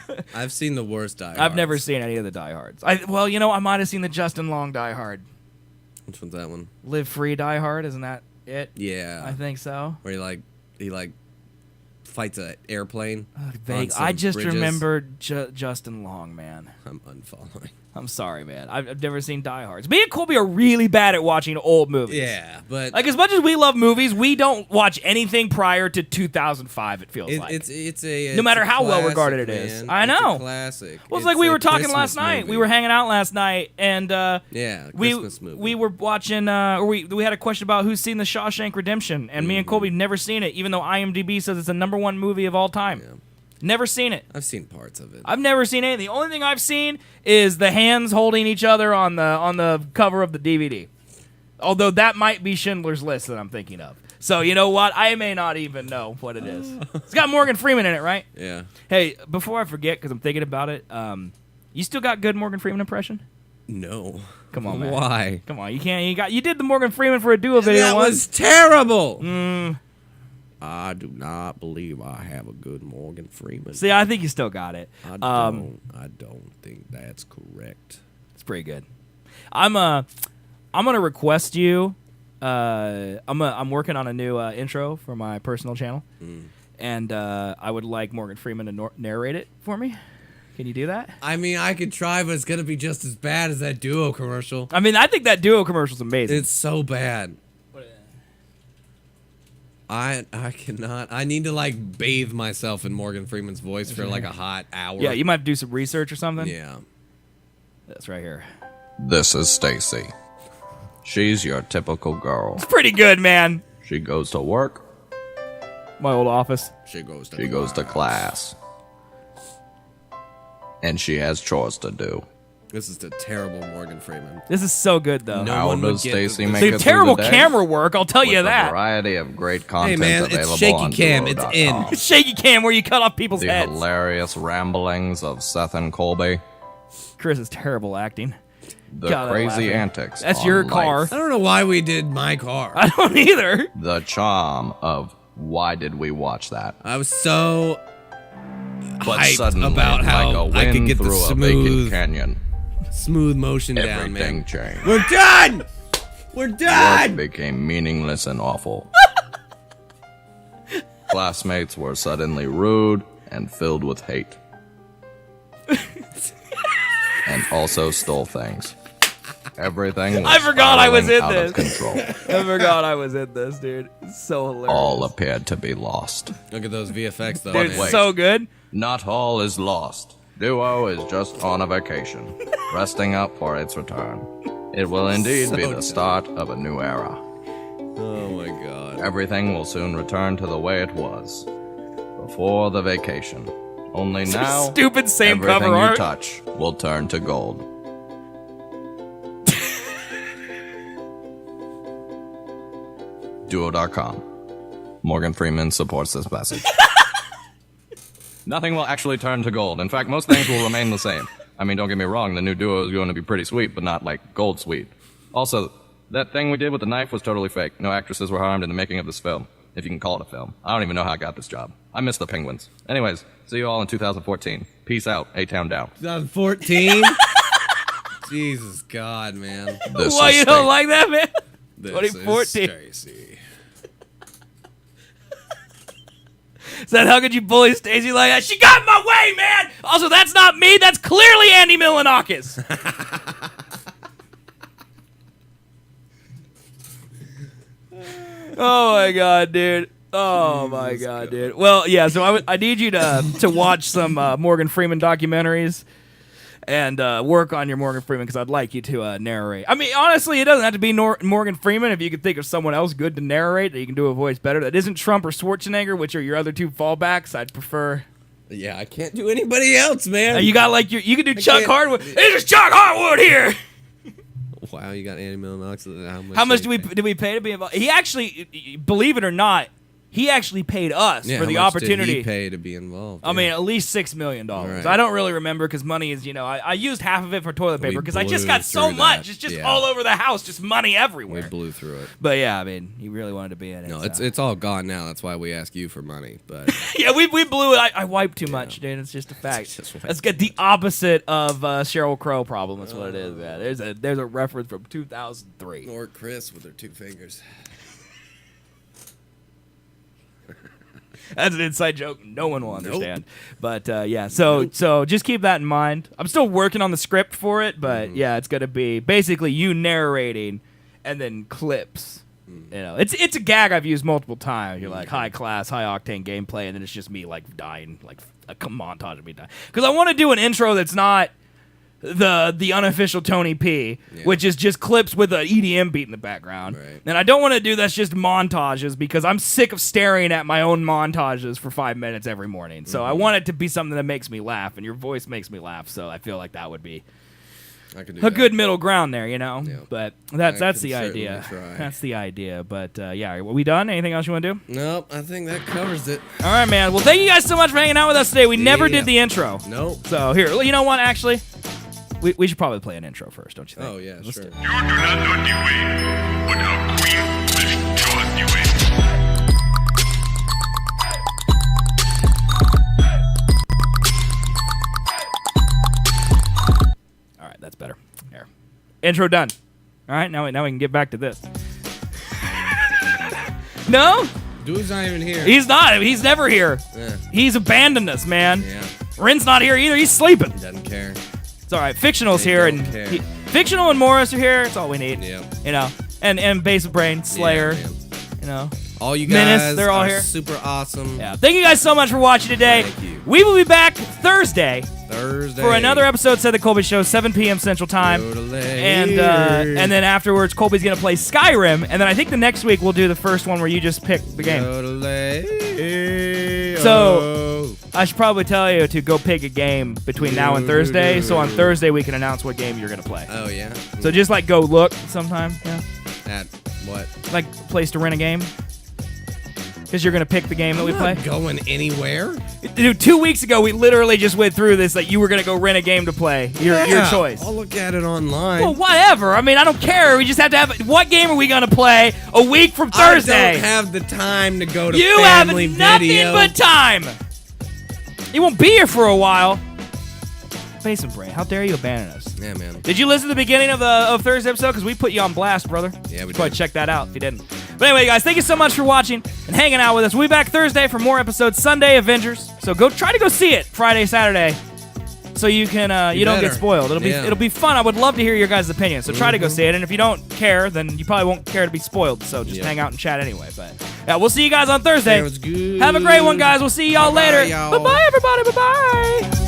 Yeah. I've seen the worst Die Hards. I've never seen any of the Die Hards. I might have seen the Justin Long Die Hard. Which one's that one? Live Free Die Hard, isn't that it? Yeah. I think so. Where he fights an airplane. I just remembered Justin Long, man. I'm unfollowing. I'm sorry, man. I've never seen Die Hards. Me and Colby are really bad at watching old movies. Yeah, but like as much as we love movies, we don't watch anything prior to 2005. It feels like no matter how well regarded it is. I know. It's a classic. Well, it's like we were talking Christmas last night. movie. We were hanging out last night, and Christmas movie. we were watching. Or we had a question about who's seen The Shawshank Redemption, and me and Colby never seen it, even though IMDb says it's the #1 movie of all time. Yeah. Never seen it. I've seen parts of it. I've never seen anything. The only thing I've seen is the hands holding each other on the cover of the DVD. Although that might be Schindler's List that I'm thinking of. So you know what? I may not even know what it is. It's got Morgan Freeman in it, right? Yeah. Hey, before I forget, because I'm thinking about it, you still got good Morgan Freeman impression? No. Come on, man. Why? Come on, you can't. You did the Morgan Freeman for a duo video. That once. was terrible. I do not believe I have a good Morgan Freeman. See, I think you still got it. I don't think that's correct. It's pretty good. I'm gonna request you. I'm working on a new intro for my personal channel, and I would like Morgan Freeman to narrate it for me. Can you do that? I mean, I could try, but it's gonna be just as bad as that Duo commercial. I mean, I think that Duo commercial's amazing. It's so bad. I cannot. I need to like bathe myself in Morgan Freeman's voice for like a hot hour. Yeah, you might do some research or something. Yeah. That's right here. This is Stacy. She's your typical girl. It's pretty good, man. She goes to work. My old office. She goes to class. And she has chores to do. This is the terrible Morgan Freeman. This is so good, though. How does Stacy make the it terrible through the day? camera work, I'll tell you With that. A variety of great Hey content man, available it's shaky on cam. Duo.com. It's in. It's shaky cam where you cut off people's The heads. hilarious ramblings of Seth and Colby. Chris is terrible acting. The God, crazy antics. That's on your life. car. I don't know why we did my car. I don't either. The charm of why did we watch that? I was so But hyped suddenly, about how like a I could wind get the through a vacant smooth canyon, motion down, man. everything changed. We're done. We're Work done. became meaningless and awful. Classmates were suddenly rude and filled with hate. And also stole things. Everything was I forgot I was spiraling in out of this. control. I forgot I was in this, dude. It's so hilarious. All appeared to be lost. Look at those VFX though. Dude, man. it's so good. Not all is lost. Duo is just on a vacation, resting up for its return. It will indeed be the start of a new era. Oh my god. Everything will soon return to the way it was before the vacation. Only now, Stupid same everything cover you art. touch will turn to gold. Duo.com. Morgan Freeman supports this message. Nothing will actually turn to gold. In fact, most things will remain the same. I mean, don't get me wrong, the new Duo is going to be pretty sweet, but not like gold sweet. Also, that thing we did with the knife was totally fake. No actresses were harmed in the making of this film, if you can call it a film. I don't even know how I got this job. I miss the penguins. Anyways, see you all in 2014. Peace out. A-Town down. 2014. Jesus God, man. This Why is you don't State. like that, man? This 2014. is Stacy. Said, how could you bully Stacey like that? She got in my way, man! Also, that's not me. That's clearly Andy Milanakis. Oh, my God, dude. Oh, my God, dude. Well, yeah, so I need you to watch some Morgan Freeman documentaries and work on your Morgan Freeman because I'd like you to narrate. I mean, honestly, it doesn't have to be Morgan Freeman. If you could think of someone else good to narrate that you can do a voice better that isn't Trump or Schwarzenegger, which are your other two fallbacks, I'd prefer. Yeah, I can't do anybody else, man. You got like you could do Chuck can't- Hardwood. This is Chuck Hardwood here. Wow, you got Andy Milanakis. How much did we pay to be involved? He actually, believe it or not, he actually paid us for the opportunity. Did he pay to be involved? I mean, at least $6 million. Right. I don't really remember because money is, I used half of it for toilet paper because I just blew got so through much. that. It's just Yeah. all over the house, just money we everywhere. blew through it. But yeah, I mean, he really wanted to be in it. No, so. it's all gone now. That's why we ask you for money. But Yeah, we blew it. I wiped too much, dude. It's just a fact. Let's get the opposite of Sheryl Crow problem. That's what it is, man. There's a reference from 2003. or Chris with her two fingers. That's an inside joke no one will understand. But yeah, so just keep that in mind. I'm still working on the script for it, but yeah, it's gonna be basically you narrating and then clips. You know, it's a gag I've used multiple times. You're like high class, high octane gameplay, and then it's just me like dying, like a montage of me dying. Because I want to do an intro that's not the unofficial Tony P, which is just clips with an EDM beat in the background. Right. And I don't want to do that's just montages because I'm sick of staring at my own montages for 5 minutes every morning. So I want it to be something that makes me laugh, and your voice makes me laugh. So I feel like that would be a good middle ground there, you know. Yeah. But that's the idea. That's the idea. But yeah, are we done? Anything else you want to do? Nope, I think that covers it. All right, man. Well, thank you guys so much for hanging out with us today. We never did the intro. Nope. So here, you know what? Actually, we should probably play an intro first, don't you think? Oh yeah, Let's sure. do it. You do not know the way, but our queen will show us the way. All right, that's better. Here, intro done. All right, now we can get back to this. No, Dude's not even here. he's not. He's never here. Yeah. He's abandoned us, man. Yeah. Rin's not here either. He's sleeping. Doesn't care. It's all right. Fictional's They here, don't and care. Fictional and Morris are here. It's all we need. Yeah. You know, and Basic Brain, Slayer. Yeah, man. You know, All you Menace, guys they're all are here. super awesome. Yeah. Thank you guys so much for watching today. Thank you. We will be back Thursday Thursday for another episode of the Colby Show, 7 p.m. Central Time. And then afterwards, Colby's going to play Skyrim. And then I think the next week we'll do the first one where you just pick the game. So I should probably tell you to go pick a game between now and Thursday. So on Thursday we can announce what game you're going to play. Oh, yeah? So just like go look sometime. Yeah. At what? Like a place to rent a game. Because you're going to pick the game that we play. Not going anywhere. Dude, 2 weeks ago, we literally just went through this that you were going to go rent a game to play. Your choice. I'll look at it online. Well, whatever. I mean, I don't care. We just have to have... What game are we going to play a week from Thursday? I don't have the time to go to you family have nothing video. but time. You won't be here for a while. Basement Brain, how dare you abandon us? Yeah, man. Did you listen to the beginning of Thursday's episode? Because we put you on blast, brother. Yeah, we Go ahead, did. check that out if you didn't. But anyway, guys, thank you so much for watching and hanging out with us. We'll be back Thursday for more episodes. Sunday, Avengers. So try to go see it Friday, Saturday, so you can you don't get spoiled. It'll be fun. I would love to hear your guys' opinions. So try to go see it. And if you don't care, then you probably won't care to be spoiled. So just hang out and chat anyway. But yeah, we'll see you guys on Thursday. Sounds good. Have a great one, guys. We'll see y'all Bye-bye, later. y'all. Bye-bye, everybody. Bye-bye.